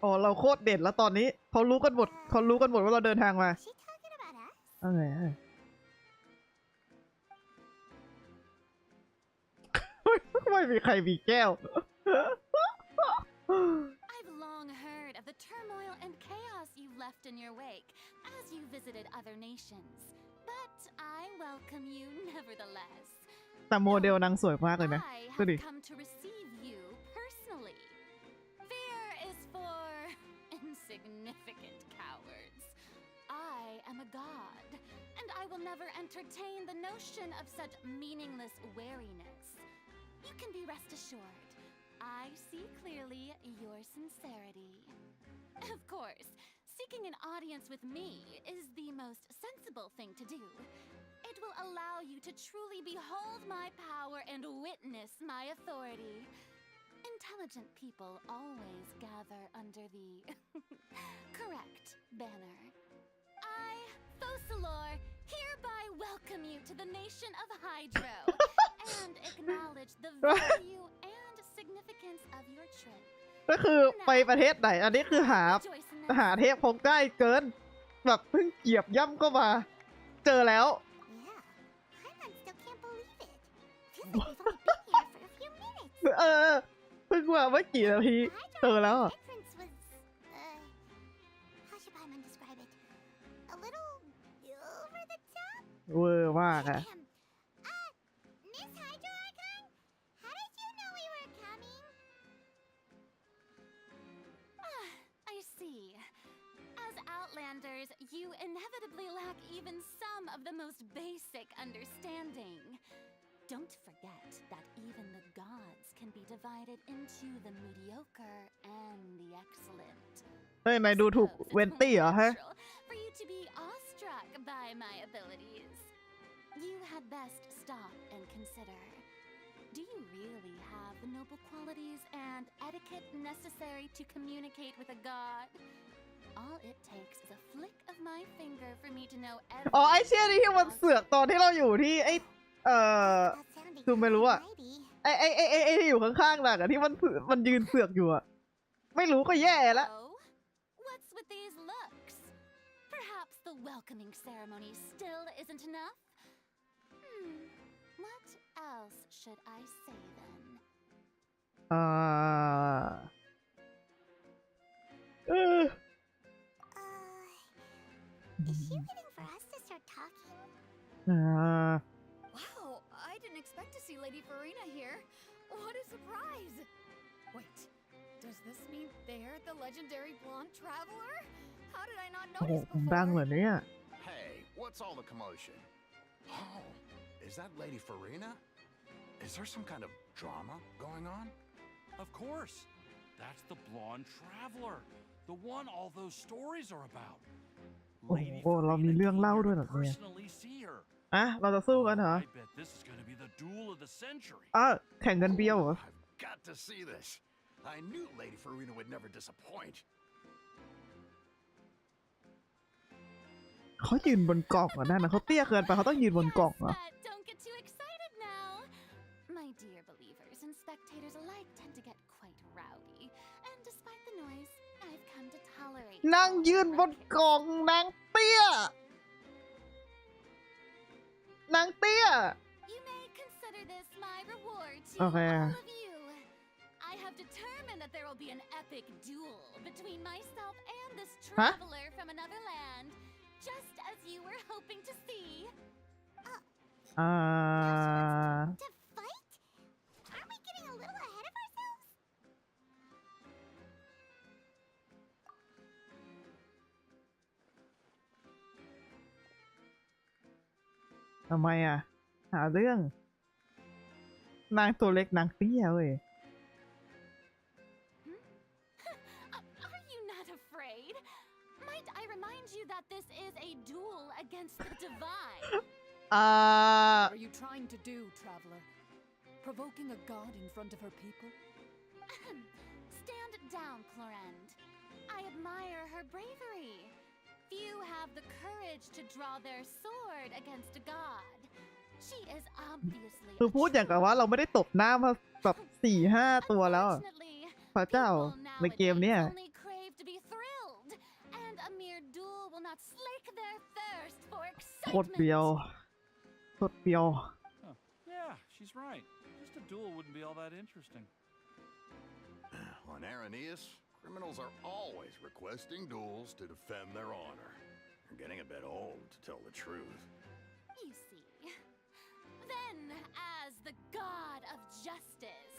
อ๋อเราโคตรเด็ดแล้วตอนนี้เขารู้กันหมดว่าเราเดินทางมา Is she talking about us? อะไรไม่มีใครมีแก้ว I've long heard of the turmoil and chaos you left in your wake as you visited other nations, but I welcome you nevertheless. แต่โมเดลนางสวยมากเลยนะ I ดูดิ have come to receive you personally. Fear is for insignificant cowards. I am a god, and I will never entertain the notion of such meaningless wariness. You can be rest assured. I see clearly your sincerity. Of course, seeking an audience with me is the most sensible thing to do. It will allow you to truly behold my power and witness my authority. Intelligent people always gather under the correct banner. I, Focalor, hereby welcome you to the nation of Hydro and acknowledge the value and significance of your trip. ก็คือไปประเทศไหนอันนี้คือหาเทพคงได้เกินแบบเพิ่งเหยียบย่ำก็มาเจอแล้ว Yeah, Hyman still can't believe it. Feels like we've only been here for a few minutes. เพิ่งมาเมื่อกี่นาทีเจอแล้ว Entrance was, how should Hyman describe it? A little over the top? เวอร์มากอะ Miss Hydro Icon? How did you know we were coming? I see. As Outlanders, you inevitably lack even some of the most basic understanding. Don't forget that even the gods can be divided into the mediocre and the excellent. เฮ้ยนายดูถูกเวนตี้เหรอฮะ Natural for you to be awestruck by my abilities. You had best stop and consider. Do you really have the noble qualities and etiquette necessary to communicate with a god? All it takes is a flick of my finger for me to know อ๋อไอ everything เชี่ยนี่ที่มันเสือกตอนที่เราอยู่ที่ไอ That sounded คือไม่รู้อะ mighty. ไอที่อยู่ข้างๆน่ะที่มันยืนเสือกอยู่อะไม่รู้ก็แย่ละ Oh, what's with these looks? Perhaps the welcoming ceremony still isn't enough? What else should I say then? Is she waiting for us to start talking? Wow, I didn't expect to see Lady Farina here. What a surprise! Wait, does this mean they're the legendary blonde traveler? How did I not โอ้โห notice ผมดังเหรอ before? เนี่ย Hey, what's all the commotion? Oh, is that Lady Farina? Is there some kind of drama going on? Of course. That's the blonde traveler. The one all those stories are about. โอ้โหเรามีเรื่องเล่าด้วยเหรอเนี่ย Personally see her. อ่ะเราจะสู้กันเหรอ I bet this is going to be the duel of the century. แข่งกันเบี้ยวเหรอ I've got to see this. I knew Lady Farina would never disappoint. เขายืนบนกล่องอ่ะนั่นนะเขาเตี้ยเกินไปเขาต้องยืนบนกล่องเหรอ But don't get too excited now. My dear believers and spectators alike tend to get quite rowdy, and despite the noise, I've come to tolerate. นั่ง all ยืนบน ruckus. กล่องนางเตี้ย You may consider this my reward to Okay. all of you. I have determined that there will be an epic duel between myself and this traveler from another land, just as you were hoping to see. Ah. To fight? Aren't we getting a little ahead of ourselves? ทำไมอ่ะ หาเรื่อง นางตัวเล็กนางเตี้ยเว้ย Are you not afraid? Might I remind you that this is a duel against the divine? What are you trying to do, traveler? Provoking a god in front of her people? Stand down, Clorend. I admire her bravery. Few have the courage to draw their sword against a god. She is obviously คือพูดอย่างกับว่าเราไม่ได้ตบหน้ามาแบบ4-5 ตัวแล้วอะ Unfortunately, พระเจ้า people ในเกมเนี้ย nowadays only crave to be thrilled, and a mere duel will not slake their thirst for โคตรเบียว excitement. โคตรเบียว Huh. Yeah, she's right. Just a duel wouldn't be all that interesting. On Aranias, criminals are always requesting duels to defend their honor. I'm getting a bit old, to tell the truth. You see. Then, as the god of justice,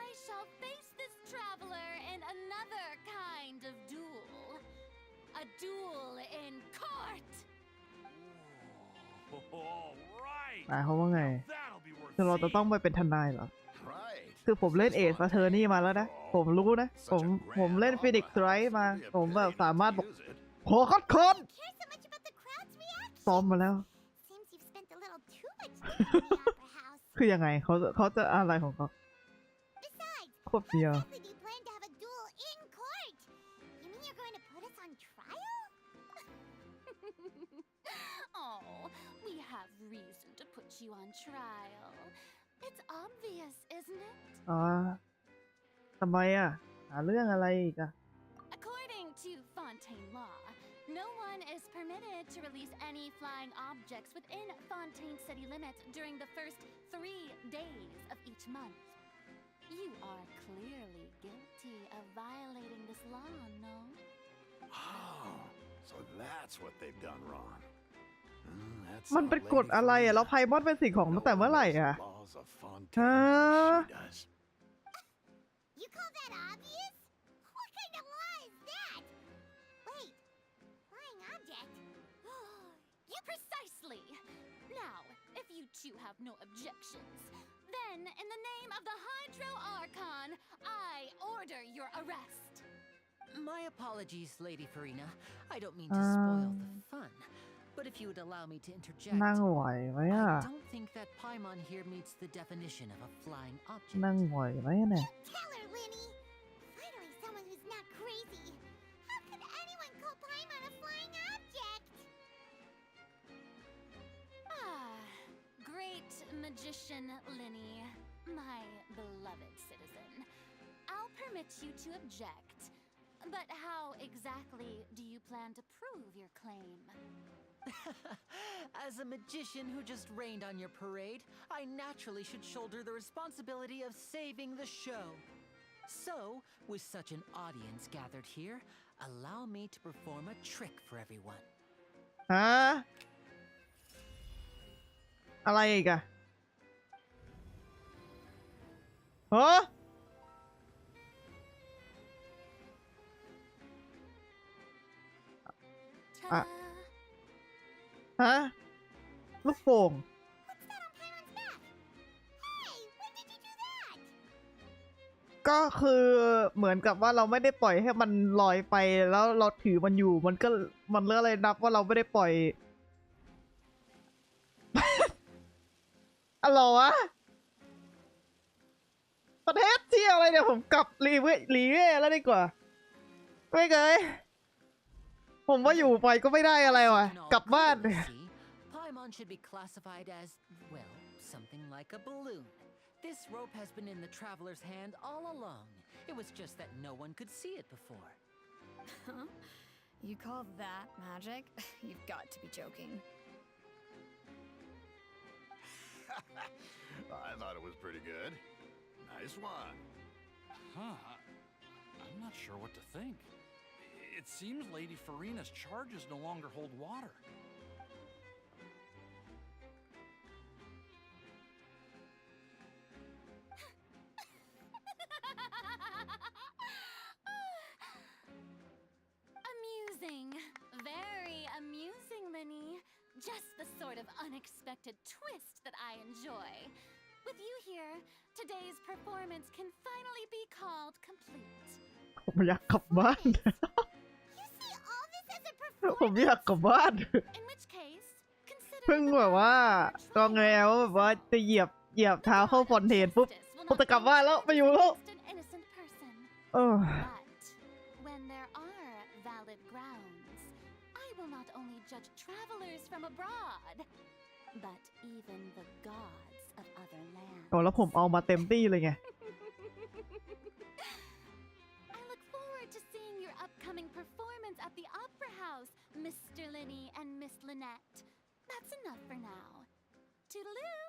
I shall face this traveler in another kind of duel. A duel in court! All right. หมายความว่าไง That'll be worth คือเราจะต้อง seeing. ไปเป็นทนายเหรอ Right. คือผมเล่นเอสเทอร์นี่มาแล้วนะ ผมรู้นะ ผมเล่นฟินิกส์ไรท์มา ผมแบบสามารถบอก Use it. โหคัดคน Care so much about the crowd's reaction. ซ้อมมาแล้ว Seems you've spent a little too much time in the opera house. คือยังไงเขาจะอะไรของเขา Besides, โคตรเบียว how exactly do you plan to have a duel in court? You mean you're going to put us on trial? Oh, we have reason to put you on trial. It's obvious, isn't it? อ๋อทำไมอ่ะ หาเรื่องอะไรอีกอ่ะ According to Fontaine law, no one is permitted to release any flying objects within Fontaine city limits during the first 3 days of each month. You are clearly guilty of violating this law, no? Oh, so that's what they've done wrong. That's มัน how เป็นกฎ Lady อะไรอ่ะ Farina แล้วไพมอนเป็นสิ่งของตั้งแต่เมื่อไหร่อ่ะ laws of Fontaine Huh? she does. You call that obvious? What kind of law is that? Wait, flying object? You precisely! Now, if you two have no objections, then in the name of the Hydro Archon, I order your arrest. My apologies, Lady Farina. I don't mean to spoil the fun. But if you would allow me to interject, นั่งไหวไหมอ่ะ I don't think that Paimon here meets the definition of a flying object. นั่งไหวไหมเนี่ย Tell her, Linny. Finally, someone who's not crazy. How could anyone call Paimon a flying object? Ah, great magician Linny, my beloved citizen. I'll permit you to object. But how exactly do you plan to prove your claim? As a magician who just rained on your parade, I naturally should shoulder the responsibility of saving the show. So, with such an audience gathered here, allow me to perform a trick for everyone. ฮะ อะไรอีกอะฮะ Ta-da! ฮะ ลูกโป่ง What's that on Paimon's back? Hey, when did you do that? ก็คือเหมือนกับว่าเราไม่ได้ปล่อยให้มันลอยไปแล้วเราถือมันอยู่มันก็มันเรื่องอะไรนับว่าเราไม่ได้ปล่อย อะไรวะประเทศเที่ยวอะไรเนี่ยผมกลับรีเว่แล้วดีกว่าไม่เคยผมว่าอยู่ไปก็ไม่ได้อะไรวะ In all กลับบ้าน courtesy, Paimon should be classified as, well, something like a balloon. This rope has been in the traveler's hand all along. It was just that no one could see it before. Huh? You call that magic? You've got to be joking. I thought it was pretty good. Nice one. Huh. I'm not sure what to think. It seems Lady Farina's charges no longer hold water. Amusing. Very amusing, Linny. Just the sort of unexpected twist that I enjoy. With you here, today's performance can finally be called complete. ผมอยากกลับบ้าน You see all this as a ผมอยากกลับบ้าน In which case, consider เพิ่ง the แบบว่ากองแงวแบบว่าจะเหยียบเท้าเข้าฟอนเทนปุ๊บ justice will ผม not จะกลับบ้านแล้ว be ไปอยู่แล้ว against an innocent person. เออ But when there are hallowed grounds, I will not only judge travelers from abroad, but even the gods of other lands. โอ้แล้วผมเอามาเต็มที่เลยไง I look forward to seeing your upcoming performance at the Opera House, Mr. Linney and Miss Lynette. That's enough for now. Toodaloo!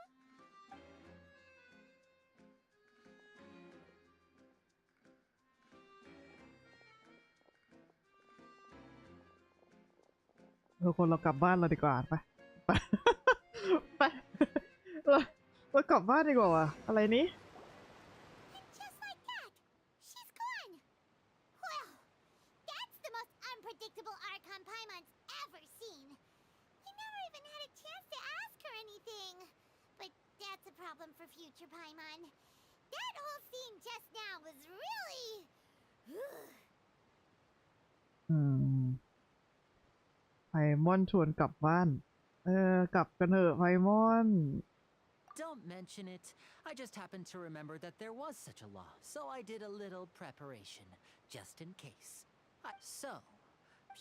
ทุกคนเรากลับบ้านเราดีกว่าไปไป ไปเรากลับบ้านดีกว่าว่ะอะไรนี้ And just like that, she's gone. Well, that's the most unpredictable Archon Paimon's ever seen. You never even had a chance to ask her anything. But that's a problem for future Paimon. That whole scene just now was really... ไพมอนชวนกลับบ้านกลับกันเถอะไพมอน Don't mention it. I just happened to remember that there was such a law, so I did a little preparation, just in case.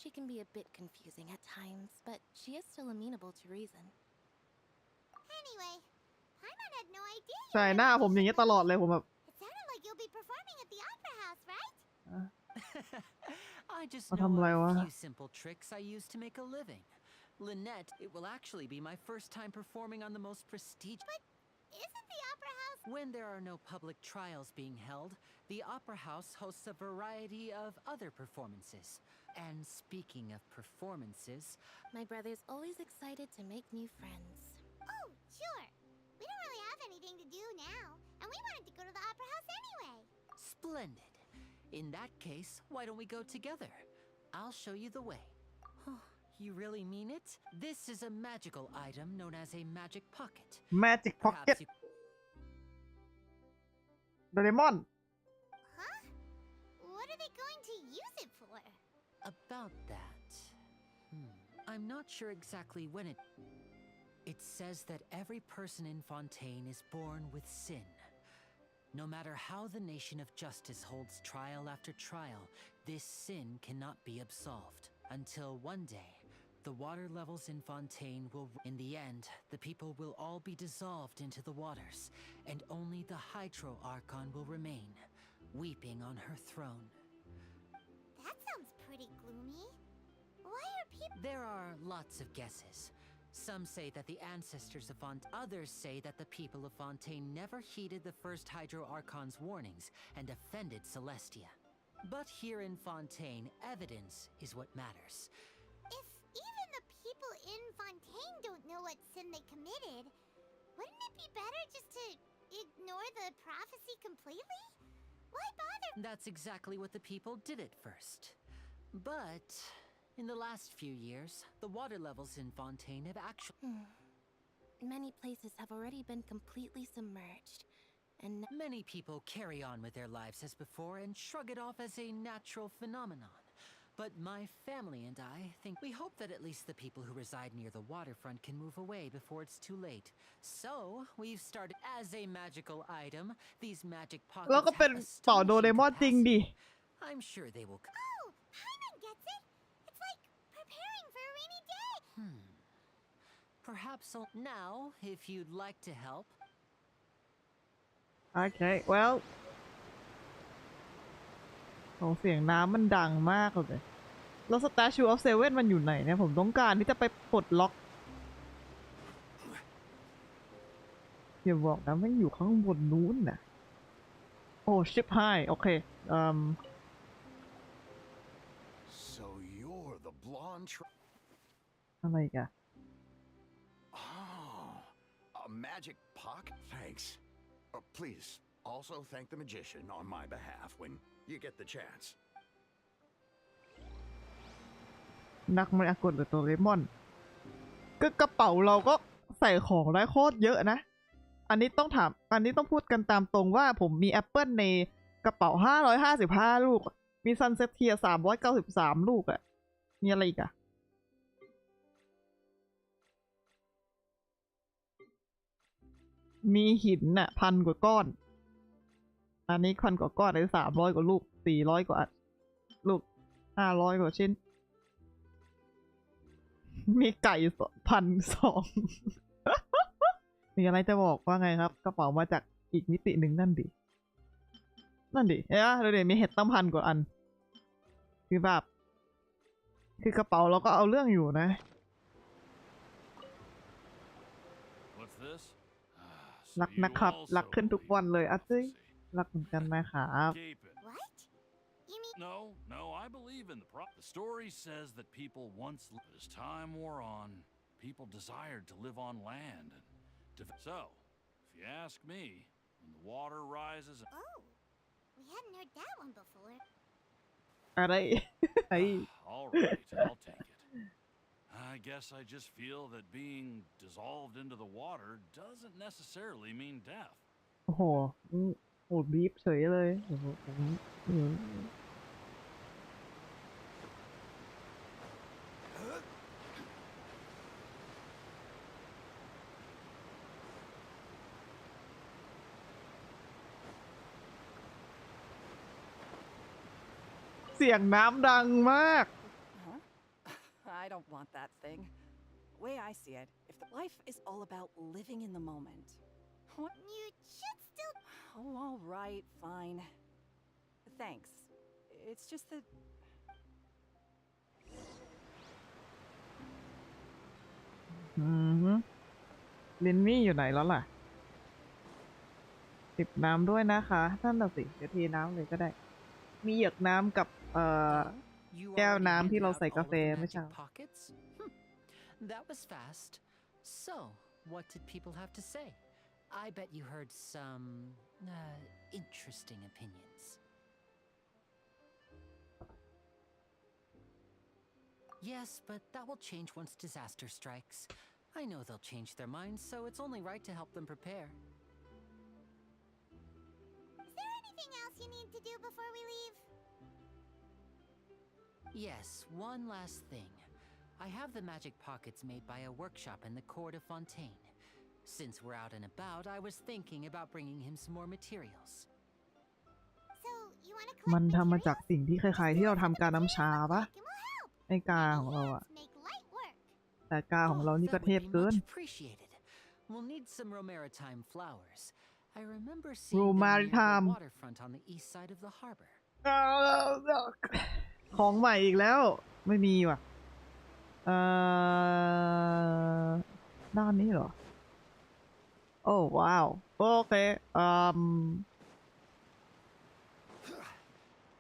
She can be a bit confusing at times, but she is still amenable to reason. Anyway, Paimon had no idea. ใช่หน้าผมอย่างนี้ตลอดเลยผมแบบ It sounded like you'll be performing at the Opera House, right? I just What know am I a wa- few simple tricks I use to make a living. Lynette, it will actually be my first time performing on the most prestigious... But isn't the Opera House... When there are no public trials being held, the Opera House hosts a variety of other performances. And speaking of performances... My brother's always excited to make new friends. Oh, sure. We don't really have anything to do now, and we wanted to go to the Opera House anyway. Splendid. In that case, why don't we go together? I'll show you the way. You really mean it? This is a magical item known as a magic pocket. Magic Pocket Perhaps you- โดเรมอน Huh? What are they going to use it for? About that. I'm not sure exactly when it... It says that every person in Fontaine is born with sin. No matter how the nation of justice holds trial after trial, this sin cannot be absolved. Until one day, the water levels in Fontaine will... In the end, the people will all be dissolved into the waters, and only the Hydro Archon will remain, weeping on her throne. That sounds pretty gloomy. Why are people... There are lots of guesses. Some say that the ancestors of Fontaine, others say that the people of Fontaine never heeded the first Hydro Archon's warnings and offended Celestia. But here in Fontaine, evidence is what matters. If even the people in Fontaine don't know what sin they committed, wouldn't it be better just to ignore the prophecy completely? Why bother? That's exactly what the people did at first. But in the last few years, the water levels in Fontaine have actually... Many places have already been completely submerged, and Many people carry on with their lives as before and shrug it off as a natural phenomenon. But my family and I think we hope that at least the people who reside near the waterfront can move away before it's too late. So, we've started as a magical item. These magic แล้ว pockets ก็เป็น have เป่าโดเร astonishing มอนจริงดิ capacity. I'm sure they will... Oh, Paimon gets it. It's like preparing for a rainy day. Perhaps now, if you'd like to help. Okay well โอ้เสียงน้ำมันดังมากเลยแล้ว Statue of Seven มันอยู่ไหนเนี่ยผมต้องการที่จะไปปลดล็อกอย่าบอกนะมันอยู่ข้างบนนู้นน่ะโอ้ชิปไฮโอเคSo you're the blondeอะไรอีกัน Oh, a magic pocket? Thanks. Please, also thank the magician on my behalf when you get the chance. นักมายากลหรือโดเรมอนก็กระเป๋าเราก็ใส่ของได้โคตรเยอะนะอันนี้ต้องพูดกันตามตรงว่าผมมีแอปเปิลในกระเป๋า555ลูกมีซันเซ็ตเทีย393ลูกอะมีอะไรอีกอะมีหินน่ะ1,000 กว่าก้อนอันนี้1,000 กว่าก้อนได้300 กว่าลูก400 กว่าลูก500 กว่าชิ้น มีไก่1,200 มีอะไรจะบอกว่าไงครับกระเป๋ามาจากอีกมิติหนึ่งนั่นดิเห็นปะดูดิมีเห็ดตั้ง1,000 กว่าอันคือแบบคือกระเป๋าเราก็เอาเรื่องอยู่นะ What's this? รักนะครับรักขึ้นทุกวันเลยอ่ะซิรักเหมือนกันนะครับ Keep it. No, I believe in the story says that people once, as time wore on, people desired to live on land. So, if you ask me, when the water rises... Oh, we hadn't heard that one before. อะไร All right, I'll take it. I guess I just feel that being dissolved into the water doesn't necessarily mean death. โอ้โหบีบเฉยเลยโอ้โหเสียงน้ำดังมาก I don't want that thing. The way I see it, if the life is all about living in the moment, what? You should still. Oh, all right, fine. Thanks. It's just that. ลินมี่อยู่ไหนแล้วล่ะติดน้ำด้วยนะคะนั่นน่ะสิเดี๋ยวเทน้ำเลยก็ได้มีเหยือกน้ำกับแก้วน้ำที่เราใส่กาแฟไม่ใช่ That was fast. So, what did people have to say? I bet you heard some interesting opinions. Yes, but that will change once disaster strikes. I know they'll change their minds, so it's only right to help them prepare. Is there anything else you need to do before we leave? Yes, one last thing. I have the magic pockets made by a workshop in the court of Fontaine. Since we're out and about, I was thinking about bringing him some more materials. So, you want to มัน collect ทำมา materials? จากสิ่งที่คล้ายๆที่เราทำการน้ำชาปะไอ้กาของเราอะ Make light work. แต่กาของเรานี่ก็ That เท would พ be เกิน much appreciated. We'll need some romaritime flowers. I remember seeing them near Romaritime. the waterfront on the east side of the harbor. ของใหม่อีกแล้วไม่มีว่ะด้านนี้เหรอโอ้ว้าวโอเค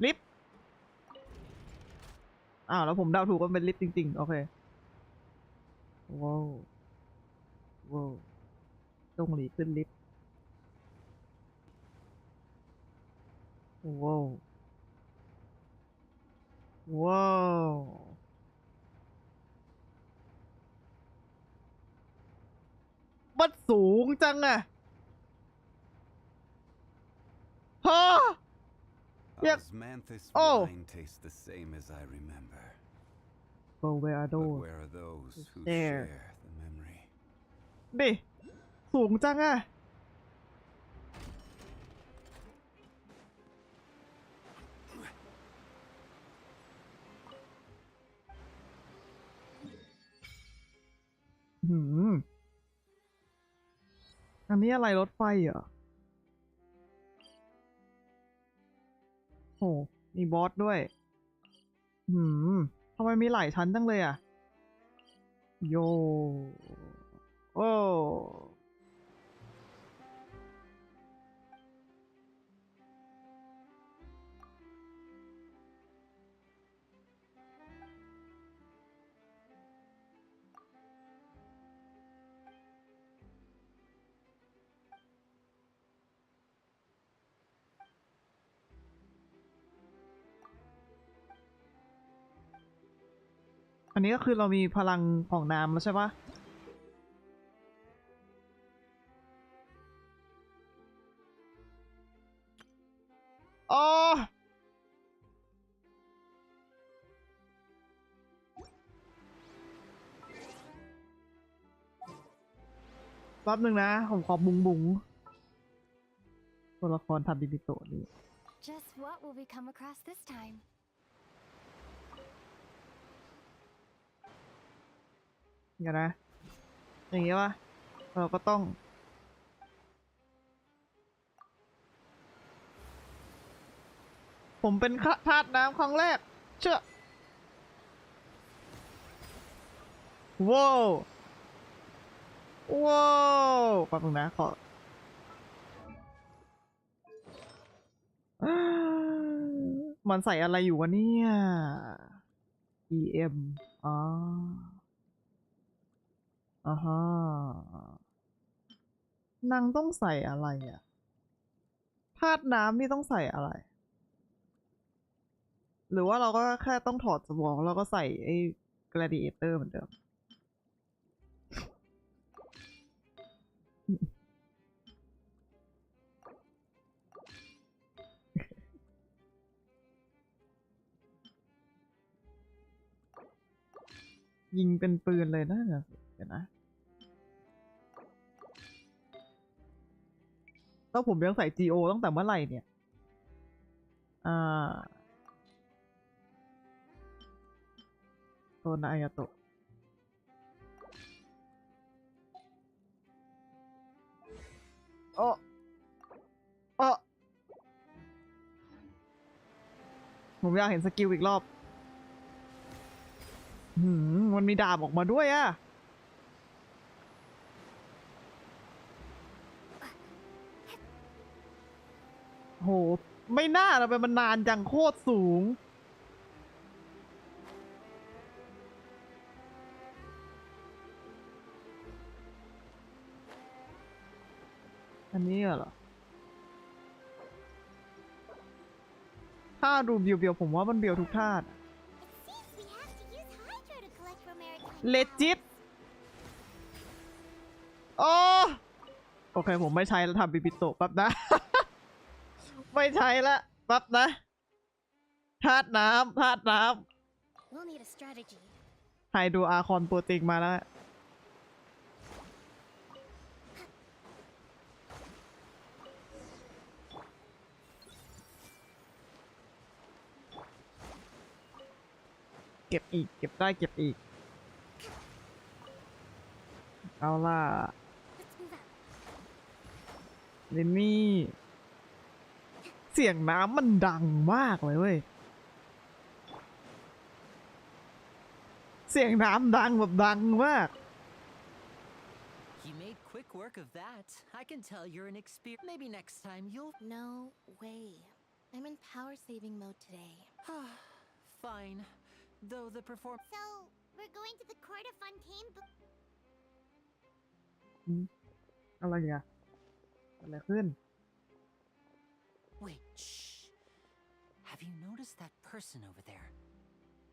ลิฟต์แล้วผมเดาถูกว่าเป็นลิฟต์จริงๆโอเคว้าวว้าวต้องหลีขึ้นลิฟต์ว้าวว้าวมันสูงจังอะฮะ Osmanthus Oh. wine tastes the same as I remember. But where are But those where are those who There. share the memory? ดิสูงจังอะอันนี้อะไรรถไฟเหรอโหมีบอสด้วยทำไมมีหลายชั้นจังเลยอ่ะโยโอ้อันนี้ก็คือเรามีพลังของน้ำแล้วใช่ปะอ๋อแป๊บนึงนะผมขอบุ๋งตัวละครทำบิบิโตะนี่ Just what will we come across this time? เดี๋ยวนะอย่างงี้วะเราก็ต้องผมเป็นธาตุน้ำครั้งแรกเชื่อว้าวว้าวแป๊บนึงนะขอมันใส่อะไรอยู่วะเนี่ย EM อ๋ออ่าฮะนางต้องใส่อะไรอ่ะธาตุน้ำนี่ต้องใส่อะไรหรือว่าเราก็แค่ต้องถอดสมองแล้วก็ใส่ไอ้ gladiator เหมือนเดิมยิงเป็นปืนเลยนะเดี๋ยวนะแล้วผมยังใส่ GO ตั้งแต่เมื่อไหร่เนี่ยโซนอายาโตะโอ้โอ้ผมอยากเห็นสกิลอีกรอบมันมีดาบออกมาด้วยอะโหไม่น่านะเป็นมันนานจังโคตรสูงอันนี้เหรอถ้าดูเบียวๆผมว่ามันเบียวทุกท่าเลจิตโอเคผมไม่ใช้แล้วทำบิบิโตะแป๊บนะ ไม่ใช้ละแป๊บนะธาตุน้ำไฮดูอาคอนตัวจริงมาแล้วเก็บอีกเก็บได้เก็บอีกเอาล่ะเลนนี่เสียงน้ำมันดังมากเลยเว้ยเสียงน้ำดังแบบดังมาก You made quick work of that. I can tell you're an expert. Maybe next time you'll. No way. I'm in power saving mode today. Fine. Though the perform. So, we're going to the court of Fontaine. อะไรอ่ะอะไรขึ้น Wait, shh. Have you noticed that person over there?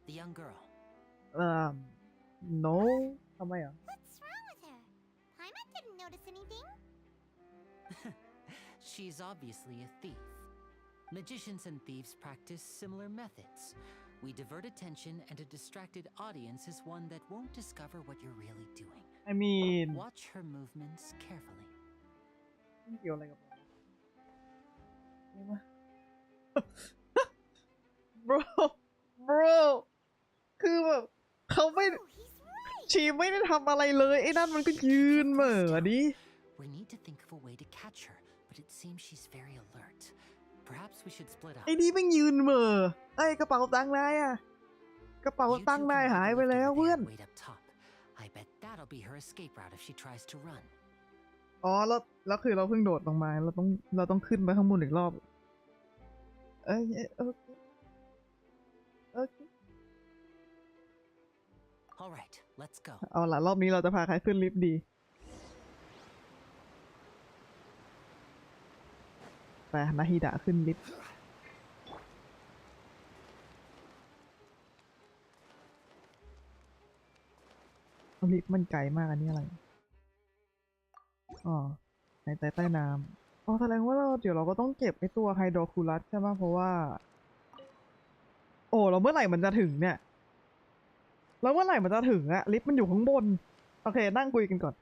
The young girl. No ทำไมอ่ะ What's wrong with her? Paimon didn't notice anything. She's obviously a thief. Magicians and thieves practice similar methods. We divert attention, and a distracted audience is one that won't discover what you're really doing. I mean, watch her movements carefully. เกี่ยวอะไรกับbro คือแบบเขาไม่ชีไม่ได้ทำอะไรเลยไอ้นั่นมันก็ยืนเหม่อดิ We need to think of a way to catch her, but it seems she's very alert. Perhaps we should split up. ไอ้นี่มันยืนเหม่อไอ้กระเป๋าตังค์นายอะกระเป๋าตังค์นายหายไปแล้วเพื่อน Wait up top. I bet that'll be her escape route if she tries to run. อ๋อแล้วคือเราเพิ่งโดดลงมาเราต้องขึ้นไปข้างบนอีกรอบโอเค All right, let's go. เอาล่ะรอบนี้เราจะพาใครขึ้นลิฟต์ดีไปนาฮิดะขึ้นลิฟต์ลิฟต์มันไกลมากอันนี้อะไรอ๋อหายใจใต้น้ำอ๋อแสดงว่าเดี๋ยวเราก็ต้องเก็บไอ้ตัวไฮโดรคูลัสใช่ไหมเพราะว่าโอ้เราเมื่อไหร่มันจะถึงเนี่ยแล้วเมื่อไหร่มันจะถึงอะลิฟต์มันอยู่ข้างบนโอเคนั่งคุยกันก่อน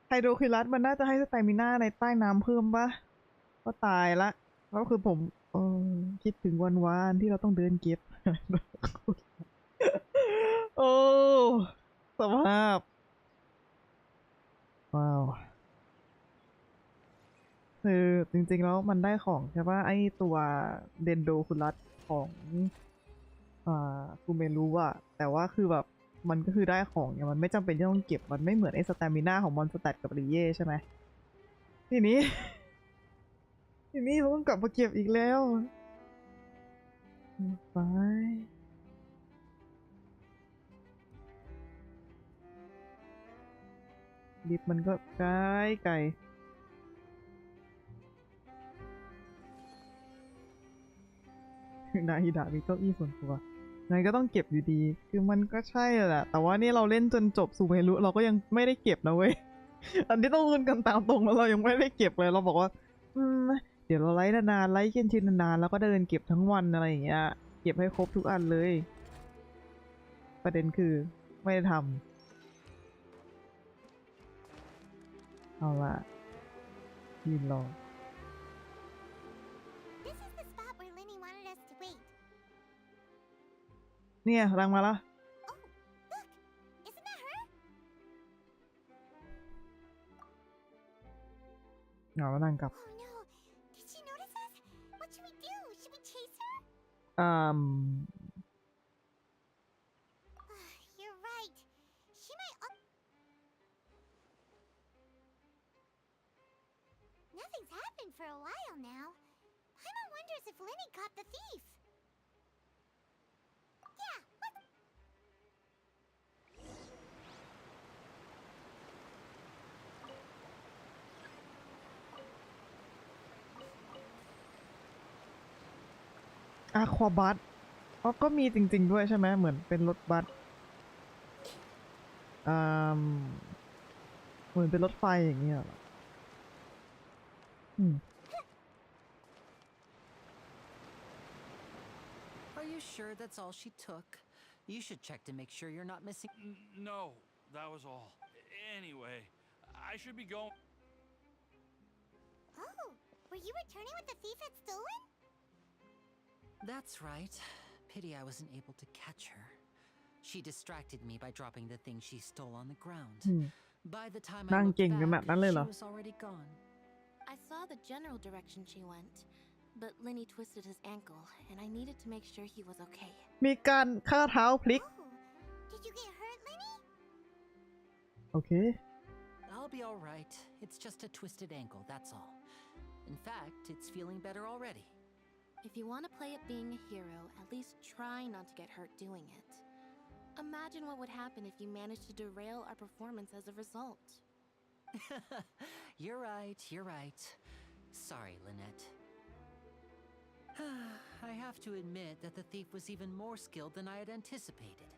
ไฮโดรคูลัสมันน่าจะให้สเตมิน่าในใต้น้ำเพิ่มปะก็ตายละก็คือผมคิดถึงวันที่เราต้องเดินเก็บ โอ้สภาพ ว้าวคือจริงๆแล้วมันได้ของใช่ป่ะไอตัวเดนโดคุรัสของคูเมรุอะแต่ว่าคือแบบมันก็คือได้ของเนี่ยมันไม่จำเป็นที่ต้องเก็บมันไม่เหมือนไอสตามิน่าของมอนสแตทกับริเย่ใช่ไหมทีนี้ ทีนี้เราต้องกลับมาเก็บอีกแล้วไปลิฟต์มันก็ไกลไกลนาฮิดะมีเก้าอี้ส่วนตัวงั้นก็ต้องเก็บอยู่ดีคือมันก็ใช่แหละแต่ว่านี่เราเล่นจนจบซูเมรุเราก็ยังไม่ได้เก็บนะเว้ย อันนี้ต้องพูดกันตามตรงแล้วเรายังไม่ได้เก็บเลยเราบอกว่าเดี๋ยวเราไลฟ์นานๆไลฟ์เกนชินนานๆแล้วก็เดินเก็บทั้งวันอะไรอย่างเงี้ยเก็บให้ครบทุกอันเลยประเด็นคือไม่ได้ทำเอาล่ะยืนรอ This is the spot where Linny wanted us to wait. เนี่ยรังมาแล้ว Isn't that her? เอาแล้วนั่งกลับ Oh no. Did she notice us? What should we do? Should we chase her? You're right. She might. Nothing's happened for a while now. Paimon wonders if Linny caught the thief. Yeah, let's. อะควาบัสก็มีจริงๆด้วยใช่ไหมเหมือนเป็นรถบัสเหมือนเป็นรถไฟอย่างเงี้ยเหรอAre you sure that's all she took? You should check to make sure you're not missing. No, that was all. Anyway, I should be going. Oh, were you returning what the thief had stolen? That's right. Pity I wasn't able to catch her. She distracted me by dropping the thing she stole on the ground. By the time I looked back, she was already gone. I saw the general direction she went, but Linny twisted his ankle, and I needed to make sure he was okay. มีการข้าเท้าพลิก Did you get hurt, Linny? โอเค I'll be all right. It's just a twisted ankle, that's all. In fact, it's feeling better already. If you want to play at being a hero, at least try not to get hurt doing it. Imagine what would happen if you managed to derail our performance as a result. You're right. Sorry, Lynette. I have to admit that the thief was even more skilled than I had anticipated.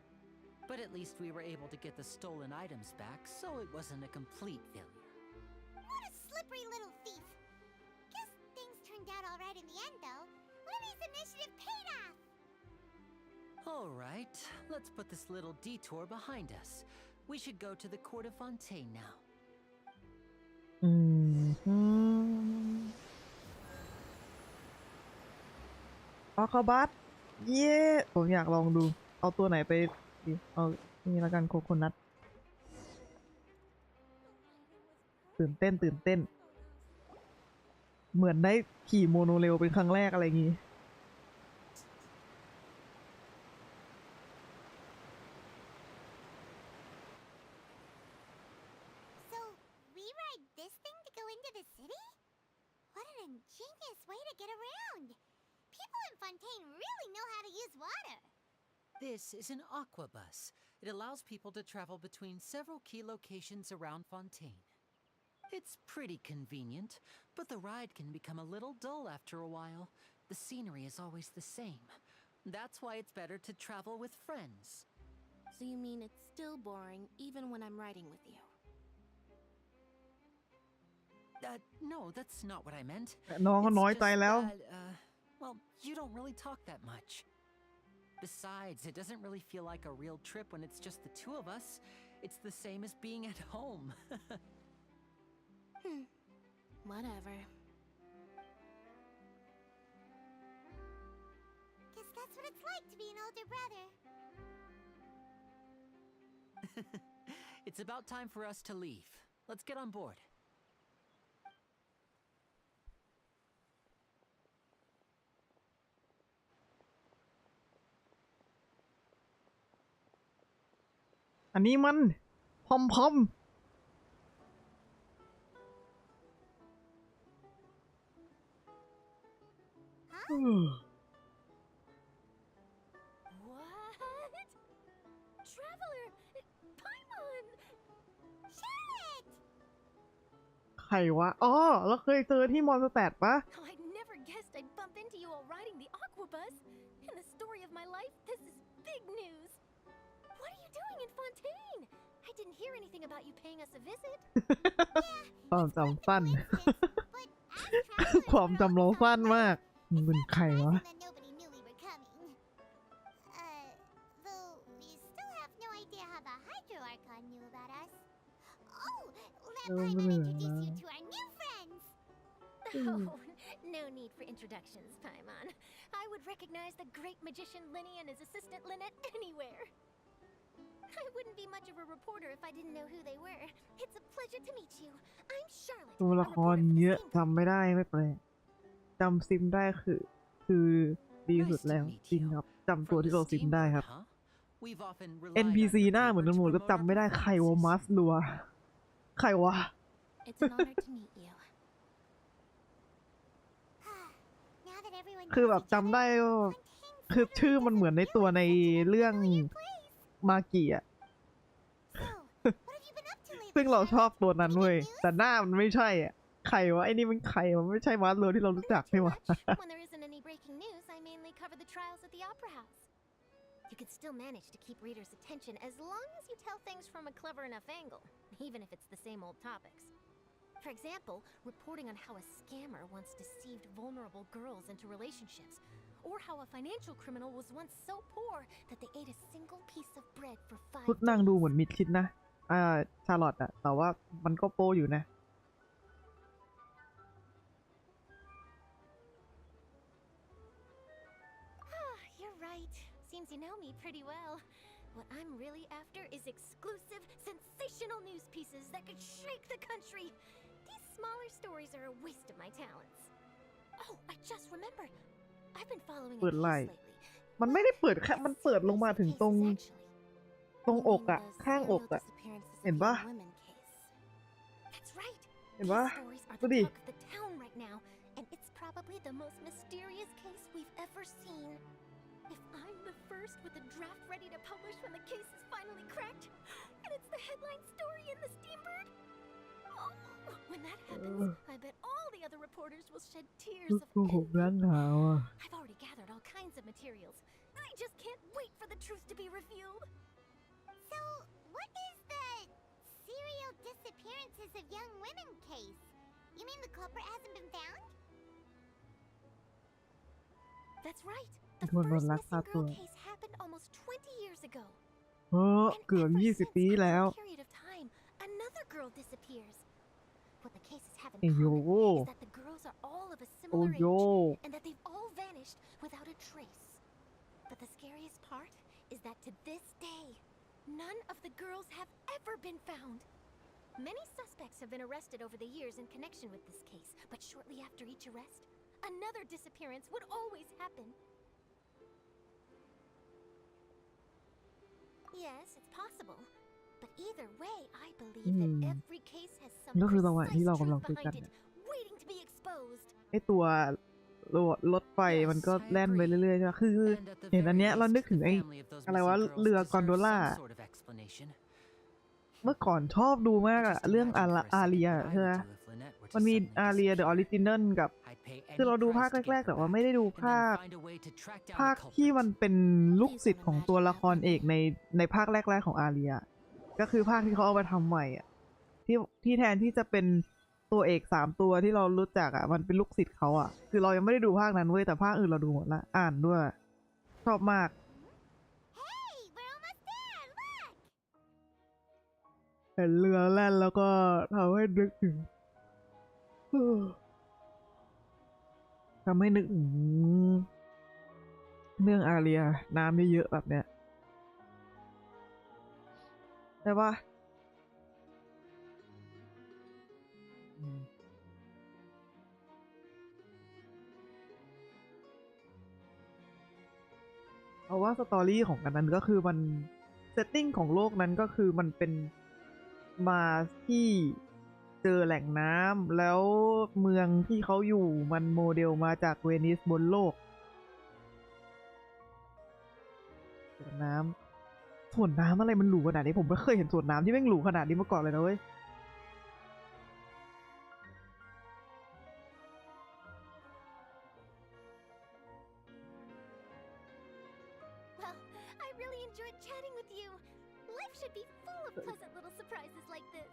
But at least we were able to get the stolen items back, so it wasn't a complete failure. What a slippery little thief. Guess things turned out all right in the end, though. Linny's initiative paid off! All right, let's put this little detour behind us. We should go to the court of Fontaine now. เข้าบัสเย้ผมอยากลองดูเอาตัวไหนไปดิเอานี่แล้วกันโคโคนัทตื่นเต้นเหมือนได้ขี่โมโนเรลเป็นครั้งแรกอะไรอย่างงี้ So, we ride this thing to go into the city? What an ingenious way to get around! People in Fontaine really know how to use water! This is an aqua bus. It allows people to travel between several key locations around Fontaine. It's pretty convenient, but the ride can become a little dull after a while. The scenery is always the same. That's why it's better to travel with friends. So you mean it's still boring even when I'm riding with you? No, that's not what I meant. น้องเขาน้อยใจแล้ว Well, you don't really talk that much. Besides, it doesn't really feel like a real trip when it's just the two of us. It's the same as being at home. Whatever. Guess that's what it's like to be an older brother. It's about time for us to leave. Let's get on board. อันนี้มันพอมพอม What? Traveler! Paimon! Shit! ใครวะ อ๋อ แล้วเคยเจอที่มอนสแตทปะ I never guessed I'd bump into you while riding the Aquabus. In the story of my life, this is big news. What are you doing in Fontaine? I didn't hear anything about you paying us a visit. ความจำสั้น ความจำเราสั้นมากมึงเป็นใครวะ Nobody knew we were coming. Though we still have no idea how the Hydro Archon knew about us. Oh, let Paimon introduce you to our new friends. Oh, no need for introductions, Paimon. I would recognize the great magician Linny and his assistant Lynette anywhere. I wouldn't be much of a reporter if I didn't know who they were. It's a pleasure to meet you. I'm Charlotte. ตัวละครเยอะจำไม่ได้ไม่แปลกจำซิมได้คือดีสุดแล้วจริงครับจำตัวที่เราซิมได้ครับ NPC หน้าเหมือนกันหมดก็จำไม่ได้ใครวะมัสลัวใครวะ It's an honor to meet you. คือแบบจำได้คือชื่อมันเหมือนในตัวในเรื่องมากิอะ ซึ่งเราชอบตัวนั้นเว้ยแต่หน้ามันไม่ใช่อ่ะใครวะไอ้นี่มันใครวะไม่ใช่มัสลัวที่เรารู้จักใช่ไหม When there isn't any breaking news, I mainly cover the trials at the Opera House. You can still manage to keep readers' attention as long as you tell things from a clever enough angle, even if it's the same old topics. For example, reporting on how a scammer once deceived vulnerable girls into relationships, or how a financial criminal was once so poor that they ate a single piece of bread for 5 ชุดนางดูเหมือนมิดชิดนะชาร์ลอตอะแต่ว่ามันก็โปอยู่นะ You're right. Seems you know me pretty well. What I'm really after is exclusive, sensational news pieces that could shake the country. These smaller stories are a waste of my talents. Oh, I just remembered. I've been following a เปิด case ไหล่ lately. มันไม่ได้เปิดแค่มันเปิดลงมาถึงตรงอกอะข้างอกอะเห็นปะ That's right. เห็นปะ These stories are ดู the ดิ talk of the town right now, and it's probably the most mysterious case we've ever seen. If I'm the first with a draft ready to publish when the case is finally cracked, and it's the headline story in the Steambird, oh, when that happens, I bet all the other reporters will shed tears ลูก of ตัวผมร่างหนาวอะ I've already gathered all kinds of materials. I just can't wait for the truth to be revealed. So, what is the serial disappearances of young women case? You mean the culprit hasn't been found? That's right. มี The คนโดน first ลักพา missing ตัว girl case happened almost 20 years ago. เกือบ20 ปีแล้ว After a period of time, another girl disappears. What the cases have in ไอ้โย common is that the girls are all of a โอ้ similar โย age and that they've all vanished without a trace. But the scariest part is that to this day, none of the girls have ever been found. Many suspects have been arrested over the years in connection with this case, but shortly after each arrest, another disappearance would always happen. Yes, it's possible. But either way, I believe that every case has some ก็คือจังหวะ precise ที่เรากำลัง truth คุยกัน behind it, waiting to be exposed. ไอตัวรถไฟมันก็แล่นไปเรื่อยๆใช่ไหมคือเห็นอันเนี้ยเรานึกถึงไอ้อะไรวะเรือกอนโดล่า เมื่อก่อนชอบดูมากอะเรื่องอาเรียใช่ไหมมันมีอาเรียเดอะออริจินัลกับคือเราดูภาคแรกๆแต่ว่าไม่ได้ดูภาคที่มันเป็นลูกศิษย์ของตัวละครเอกในภาคแรกๆของอาเรียก็คือภาคที่เขาเอามาทำใหม่อะที่แทนที่จะเป็นตัวเอก3ตัวที่เรารู้จักอะมันเป็นลูกศิษย์เขาอะคือเรายังไม่ได้ดูภาคนั้นเว้ยแต่ภาคอื่นเราดูหมดละอ่านด้วยชอบมาก เห็นเรือแล่นแล้วก็ทำให้นึกถึงเรื่องอาเรียน้ำเยอะๆแบบเนี้ยใช่ปะ เพราะว่าสตอรี่ของอันนั้นก็คือมันเซตติ้งของโลกนั้นก็คือมันเป็นมาที่เจอแหล่งน้ำแล้วเมืองที่เขาอยู่มันโมเดลมาจากเวนิสบนโลกสวนน้ำอะไรมันหรูขนาดนี้ผมไม่เคยเห็นสวนน้ำที่แม่งหรูขนาดนี้มาก่อนเลยนะเว้ย Well, I really enjoyed chatting with you. Life should be full of pleasant little surprises like this.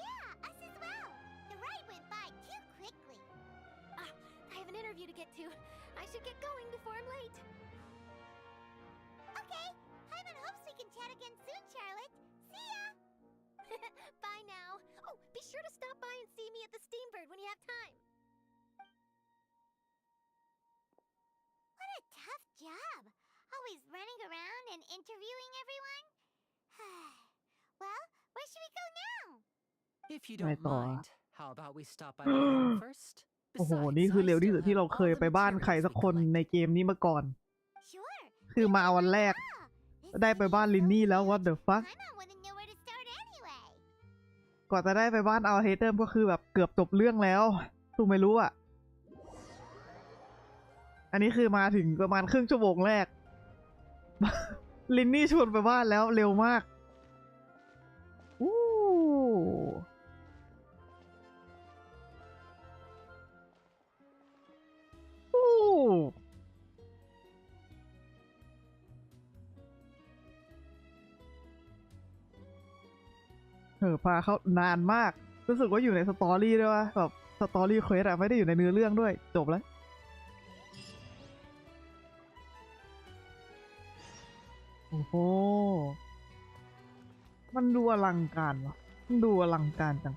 Yeah, us as well. The ride went by too quickly. I have an interview to get to. I should get going before I'm late. Okay, Paimon hopes we can chat again soon, Charlotte. See ya! Bye now. Oh, be sure to stop by and see me at the Steambird when you have time. What a tough job. Always running around and interviewing everyone. Well, where should we go now? If you ไป don't ต่อ mind, how about we stop by my home first? โอ้โห Besides, นี่คือ I เร็วที่สุ still ดที่ have เราเคย all the ไปบ้านใคร materials สัก we คนใน collected. เกมนี้มาก่อน Sure. คือมาวันแรก ได้ไปบ้านลินนี่แล้ว what the fuck Paimon wouldn't know where to start anyway. กว่าจะได้ไปบ้านเอาเฮเตอร์ก็คือแบบเกือบจบเรื่องแล้วถูกไม่รู้อ่ะ อันนี้คือมาถึงประมาณครึ่งชั่วโมงแรก ลินนี่ชวนไปบ้านแล้วเร็วมากอู้อู้พาเขานานมาก รู้สึกว่าอยู่ในสตอรี่ด้วยวะแบบสตอรี่เควสอะไม่ได้อยู่ในเนื้อเรื่องด้วยจบแล้ว โอ้โห มันดูอลังการวะมันดูอลังการจัง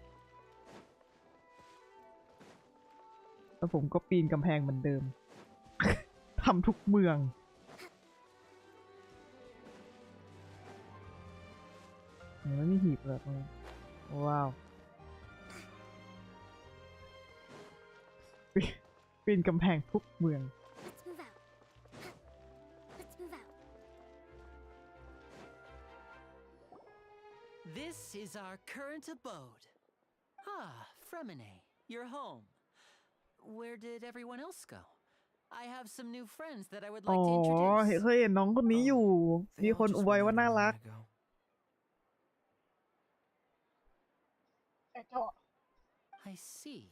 แล้วผมก็ปีนกำแพงเหมือนเดิม ทำทุกเมืองไม่มีหีบเลยว้าว ปีนกำแพงทุกเมือง Let's move out. Let's move out. This is our current abode. Ah, Fremine, you're home. Where did everyone else go? I have some new friends that I would อ๋อ like to introduce. เคยเห็นน้องคนนี้อยู่ มี They คน all อ just วย went ว่า out a น่ารัก moment ago. I see.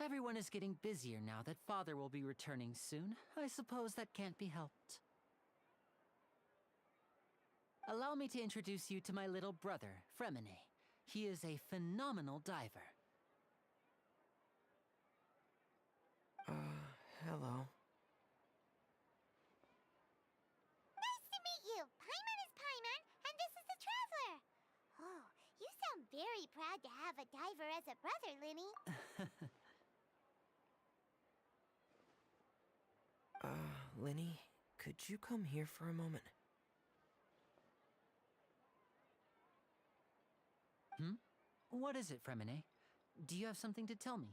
Everyone is getting busier now that Father will be returning soon. I suppose that can't be helped. Allow me to introduce you to my little brother, Fremine. He is a phenomenal diver. Hello. Nice to meet you. Paimon is Paimon, and this is the Traveler. Oh, you sound very proud to have a diver as a brother, Linny. Linny, could you come here for a moment? Hmm? What is it, Fremine? Do you have something to tell me?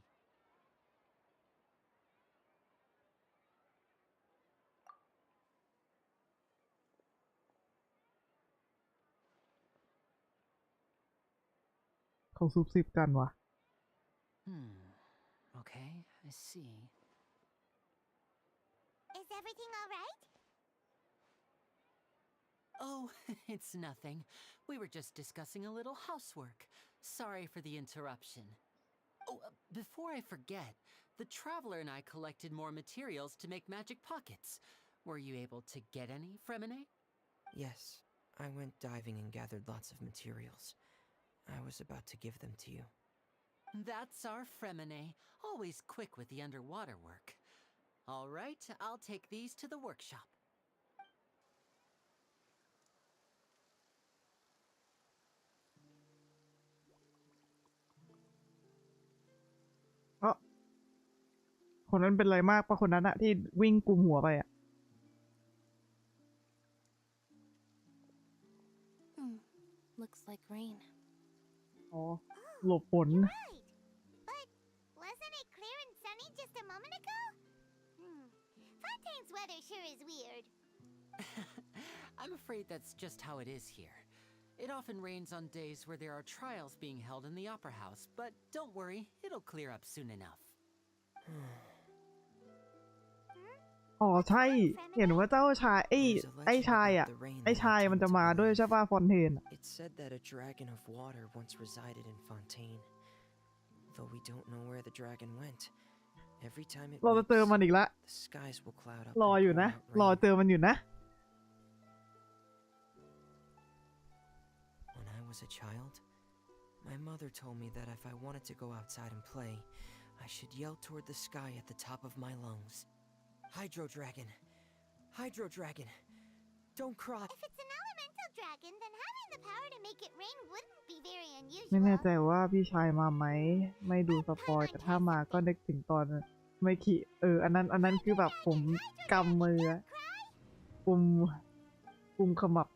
Okay, I see. Is everything all right? Oh, it's nothing. We were just discussing a little housework. Sorry for the interruption. Oh, before I forget, the Traveler and I collected more materials to make magic pockets. Were you able to get any, Fremine? Yes, I went diving and gathered lots of materials. I was about to give them to you. That's our Fremine, always quick with the underwater work. All right, I'll take these to the workshop. คนนั้นเป็นไรมากปะคนนั้นอะที่วิ่งกุมหัวไปอะ Looks like rain. อ๋อ หลบฝน Right. But wasn't it clear and sunny just a moment ago? Fontaine's weather sure is weird. I'm afraid that's just how it is here. It often rains on days where there are trials being held in the Opera House, but don't worry, it'll clear up soon enough. อ๋อใช่เห็นว่าเจ้าชายไอ้ชายอ่ะไอ้ชายมันจะมาด้วยใช่ป่ะฟอนเทน It said that a dragon of water once resided in Fontaine. Though we don't know where the dragon went. Every time it เราจะเจอมันอีกละ the skies will cloud up รออยู่นะรอเจอมันอยู่นะ When I was a child, my mother told me that if I wanted to go outside and play, I should yell toward the sky at the top of my lungs. Hydro dragon! Hydro dragon! Don't cry! If it's an elemental dragon, then having the power to make it rain wouldn't be very unusual. ไม่แน่ใจว่าพี่ชายมาไหมไม่ดูสปอยแต่ถ้ามาก็นึกถึงตอนไม่ขี่อันนั้นคือแบบผมกำมือกุมขมับ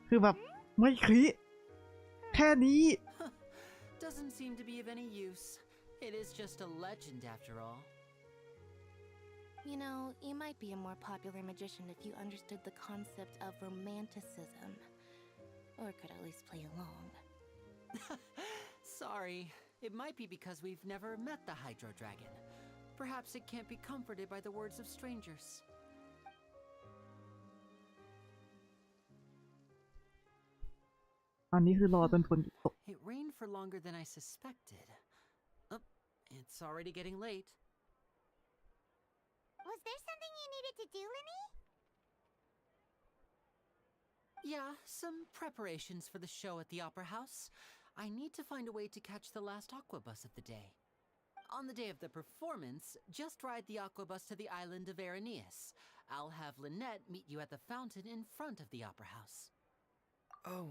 คือแบบไม่ขี่แค่นี้ Doesn't seem to be of any use. It is just a legend after all. You know, you might be a more popular magician if you understood the concept of romanticism. Or could at least play along. Sorry, it might be because we've never met the Hydro Dragon. Perhaps it can't be comforted by the words of strangers. อันนี้คือรอจนฝนตก It rained for longer than I suspected. Oh, it's already getting late. Was there something you needed to do, Linny? Yeah, some preparations for the show at the Opera House. I need to find a way to catch the last aqua bus of the day. On the day of the performance, just ride the aqua bus to the island of Aeneas. I'll have Lynette meet you at the fountain in front of the Opera House. Oh,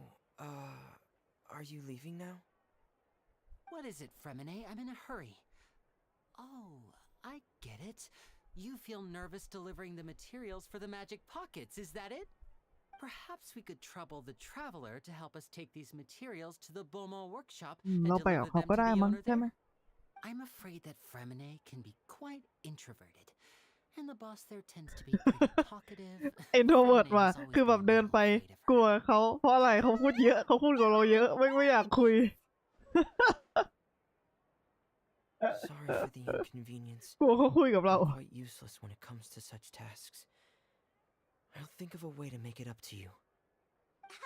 are you leaving now? What is it, Fremine? I'm in a hurry. Oh, I get it. You feel nervous delivering the materials for the magic pockets, is that it? Perhaps we could trouble the traveler to help us take these materials to the Beaumont workshop and เราไป deliver กับเขา them ก็ to ได้ the มั้ง owner ใช่ไหม there. I'm afraid that Fremine can be quite introverted, and the boss there tends to be pretty talkative. เอ็นโทรเวิร์ด Fremine ว่ะ has always คือแบบ been เดิน really ไป afraid of her. กลัวเขาเพราะอะไรเขาพูดเยอะเขาพูดกับเราเยอะไม่อยากคุย Sorry for the inconvenience. กลัวเขาคุยกับเรา I'm quite useless when it comes to such tasks. I'll think of a way to make it up to you.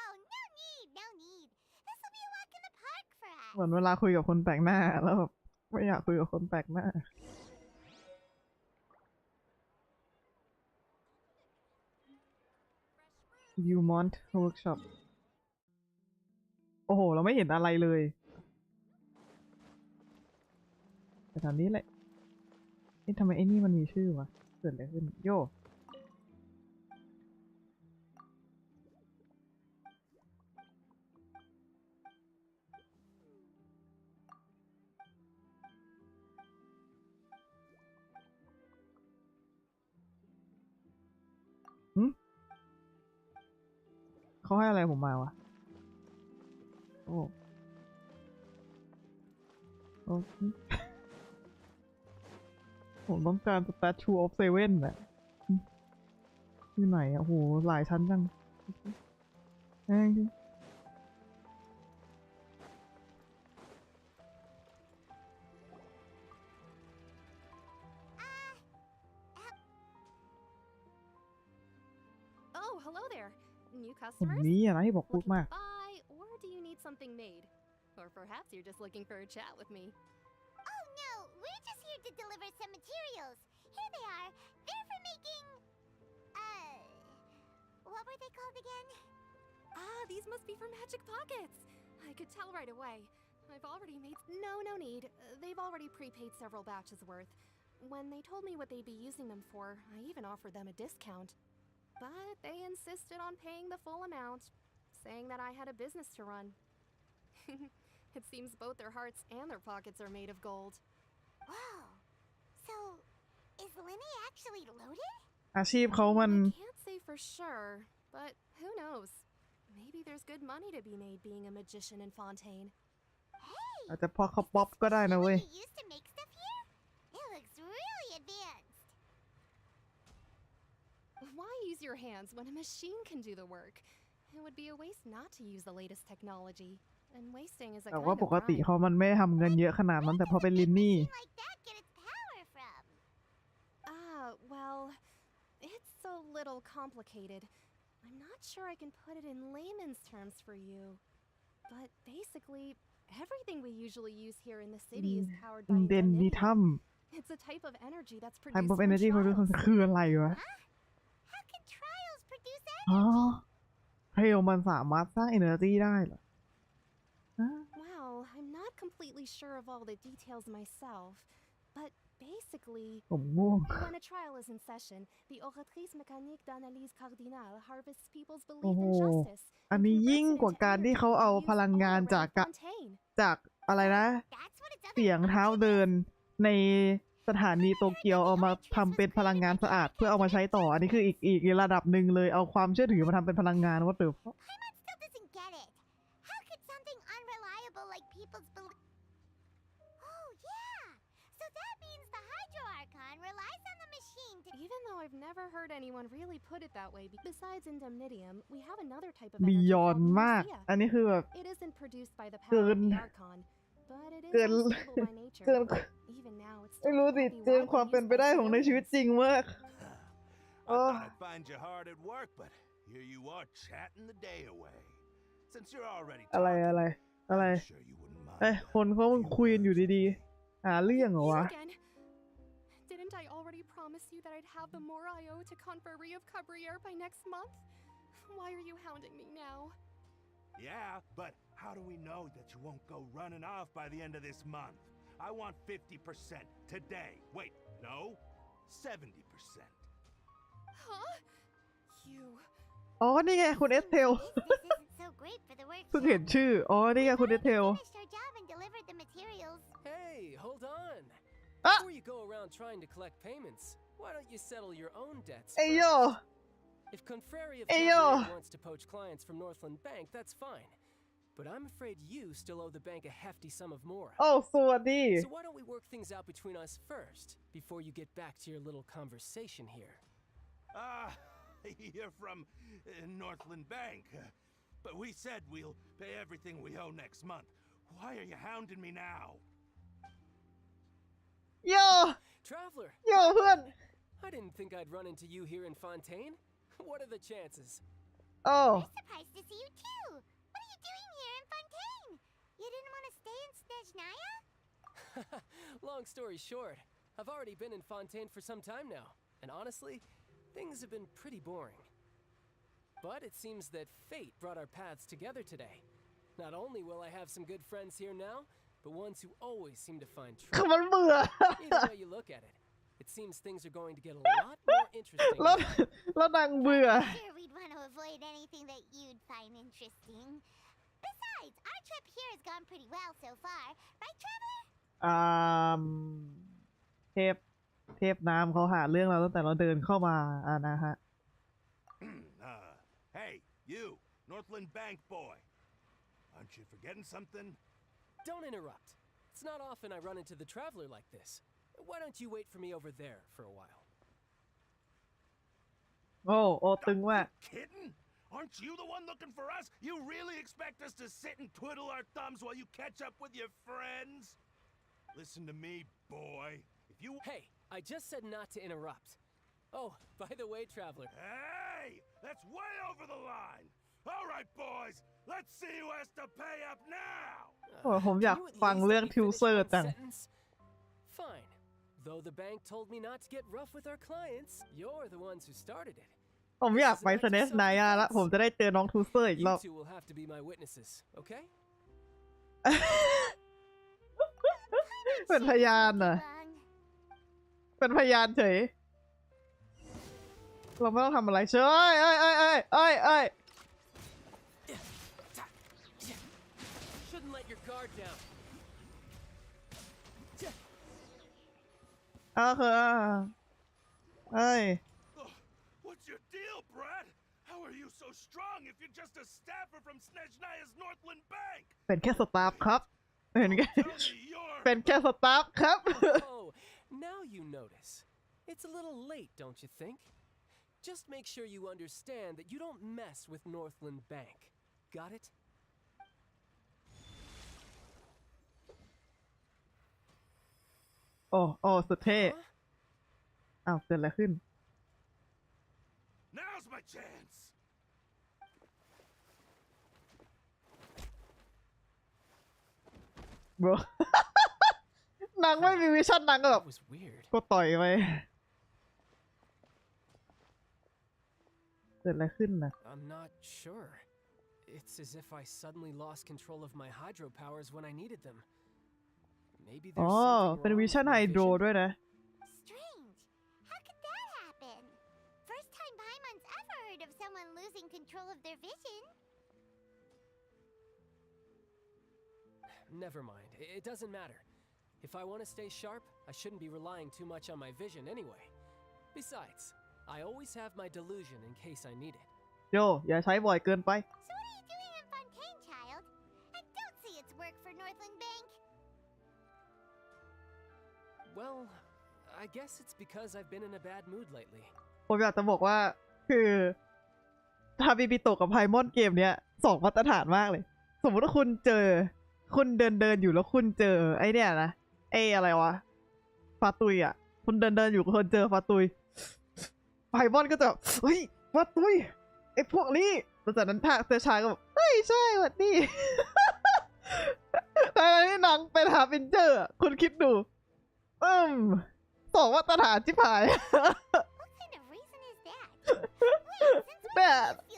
Oh, no need. This will be a walk in the park for us. เหมือนเวลาคุยกับคนแปลกหน้าแล้วแบบไม่อยากคุยกับคนแปลกหน้า Beaumont Workshop โอ้โหเราไม่เห็นอะไรเลยแต่ตอนนี้แหละทำไมไอ้นี่มันมีชื่อวะเกิดอะไรขึ้นโยเขาให้อะไรผมมาวะโอ้โอเคผมต้องการ Statue of Seven น่ะที่ไหนอ่ะโหหลายชั้นจังแม่งดิ Oh, hello there. New ผม customers? นี้อะไรบอกพูด Looking มาก to buy, or do you need something made? Or perhaps you're just looking for a chat with me. Oh no, we're just here to deliver some materials. Here they are. They're for making... what were they called again? Ah, these must be for magic pockets. I could tell right away. I've already made... No need. They've already prepaid several batches worth. When they told me what they'd be using them for, I even offered them a discount. But they insisted on paying the full amount, saying that I had a business to run. It seems both their hearts and their pockets are made of gold. Wow. So, is Linny actually loaded? อาชีพเขามัน I can't say for sure, but who knows? Maybe there's good money to be made being a magician in Fontaine. อาจจะพอเขาป๊อปก็ได้นะเว้ย You used to make stuff here? It looks really advanced. Why use your hands when a machine can do the work? It would be a waste not to use the latest technology. And wasting is a แต่ kind ว่า of ปกติ crime. เขามันไม่ทำเงินเยอะขนาดนั้นแต่พอเป็นลินนี่ Well, it's a little complicated. I'm not sure I can put it in layman's terms for you. But basically, everything we usually use here in the city is powered by เดนดิทัม It's a type of energy that's type produced of from energy trials. คืออะไรวะ อ๋อเพลมันสามารถสร้าง energy ได้เหรอ Well, I'm not completely sure of all the details myself, but basically, ผมง่วง when a trial is in session, the oratrice mécanique d'analyse cardinale harvests people's โอ้ belief โห in justice. อันนี้ยิ่งกว่าการที่เขาเอาพลังงานจากอะไรนะ เสียงเท้าเดินในสถานีโตเกียวเอามาทำเป็นพลังงานสะอาดเพื่อเอามาใช้ต่อ อันนี้คืออีกระดับหนึ่งเลยเอาความเชื่อถือมาทำเป็นพลังงานว่าเติบ unreliable like people's belief. Oh, yeah! So that means the Hydro Archon relies on the machine to... Even though I've never heard anyone really put it that way, besides indemnitium, we have another type of บี energy ยอน called มาก Lucia. อันนี้คือแบบ It isn't produced by the เกิ power น of the Archon, but it is เกิน unstable by nature. เกิน Even now, it's ไม่ still รู้สิ pretty เกิน widely ความเป็น used ไป by ได้ของในชีวิต civilians. จริงมาก I thought I'd find you hard at work, but here you are chatting the day away. Since you're already อะไร talking, I'm sure you wouldn't mind. เอ้ยคนเขาคุยกันอยู่ดีๆ หาเรื่องเหรอวะ Again. Didn't I already promise you that I'd have the Moraio to Confrérie of Cabriere by next month? Why are you hounding me now? Yeah, but how do we know that you won't go running off by the end of this month? I want 50% today. Wait, no, 70%. Huh? You. อ๋อ นี่ไงคุณเอสเทล So great for the work. เพิ่งเห็นชื่อ อ๋อ นี่ไงคุณเอสเทล Finished our job and delivered the materials. Hey, hold on. Ah! Before you go around trying to collect payments, why don't you settle your own debts? Ayo! If Confrérie of Ayo! Cabriere wants to poach clients from Northland Bank, that's fine. But I'm afraid you still owe the bank a hefty sum of mora. โอ้สวัสดี So why don't we work things out between us first, before you get back to your little conversation here? You're from Northland Bank. But we said we'll pay everything we owe next month. Why are you hounding me now? Yo! Traveler! Yo, เพื่อน I didn't think I'd run into you here in Fontaine. What are the chances? Oh. We're surprised to see you too. What are you doing here in Fontaine? You didn't want to stay in Snezhnaya? Long story short, I've already been in Fontaine for some time now, and honestly, things have been pretty boring. But it seems that fate brought our paths together today. Not only will I have some good friends here now, but ones who always seem to find trouble. มันเบื่อ Either way you look at it, it seems things are going to get a lot more interesting. แล้วนางเบื่อ Sure, we'd want to avoid anything that you'd find interesting. Besides, our trip here has gone pretty well so far, right, Traveler? เทพน้ำเขาหาเรื่องเราตั้งแต่เราเดินเข้ามานะฮะ Hey, you, Northland Bank boy. Aren't you forgetting something? Don't interrupt. It's not often I run into the traveler like this. Why don't you wait for me over there for a while? โอ้ตึงว่ะ Kidding? Aren't you the one looking for us? You really expect us to sit and twiddle our thumbs while you catch up with your friends? Listen to me, boy. If you... Hey, I just said not to interrupt. Oh, by the way, traveler. Hey! That's way over the line! All right, boys. Let's see who has to pay up now! โอ้ผมอยากฟังเรื่องทิวเซอร์จัง Fine. Though the bank told me not to get rough with our clients, you're the ones who started it. ผมอยากไปสเนสไนอะแล้วผมจะได้เจอน้องทูเซอร์อีกรอบ You two will have to be my witnesses, okay? เป็นพยานเหรอเป็นพยานเฉยเราไม่ต้องทำอะไรเฉยเอ้ย Shouldn't let your guard down. คือเอ้ย What's your deal, Brad? How are you so strong if you're just a staffer from Snezhnaya's Northland Bank? เป็นแค่สตาฟครับเป็นแค่สตาฟครับ Oh, now you notice. It's a little late, don't you think? Just make sure you understand that you don't mess with Northland Bank. Got it? โอ้สุดเท่อ้าวเกิดอะไรขึ้น Now's my chance. bro นางไม่มีวิชั่นนางก็แบบก็ต่อยไปเกิดอะไรขึ้นนะ I'm not sure. It's as if I suddenly lost control of my hydro powers when I needed them. Maybe there's อ๋อ something เป็น wrong วิ with ชั่น my ไฮโดร vision. ด้วยนะ Strange. How could that happen? First time Paimon's ever heard of someone losing control of their vision. Never mind. It doesn't matter. If I want to stay sharp, I shouldn't be relying too much on my vision anyway. Besides, I always have my delusion in case I need it. โยอย่าใช้บ่อยเกินไป So what are you doing in Fontaine, child? I don't see its work for Northland Bank. Well, I guess it's because I've been in a bad mood lately. ผมอยากจะบอกว่าคือทาบิบิโตะกับไพมอนเกมเนี้ย2 มาตรฐานมากเลย สมมติว่าคุณเดินอยู่แล้วคุณเจอไอ้เนี่ยนะอะไรวะฟาตุยอ่ะคุณเดินอยู่คนเจอฟาตุยไพมอนก็จะเฮ้ยฟาตุยไอ้พวกนี้แล้วจากนั้นทางเซอร์ชายก็แบบเฮ้ยใช่วัดนี่ แต่อันนี้หนังเป็นฮาร์บินเจอร์คุณคิดดู2 มาตรฐานชิบหาย แต่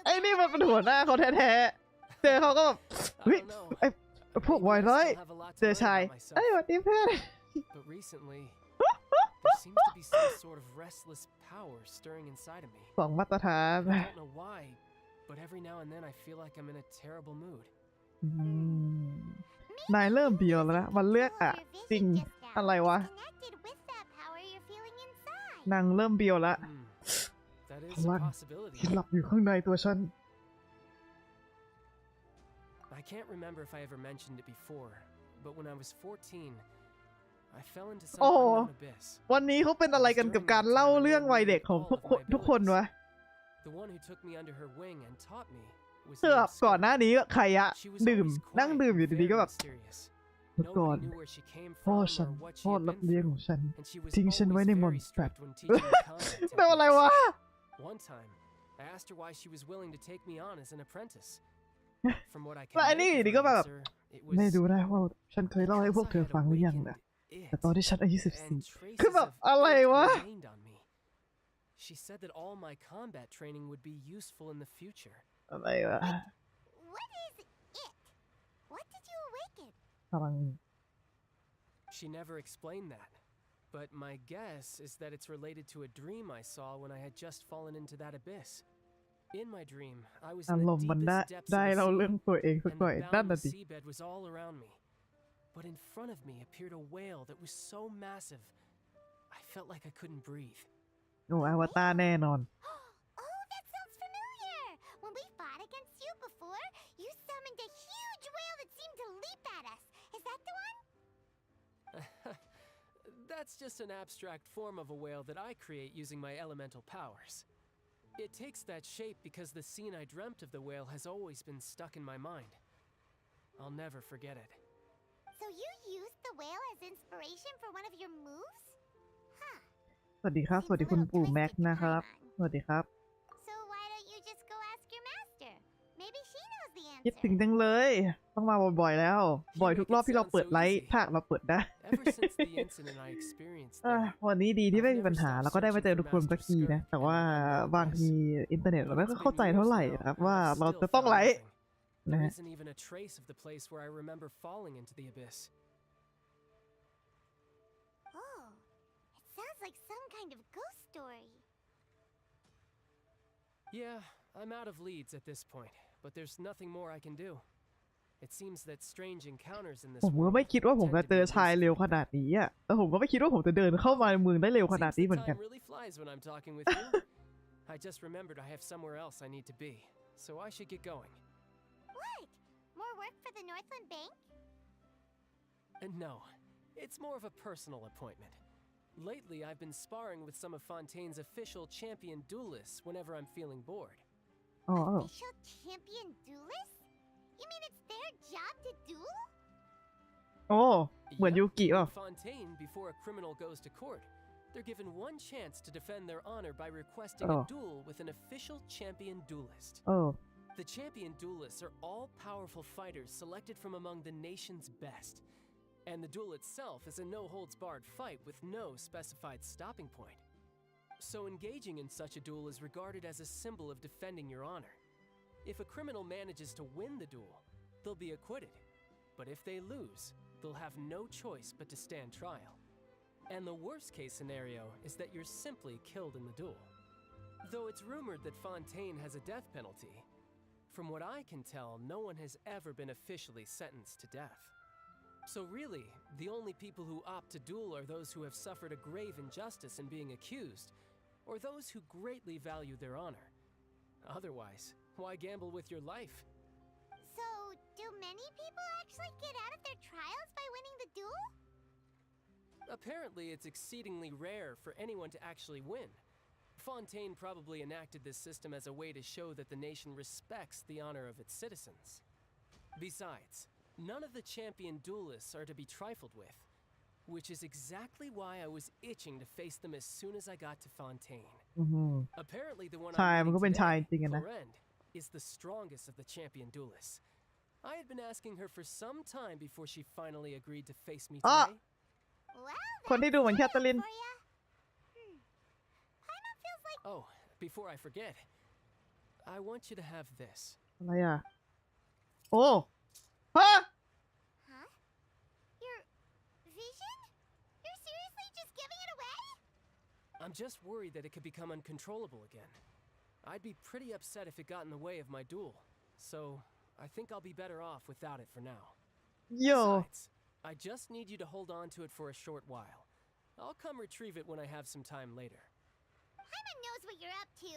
ไอ้นี่มันเป็นหัวหน้าเขาแท้ๆเจอเขาก็แบบเฮ้ยไอ้พวกวายร้อยเจอชายไอ้ยวันนี้เพื่อน But recently, there seems to be some sort of restless power stirring inside of me. 2 มาตรฐาน I don't know why, but every now and then I feel like I'm in a terrible mood. นายเริ่มเบียวแล้วนะมันเลือกอะจริงอะไรวะ Connected with that power you're feeling inside. นางเริ่มเบียวแล้ว That พ is a ลัง possibility. ที่หลับอยู่ข้างในตัวฉัน I can't remember if I ever mentioned it before, but when I was 14, I fell into some โอ้ unknown abyss. วันนี้เขาเป็นอะไรกันกับการเล่าเรื่องวัยเด็กของทุกคนวะ The one who took me under her wing and taught me was คือแบบ named ก่อน Scar. หน้านี้ใครอะ She was ดื่ม always นั่ง quiet ดื่ม and อยู่ดีๆก็ very แบบ mysterious. เมื่อก่อน Nobody knew where she came พ่อ from ฉัน or what she พ่อ had รับ been เลี้ยง through, ของฉัน and she was ทิ้งฉันไว้ใน always มอน very สเตร strict when teaching me combat เป็นอะไร techniques. วะ One time, I asked her why she was willing to take me on as an apprentice. From what I แล้ว can ไอ้นี่ make อยู่ดี of ก็ her แบบ answer, it ไม่ was ดูได้ว่าฉันเคยเล่าให้พวก because เธ I อ had ฟังหรือยัง awakened นะ it, แต่ตอนที่ฉันอายุ and 14 คือ traces แบบ of อะไร it วะ remained on me. She said that all my combat training would be useful in the future. อะไรวะ What is it? What did you awaken? พลัง She never explained that, but my guess is that it's related to a dream I saw when I had just fallen into that abyss. In my dream, I was อา in ร the มณ์มันได้ deepest depths ได้ of เรา the เรื่อง sea, ตัวเองสัก and หน่อย the นั่นน่ะ boundless ดิ seabed was all around me. But in front of me appeared a whale that was so massive, I felt like I couldn't breathe. โอ้อวตารแน่นอน Oh, that sounds familiar. When we fought against you before, you summoned a huge whale that seemed to leap at us. Is that the one? That's just an abstract form of a whale that I create using my elemental powers. It takes that shape because the scene I dreamt of the whale has always been stuck in my mind. I'll never forget it. So you used the whale as inspiration for one of your moves? Huh. สวัสดีครับ สวัสดีคุณปู่แม็กนะครับ สวัสดีครับ So why don't you just go ask your master? Maybe she knows the คิด answer. ถึงจังเลย ต้องมาบ่อยๆแล้ว บ่อยทุกรอบที่เราเปิดไลฟ์ถ้าเราเปิดได้ Ever since the incident I experienced วันนี้ดีที่ไม่มีปัญหาแล้วก็ได้มาเจอทุกคนสักทีนะ แต่ว่าบางทีอินเทอร์เน็ตเราไม่เข้าใจเท่าไหร่นะครับว่าเราจะต้องไลฟ์นะ there ฮะ isn't even a trace of the place where I remember falling into the abyss. Oh, it sounds like some kind of ghost story. Yeah, I'm out of leads at this point, but there's nothing more I can do. It seems that strange encounters in this ผมก็ world ไม่คิดว่าผมจะ tend to เจ be อชายเร็วขนาดนี้อ่ะแต่ผมก็ไม่คิดว่าผมจะเดินเข้ามาในเมืองได้เร็วขนาด Seems นี้ the เหมือนกัน time really flies when I'm talking with you. I just remembered I have somewhere else I need to be, so I should get going. What? More work for the Northland Bank? And no, it's more of a personal appointment. Lately, I've been sparring with some of Fontaine's official champion duelists whenever I'm feeling bored. Oh. Official champion duelists? You mean it's their job to duel? โอ้เหมือนยูกิป่ะ In Fontaine, before a criminal goes to court, they're given one chance to defend their honor by requesting a duel with an official champion duelist. The champion duelists are all-powerful fighters selected from among the nation's best. And the duel itself is a no-holds-barred fight with no specified stopping point. So engaging in such a duel is regarded as a symbol of defending your honor. If a criminal manages to win the duel, they'll be acquitted. But if they lose, they'll have no choice but to stand trial. And the worst-case scenario is that you're simply killed in the duel. Though it's rumored that Fontaine has a death penalty, from what I can tell, no one has ever been officially sentenced to death. So really, the only people who opt to duel are those who have suffered a grave injustice in being accused, or those who greatly value their honor. Otherwise, why gamble with your life? So, do many people actually get out of their trials by winning the duel? Apparently, it's exceedingly rare for anyone to actually win. Fontaine probably enacted this system as a way to show that the nation respects the honor of its citizens. Besides, none of the champion duelists are to be trifled with, which is exactly why I was itching to face them as soon as I got to Fontaine. Apparently, the one I'm meeting today, Florend, is the strongest of the champion duelists. I had been asking her for some time before she finally agreed to face me today. คนที่ดูเหมือนแคทเธอรีน Oh, before I forget, I want you to have this. อะไรอ่ะ โอ้ฮะ Huh? Your vision? You're seriously just giving it away? I'm just worried that it could become uncontrollable again. I'd be pretty upset if it got in the way of my duel, so I think I'll be better off without it for now. Besides, I just need you to hold on to it for a short while. I'll come retrieve it when I have some time later. Paimon knows what you're up to.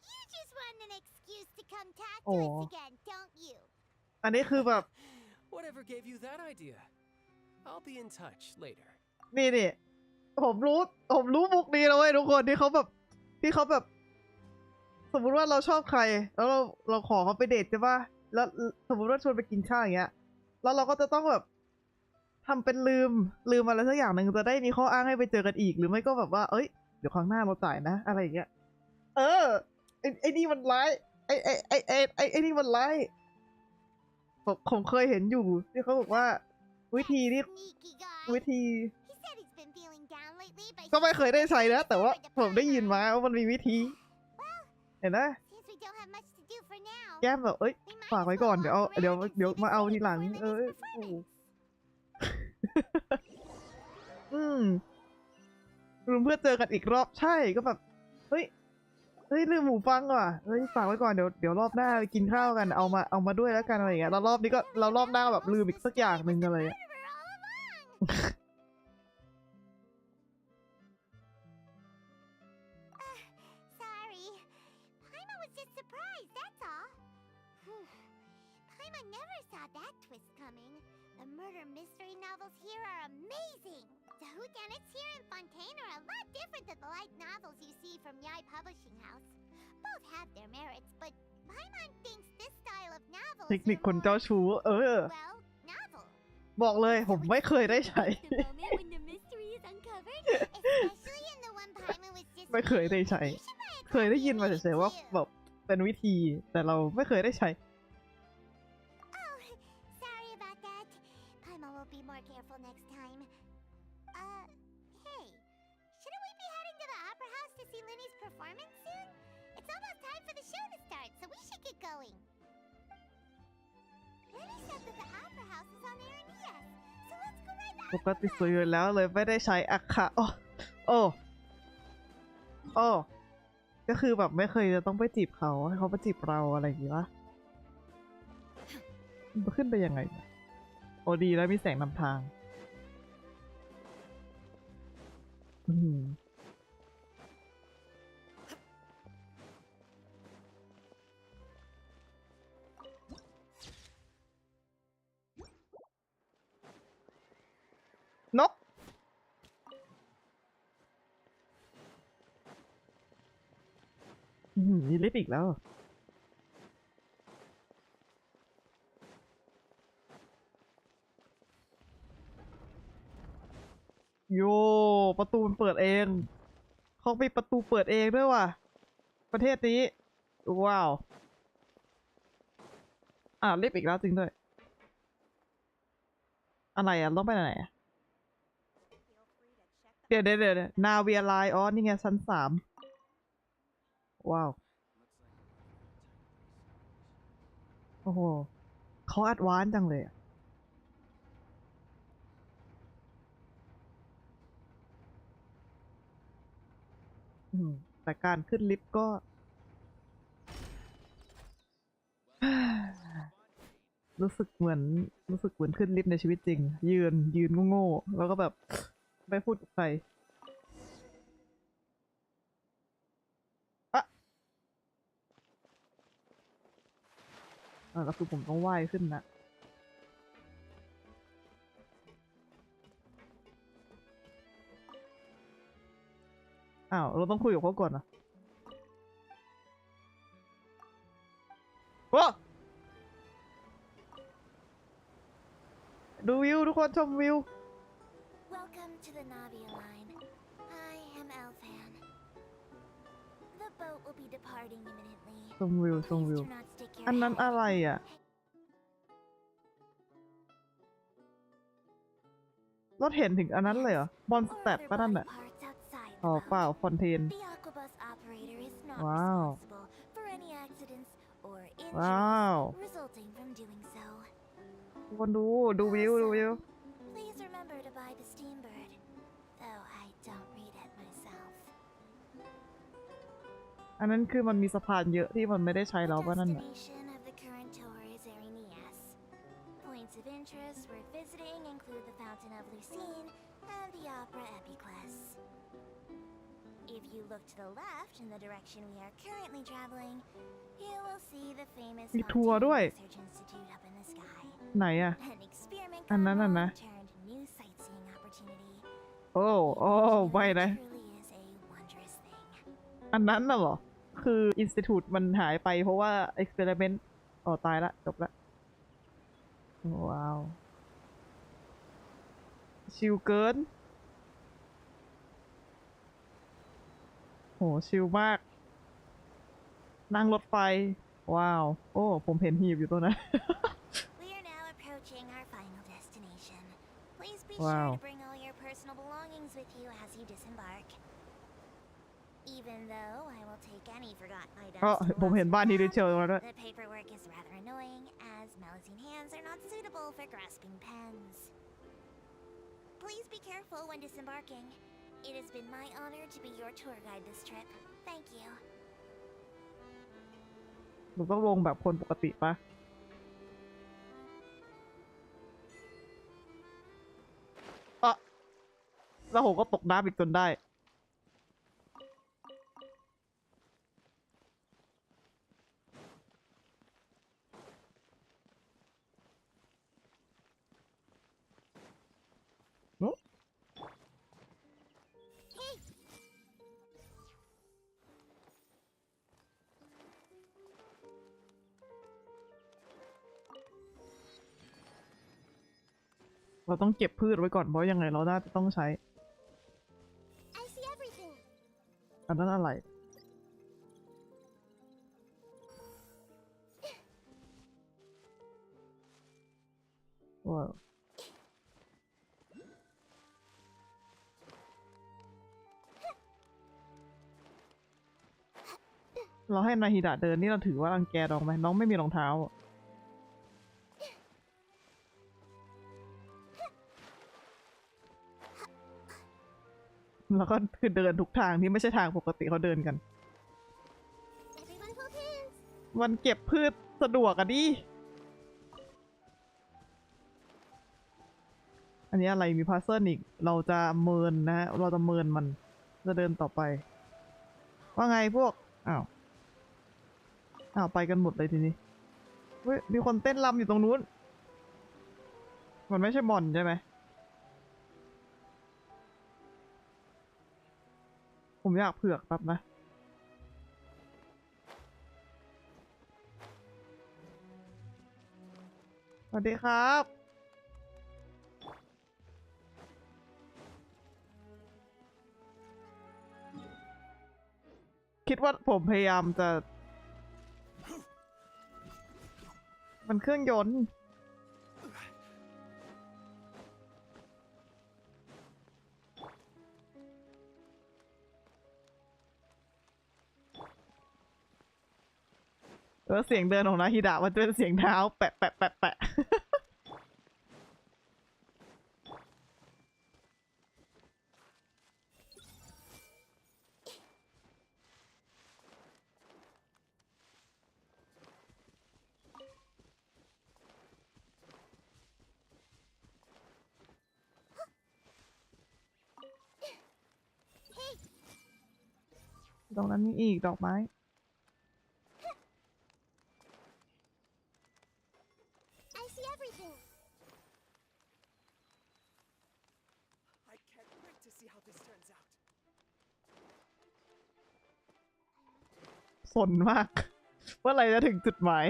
You just want an excuse to come talk to us again, don't you? อันนี้คือแบบ Whatever gave you that idea? I'll be in touch later. นี่ผมรู้มุกนี้แล้วเว้ยทุกคนที่เขาแบบสมมุติว่าเราชอบใครแล้วเราขอเขาไปเดทใช่ป่ะแล้วสมมุติว่าชวนไปกินข้าวอย่างเงี้ยแล้วเราก็จะต้องแบบทำเป็นลืมอะไรสักอย่างหนึ่งจะได้มีข้ออ้างให้ไปเจอกันอีกหรือไม่ก็แบบว่าเอ้ยเดี๋ยวครั้งหน้าเราจ่ายนะอะไรอย่างเงี้ยไอ้นี่มันร้ายไอ้นี่มันร้ายผมเคยเห็นอยู่ที่เขาบอกว่าวิธีก็ไม่เคยได้ใช้นะแต่ว่าผมได้ยินมาว่ามันมีวิธีเห็นไหมแก้มแบบฝากไว้ก่อนเดี๋ยวมาเอาทีหลังลืมเพื่อเจอกันอีกรอบใช่ก็แบบเฮ้ยลืมหูฟังว่ะฝากไว้ก่อนเดี๋ยวรอบหน้ากินข้าวกันเอามาด้วยแล้วกันอะไรอย่างเงี้ยแล้วรอบนี้ก็รอบหน้าแบบลืมอีกสักอย่างหนึ่งอะไรSorry. Paimon was just surprised, that's all. Paimon never saw that twist coming. The murder mystery novels here are amazing. The whodunits here in Fontaine are a lot different than the light novels you see from Yai Publishing House. Both have their merits, but Paimon thinks this style of novel เทคนิคคนเจ้าชู้novel. บอกเลยผมไม่เคยได้ใช้ ไม่เคยได้ใช้เคยได้ยินมาเฉยๆว่าแบบเป็นวิธีแต่เราไม่เคยได้ใช้ Oh, sorry about that. Paimon will be more careful next time. Hey, shouldn't we be heading to the opera house to see Linny's performance soon? It's almost time for the show to start, so we should get going. Linny said that the opera house is on Irinias, so let's go ride the ปกติสวยอยู่แล้วเลยไม่ได้ใช้อักขะโอ้ก็คือแบบไม่เคยจะต้องไปจีบเขาให้เขามาจีบเราอะไรอย่างงี้วะมันขึ้นไปยังไงโอ้ดีแล้วมีแสงนำทางนก มีลิฟต์อีกแล้วโยประตูมันเปิดเองเขามีประตูเปิดเองด้วยว่ะประเทศนี้ว้าวลิฟต์อีกแล้วจริงด้วยอะไรต้องไปไหนเดี๋ยวนาเวียไลน์นี่ไงชั้น3ว้าวโอ้โหเขาอัดวานซ์จังเลยแต่การขึ้นลิฟต์ก็ รู้สึกเหมือนขึ้นลิฟต์ในชีวิตจริงยืนโง่ๆแล้วก็แบบไม่พูดกับใครแล้วคือผมต้องว่ายขึ้นนะเราต้องคุยกับเขาก่อนนะว้าดูวิวทุกคนชมวิว Welcome to the Navia line. I am Elfan. The boat will be departing imminently. ชมวิว อันนั้นอะไรรถเห็นถึงอันนั้นเลยเหรอบอนสแตทป่ะนั่นน่ะเปล่าฟอนเทนว้าวคนดูวิวPlease remember to buy the steambird, though I don't read it myself. อันนั้นคือมันมีสะพานเยอะที่มันไม่ได้ใช้แล้วป่ะนั่นน่ะ Destination of the current tour is Erinias. Points of interest worth visiting include the Fountain of Lucine and the Opera Epiclese. If you look to the left in the direction we are currently traveling, you will see the famous มีทัวร์ด้วย Research Institute up in the sky. ไหน An experiment อันนั้น gone นะ wrong turned new sightseeing opportunity. โอ้ไม่นะ Truly is a wondrous thing. อันนั้นน่ะเหรอคืออินสติทูตมันหายไปเพราะว่าเอ็กซ์เพร์เมนต์ตายละจบละว้าวชิลเกินโหชิลมากนั่งรถไฟว้าวผมเห็นหีบอยู่ตรงนั้น We are now approaching our final destination. Please be Wow. sure to bring all your personal belongings with you as you disembark. Even though I will take any forgotten items. ผมเห็นบ้านนี้ดิเชลมาด้วย The paperwork is rather annoying, as Melusine hands are not suitable for grasping pens. Please be careful when disembarking. It has been my honor to be your tour guide this trip. Thank you. ผมต้องลงแบบคนปกติปะแล้วผมก็ตกน้ำอีกจนได้เราต้องเก็บพืชไว้ก่อนเพราะยังไงเราน่าจะต้องใช้ I see everything. อันนั้นอะไรว้าวเราให้นาฮิดะเดินนี่เราถือว่ารังแกน้องไหมน้องไม่มีรองเท้าแล้วก็คือเดินทุกทางที่ไม่ใช่ทางปกติเขาเดินกัน Everyone hold hands. มันเก็บพืชสะดวกอะดิ อันนี้อะไรมีพัซเซิลอีกเราจะเมินนะฮะเราจะเมินมันจะเดินต่อไปว่าไงพวกอ้าวไปกันหมดเลยทีนี้เฮ้ยมีคนเต้นรำอยู่ตรงนู้นมันไม่ใช่บอลใช่ไหมผมอยากเผือกแป๊บนะ วัสดีครับคิดว่าผมพยายามจะมันเครื่องยนต์แล้วเสียงเดินของนาฮิดะมันจะเป็นเสียงเท้าแปะแปะแปะแปะตรงนั้นมีอีกดอกไม้ I see everything. I can't wait to see how this turns out. สนมาก ว่าอะไรจะถึงจุดหมาย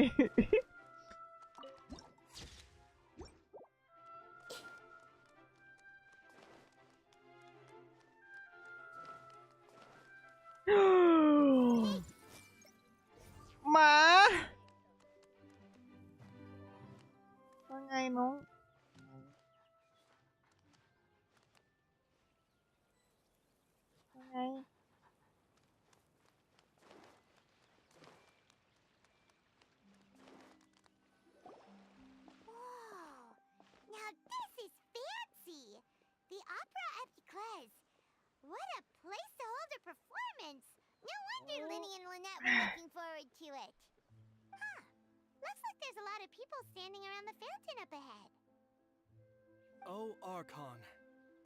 หมาว่าไงน้องว่าไง Whoa! Now this is fancy! The opera at Eclairs. What a place to hold a performance! No wonder Linny and Lynette were looking forward to it. Huh. Looks like there's a lot of people standing around the fountain up ahead. Oh, Archon,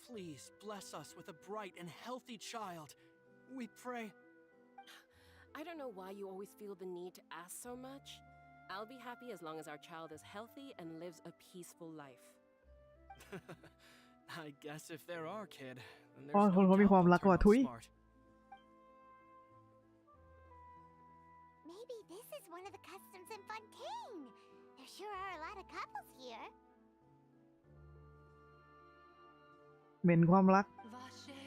please bless us with a bright and healthy child. We pray. I don't know why you always feel the need to ask so much. I'll be happy as long as our child is healthy and lives a peaceful life. I guess if they're our kid, then อ๋อ there's คน no เขามี doubt ความ they'll รัก turn ว่ะ out ทุย smart. Maybe this is one of the customs in Fontaine. There sure are a lot of couples here. เหม็นความรัก Vache.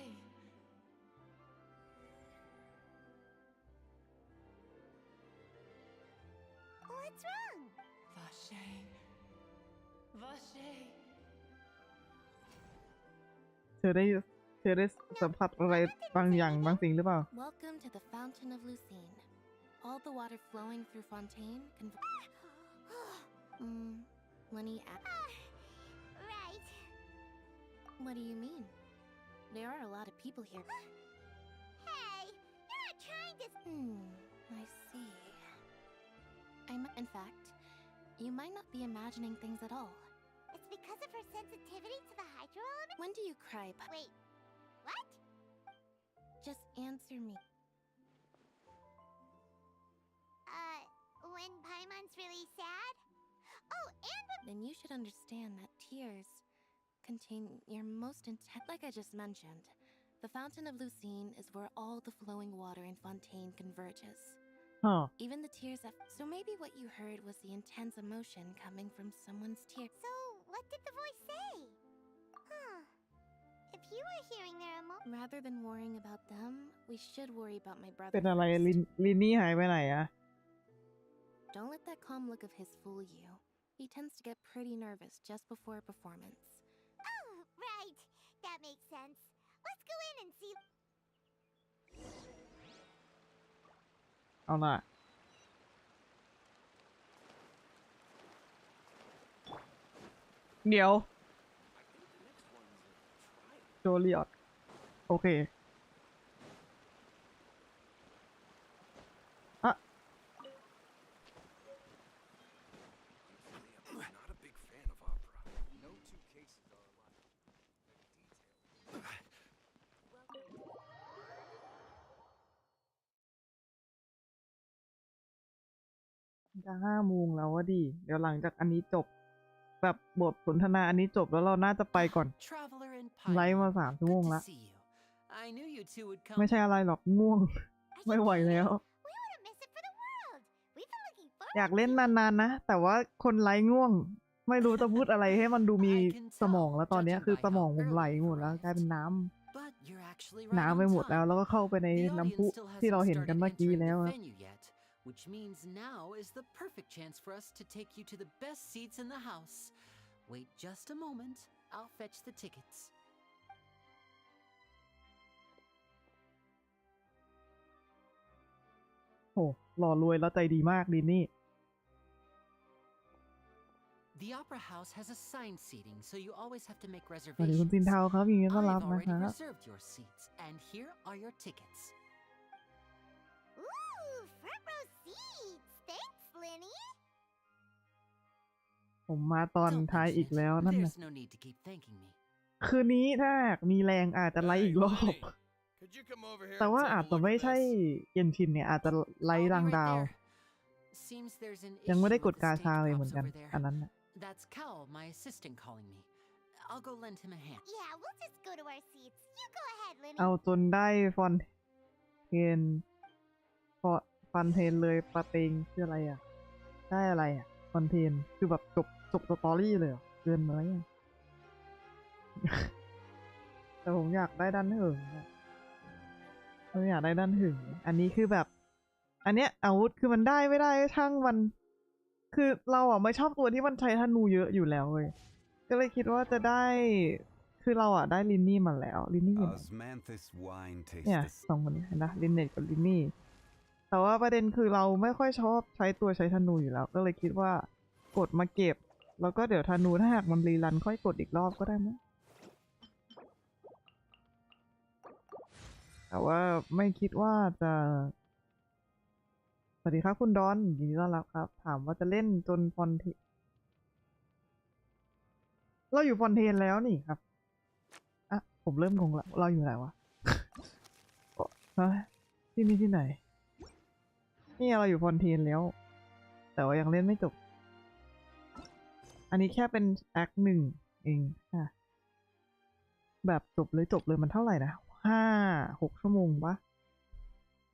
What's wrong? Vache. Vache. เธอได้สัมผัสอะไรบางอย่างบางสิ่งหรือเปล่า Welcome to the Fountain of Lucine. All the water flowing through Fontaine Lenny, Right. what do you mean? There are a lot of people here. Hey, you're not trying to... I see. In fact, you might not be imagining things at all. It's because of her sensitivity to the hydro element? When do you cry? Wait, what? Just answer me. When Paimon's really sad? Oh, and when... Then you should understand that tears contain your most intense... Like I just mentioned, the Fountain of Lucine is where all the flowing water in Fontaine converges. Huh. Even the tears that... So maybe what you heard was the intense emotion coming from someone's tears. So, what did the voice say? Huh. If you were hearing their Rather than worrying about them, we should worry about my brother เป็นอะไร first. ลินนี่หายไปไหนอะ Don't let that calm look of his fool you. He tends to get pretty nervous just before a performance. Oh, right. That makes sense. Let's go in and see... เอาล่ะ เดี๋ยว โจลิออตโอเค อ่ะ I'm not a big fan of opera. No two cases are alike. Detail. จะ5 โมงแล้ววะดิ เดี๋ยวหลังจากอันนี้จบ แบบบทสนทนาอันนี้จบแล้วเราน่าจะไปก่อน Traveler and ไลฟ์ Paimon. มา3 ชั่วโมง Good ละ to see you. I knew you two would come. ไม่ใช่อะไรหรอกง่วง ไม่ไหวแล้ว We wouldn't miss it for the world. We've been looking forward อยากเล่นนานๆนะ แต่ว่าคนไลฟ์ง่วง ไม่รู้จะพูดอะไรให้มันดูมีสมองแล้วตอนนี้คือสมองผมไหลหมดแล้วกลายเป็นน้ำไปหมดแล้วก็เข้าไปในน้ำพุที่เราเห็นกันเมื่อกี้แล้วครับ Which means now is the perfect chance for us to take you to the best seats in the house. Wait just a moment. I'll fetch the tickets. โหหล่อรวยแล้วใจดีมากดินนี่ The Opera House has assigned seating, so you always have to make สวัสดีคุณ reservations. จินเทาครับยินดีต้อนรับ I've นะ already ครับ reserved your seats, and here are your tickets. Ooh, front row seats. Thanks, Linny. ผมมาตอนท้ายอีกแล้วนั่นนะ There's no need to keep thanking me. คืนนี้ถ้ามีแรงอาจจะไลฟ์อีกรอบ Could you come over here แต่ and ว่า take a อาจจะ look ไม่ at ใช่ this? เกนชินเนี่ยอาจจะไลฟ์รังดาว Seems there's an ยังไม่ได้ issue ก with ด the กา stage ชาเลยเหมือน props กัน over there. อันนั้นน่ะ That's Cal, my assistant, calling me. I'll go lend him a hand. Yeah, we'll just go to our seats. You go ahead, Linny. เอาจนได้ฟอนเทนเลยปาเตงคืออะไรอ่ะ ได้อะไรอ่ะฟอนเทนคือแบบจบสตอรี่เลยเหรอเกินไหมอะ แต่ผมอยากได้ด้านหึงอะผมอยากได้ด้านหึงอันนี้คือแบบ อันเนี้ยอาวุธคือมันได้ไม่ได้ช่างมัน คือเราอ่ะไม่ชอบตัวที่มันใช้ธนูเยอะอยู่แล้วเว้ยก็เลยคิดว่าจะได้ คือเราอ่ะได้ลินนี่มาแล้วลินนี่อยู่ไหน Osmanthus wine เนี่ย tastes สองคนนี้เห็นนะลินเน็ตกับลินนี่แต่ว่าประเด็นคือเราไม่ค่อยชอบใช้ธนูอยู่แล้ว ก็เลยคิดว่ากดมาเก็บ แล้วก็เดี๋ยวธนูถ้าหากมันรีรันค่อยกดอีกรอบก็ได้มั้งแต่ว่าไม่คิดว่าจะสวัสดีครับคุณดอนยินดีต้อนรับครับถามว่าจะเล่นจนฟอนเทนเราอยู่ฟอนเทนแล้วนี่ครับอ่ะผมเริ่มงงละเราอยู่ไหนวะ ที่นี่ที่ไหนนี่เราอยู่ฟอนเทนแล้วแต่ว่ายังเล่นไม่จบอันนี้แค่เป็นแอคหนึ่งเองค่ะแบบจบเลยมันเท่าไหร่นะ5-6 ชั่วโมงปะ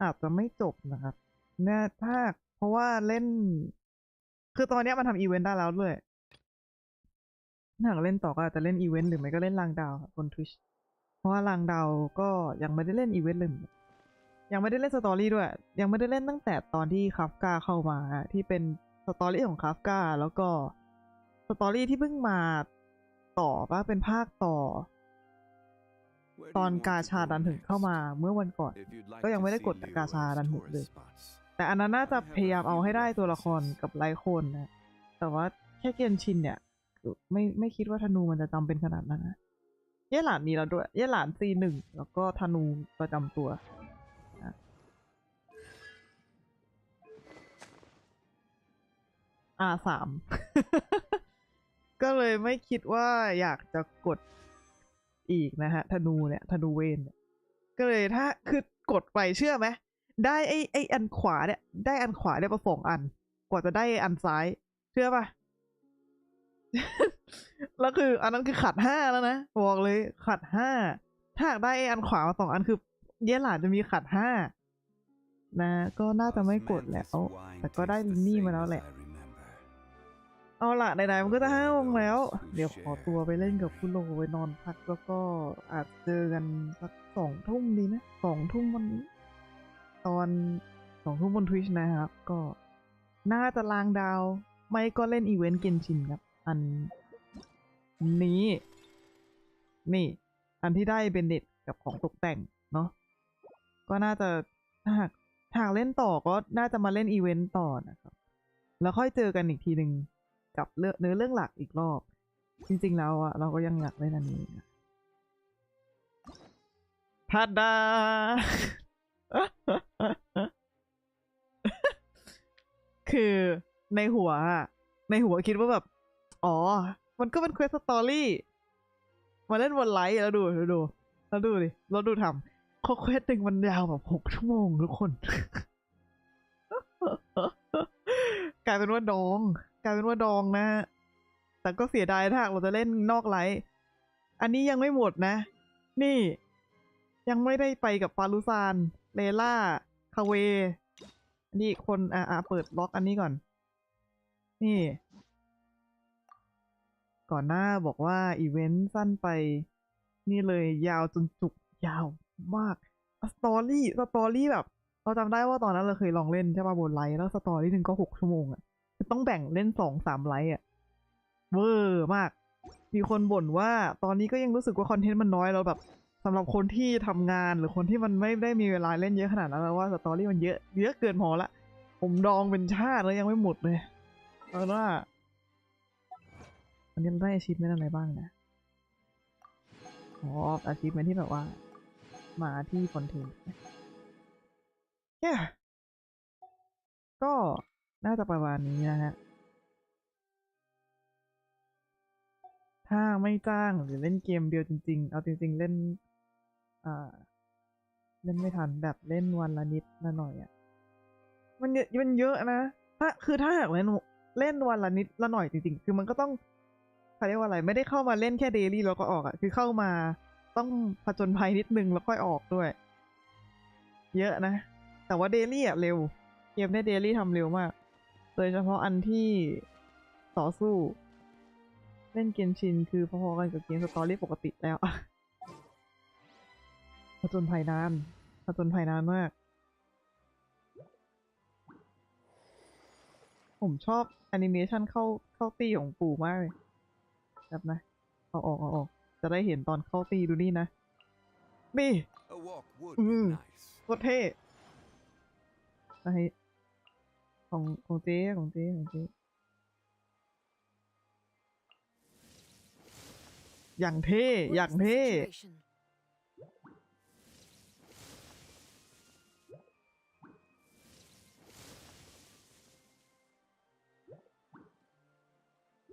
อาจจะไม่จบนะครับเนี่ยถ้าเพราะว่าเล่นคือตอนนี้มันทำอีเวนต์ได้แล้วด้วยถ้าหากเล่นต่อก็อาจจะเล่นอีเวนต์หรือไม่ก็เล่นรางดาวบน Twitch เพราะว่ารางดาวก็ยังไม่ได้เล่นอีเวนต์เลยยังไม่ได้เล่นสตอรี่ด้วยยังไม่ได้เล่นตั้งแต่ตอนที่คาฟกาเข้ามาที่เป็นสตอรี่ของคาฟกาแล้วก็สตอรี่ที่เพิ่งมาต่อป่ะเป็นภาคต่อตอนกาชาดันถึงเข้ามาเมื่อวันก่อนก็ยังไม่ได้กดกาชาดันถึงเลยแต่อันนั้นน่าจะพยายามเอาให้ได้ตัวละครกับไลค์คนนะแต่ว่าแค่เกนชินเนี่ยไม่คิดว่าธนูมันจะจำเป็นขนาดนั้นนะเย่หลานมีแล้วด้วยเย่หลาน C1 แล้วก็ธนูประจำตัวR3 ก็เลยไม่คิดว่าอยากจะกดอีกนะฮะธนูเวนเนี่ยก็เลยถ้าคือกดไปเชื่อไหมได้ไออันขวาเนี่ยได้อันขวาได้มา2 อันกว่าจะได้อันซ้ายเชื่อป่ะ แล้วคืออันนั้นคือขัด5แล้วนะบอกเลยขัด5ถ้าหากได้อันขวามา2 อันคือเย่หลานจะมีขัด5นะก็น่าจะไม่กดแล้วแต่ก็ได้ลินนี่มาแล้วแหละเอาล่ะไหนๆมันก็จะ5 โมงแล้วเดี๋ยวขอตัวไปเล่นกับคุณโลไปนอนพักแล้วก็อาจเจอกันสัก2 ทุ่มดีนะ2 ทุ่มวันนี้ตอน2 ทุ่มบน Twitch นะครับก็น่าจะลางดาวไม่ก็เล่นอีเวนต์เกนชินครับอันนี้นี่อันที่ได้เบนเน็ตกับของตกแต่งเนาะก็น่าจะถ้าหากเล่นต่อก็น่าจะมาเล่นอีเวนต์ต่อนะครับแล้วค่อยเจอกันอีกทีหนึ่งกับเรื่องหลักอีกรอบจริงๆแล้วอะเราก็ยังอยากเล่นอันนี้นะทัดดา คือในหัวคิดว่าแบบอ๋อมันก็เป็นเควสสตอรี่มาเล่นบนไลฟ์แล้วดูดิเราดูทำเควสหนึ่งมันยาวแบบ6 ชั่วโมงทุกคน กลายเป็นว่าดองนะแต่ก็เสียดายถ้าเราจะเล่นนอกไลฟ์อันนี้ยังไม่หมดนะนี่ยังไม่ได้ไปกับปาลูซานเลล่าคาเวนี่คนเปิดล็อกอันนี้ก่อนนี่ ก่อนหน้าบอกว่าอีเวนต์สั้นไปนี่เลยยาวจนจุกยาวมากสตอรี่แบบเราจำได้ว่าตอนนั้นเราเคยลองเล่นใช่ป่ะบนไลท์แล้วสตอรี่นึงก็6 ชั่วโมงอ่ะคือต้องแบ่งเล่น2-3 ไลท์อ่ะเวอร์มากมีคนบ่นว่าตอนนี้ก็ยังรู้สึกว่าคอนเทนต์มันน้อยแล้วแบบสำหรับคนที่ทำงานหรือคนที่มันไม่ได้มีเวลาเล่นเยอะขนาดนั้นแล้วว่าสตอรี่มันเยอะเกินพอละผมดองเป็นชาติแล้วยังไม่หมดเลยเอาว่าวันนี้เราได้อาชีพไม่อะไรบ้างนะอ๋ออาชีพเป็นที่แบบว่ามาที่ฟอนเทนก็น่าจะประมาณนี้นะฮะถ้าไม่จ้างหรือเล่นเกมเดียวจริงๆเอาจริงๆเล่นเล่นไม่ทันแบบเล่นวันละนิดละหน่อยอ่ะมันเยอะนะถ้าหากเล่นวันละนิดละหน่อยจริงๆคือมันก็ต้องเขาเรียกว่าอะไรไม่ได้เข้ามาเล่นแค่เดลี่แล้วก็ออกอ่ะคือเข้ามาต้องผจญภัยนิดนึงแล้วค่อยออกด้วยเยอะนะแต่ว่าเดลี่อ่ะเร็วเกมได้เดลี่ทำเร็วมากโดยเฉพาะอันที่ต่อสู้เล่นเกนชินคือพอๆกันกับเกมสตอรี่ปกติแล้วผจญภัยนานมากผมชอบแอนิเมชันเข้าตีของปู่มากเลยแบบนะเอาออกจะได้เห็นตอนเข้าตีดูนี่นะนี่โคตรเท่ของเจ๊อย่างเท่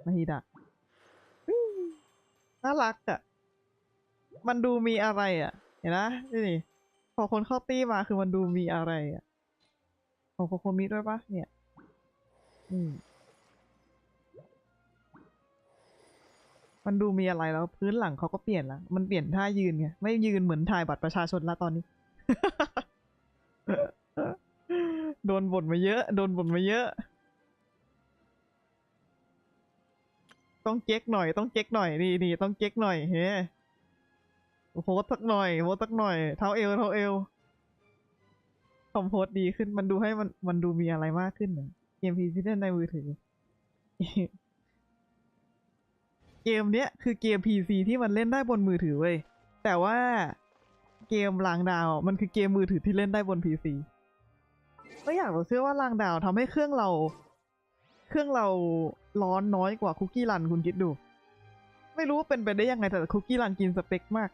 นาฮิดะน่ารักอ่ะมันดูมีอะไรอ่ะเห็นนะนี่พอคนเข้าตี้มาคือมันดูมีอะไรอ่ะของโคโคมิด้วยปะเนี่ยมันดูมีอะไรแล้วพื้นหลังเขาก็เปลี่ยนละมันเปลี่ยนท่ายืนไงไม่ยืนเหมือนถ่ายบัตรประชาชนละตอนนี้ โดนบ่นมาเยอะต้องเก๊กหน่อยนี่ต้องเก๊กหน่อยเฮ้โพสสักหน่อยเท้าเอวคอมโพสดีขึ้นมันดูให้มันดูมีอะไรมากขึ้นนะเกมพีซีเล่นในมือถือ เกมเนี้ยคือเกม PC ที่มันเล่นได้บนมือถือเว้ยแต่ว่าเกมรางดาวมันคือเกมมือถือที่เล่นได้บน PC ไม่อยากเชื่อว่ารางดาวทำให้เครื่องเราร้อนน้อยกว่าคุกกี้รันคุณคิดดูไม่รู้ว่าเป็นไปได้ยังไงแต่คุกกี้รันกินสเปคมาก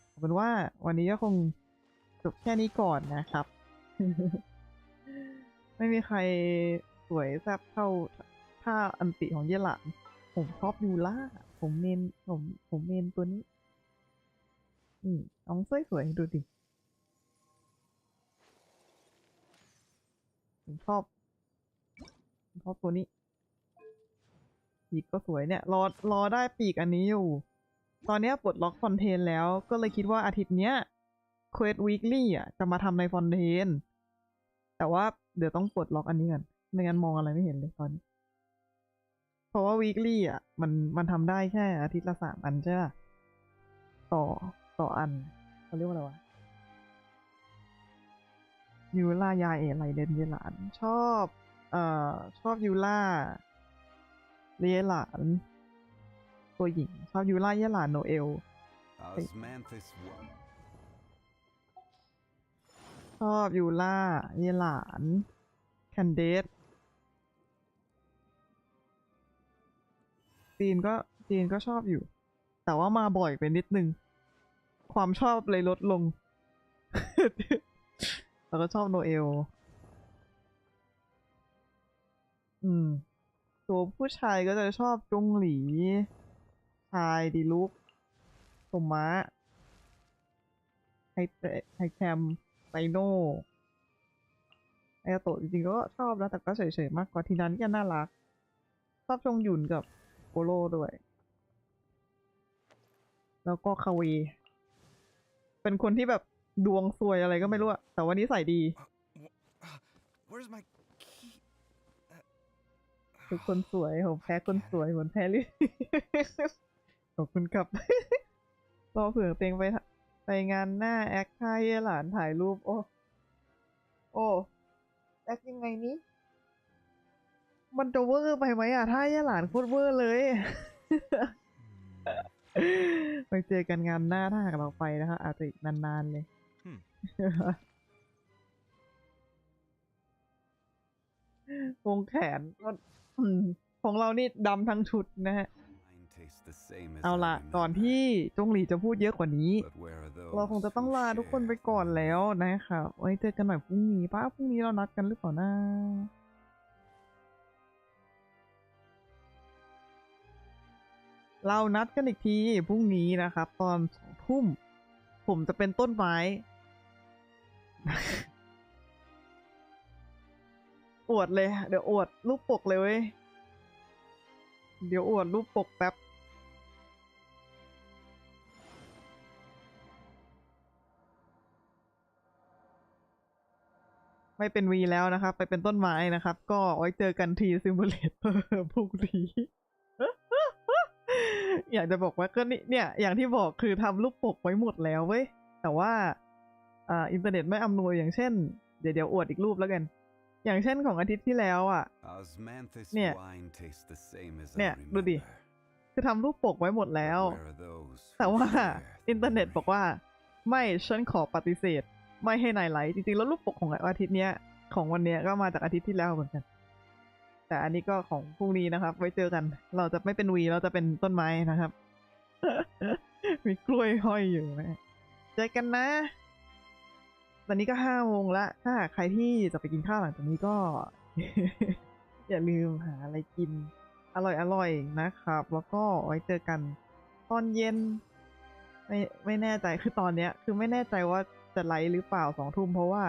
เอาเป็นว่าวันนี้ก็คงจบแค่นี้ก่อนนะครับ ไม่มีใครสวยแซ่บเท่าท่าอันติของเยหลานผมชอบยูล่าผมเมนตัวนี้น้องสวยดูดิผมชอบตัวนี้ปีกก็สวยเนี่ยรอได้ปีกอันนี้อยู่ตอนนี้ปลดล็อกฟอนเทนแล้วก็เลยคิดว่าอาทิตย์เนี้ยเควสวีคลี่อ่ะจะมาทำในฟอนเทนแต่ว่าเดี๋ยวต้องปลดล็อกอันนี้ก่อนไม่งั้นมองอะไรไม่เห็นเลยตอนนี้เพราะว่าวีคลี่อ่ะมันทำได้แค่อาทิตย์ละ3 อันใช่ป่ะต่ออันเขาเรียกว่าอะไรวะยูล่ายาไรเดนเยหลานชอบยูล่าเยหลานตัวหญิงชอบยูล่าเยหลานโนเอลชอบยูล่าเยหลานแคนเดสจีนก็ชอบอยู่แต่ว่ามาบ่อยไปนิดนึงความชอบเลยลดลง แล้วก็ชอบโนเอลตัวผู้ชายก็จะชอบจงหลีชายดีลุกโทมะไฮแคมไซโน่ไอโตะจริงๆก็ชอบนะแต่ก็เฉยๆมากกว่าทีนั้นก็น่ารักชอบชงหยุนกับโกโร่ด้วยแล้วก็คาเวเป็นคนที่แบบดวงซวยอะไรก็ไม่รู้อะแต่ว่านิสัยดี Where's my key? ทุกคนสวยผมแพ้คนสวยเหมือนแพ้ลิขอบคุณครับ รอเผื่อเต็งไปงานหน้าแอคท่าเย่หลานถ่ายรูปโอ้แอคยังไงนี้มันจะเวอร์ไปไหมอ่ะท่าเย่หลานโคตรเวอร์เลย ไปเจอกันงานหน้าถ้าหากเราไปนะคะอาจจะอีกนานๆเลย วงแขนก็ของเรานี่ดำทั้งชุดนะฮะ เอาล่ะก่อนที่จงหลีจะพูดเยอะกว่านี้ เราคงจะต้องลาทุกคนไปก่อนแล้วนะครับไว้เจอกันหน่อยพรุ่งนี้ป้าพรุ่งนี้เรานัดกันหรือเปล่านะเรานัดกันอีกทีพรุ่งนี้นะครับตอน2 ทุ่มผมจะเป็นต้นไม้ อวดเลยเดี๋ยวอวดรูปปกเลยเว้ยเดี๋ยวอวดรูปปกแป๊บไม่เป็นวีแล้วนะครับไปเป็นต้นไม้นะครับก็ไว้เจอกันทีซิมูเลเตอร์พรุ่งนี้ อยากจะบอกว่าก็เนี่ยอย่างที่บอกคือทำรูปปกไว้หมดแล้วเว้ยแต่ว่าอินเทอร์เน็ตไม่อำนวยอย่างเช่นเดี๋ยวอวดอีกรูปแล้วกันอย่างเช่นของอาทิตย์ที่แล้วอ่ะเนี่ยดูดิคือทำรูปปกไว้หมดแล้วแต่ว่าอินเทอร์เน็ตบอกว่าไม่ฉันขอปฏิเสธไม่ให้นายไลฟ์จริงๆแล้วรูปปกของอาทิตย์เนี้ยของวันเนี้ยก็มาจากอาทิตย์ที่แล้วเหมือนกันแต่อันนี้ก็ของพรุ่งนี้นะครับไว้เจอกันเราจะไม่เป็นวีเราจะเป็นต้นไม้นะครับ มีกล้วยห้อยอยู่นะเจอกันนะตอนนี้ก็5 โมงละถ้าใครที่จะไปกินข้าวหลังจากนี้ก็ อย่าลืมหาอะไรกินอร่อยนะครับแล้วก็ไว้เจอกันตอนเย็นไม่แน่ใจคือตอนเนี้ยคือไม่แน่ใจว่าจะไลฟ์หรือเปล่า2 ทุ่มเพราะว่า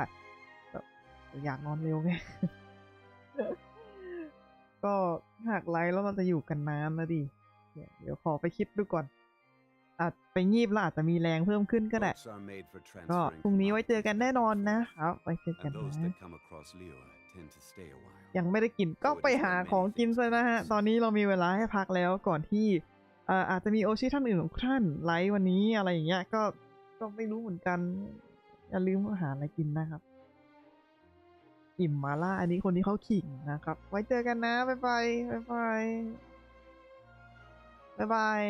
อยากนอนเร็วไง ก็หากไลฟ์แล้วเราจะอยู่กันนานนะดิเดี๋ยวขอไปคิดดูก่อนอาจไปงีบแล้วอาจจะมีแรงเพิ่มขึ้นก็ได้ก็พรุ่งนี้ไว้เจอกันแน่นอนนะครับไว้เจอกันนะยังไม่ได้กินก็ไปหาของกินซะนะฮะตอนนี้เรามีเวลาให้พักแล้วก่อนที่อาจจะมีโอชิท่านอื่นของท่านไลฟ์วันนี้อะไรอย่างเงี้ยก็ไม่รู้เหมือนกันอย่าลืมหาอะไรกินนะครับอิ่มมาล่าอันนี้คนที่เขาขิงนะครับไว้เจอกันนะบ๊ายบาย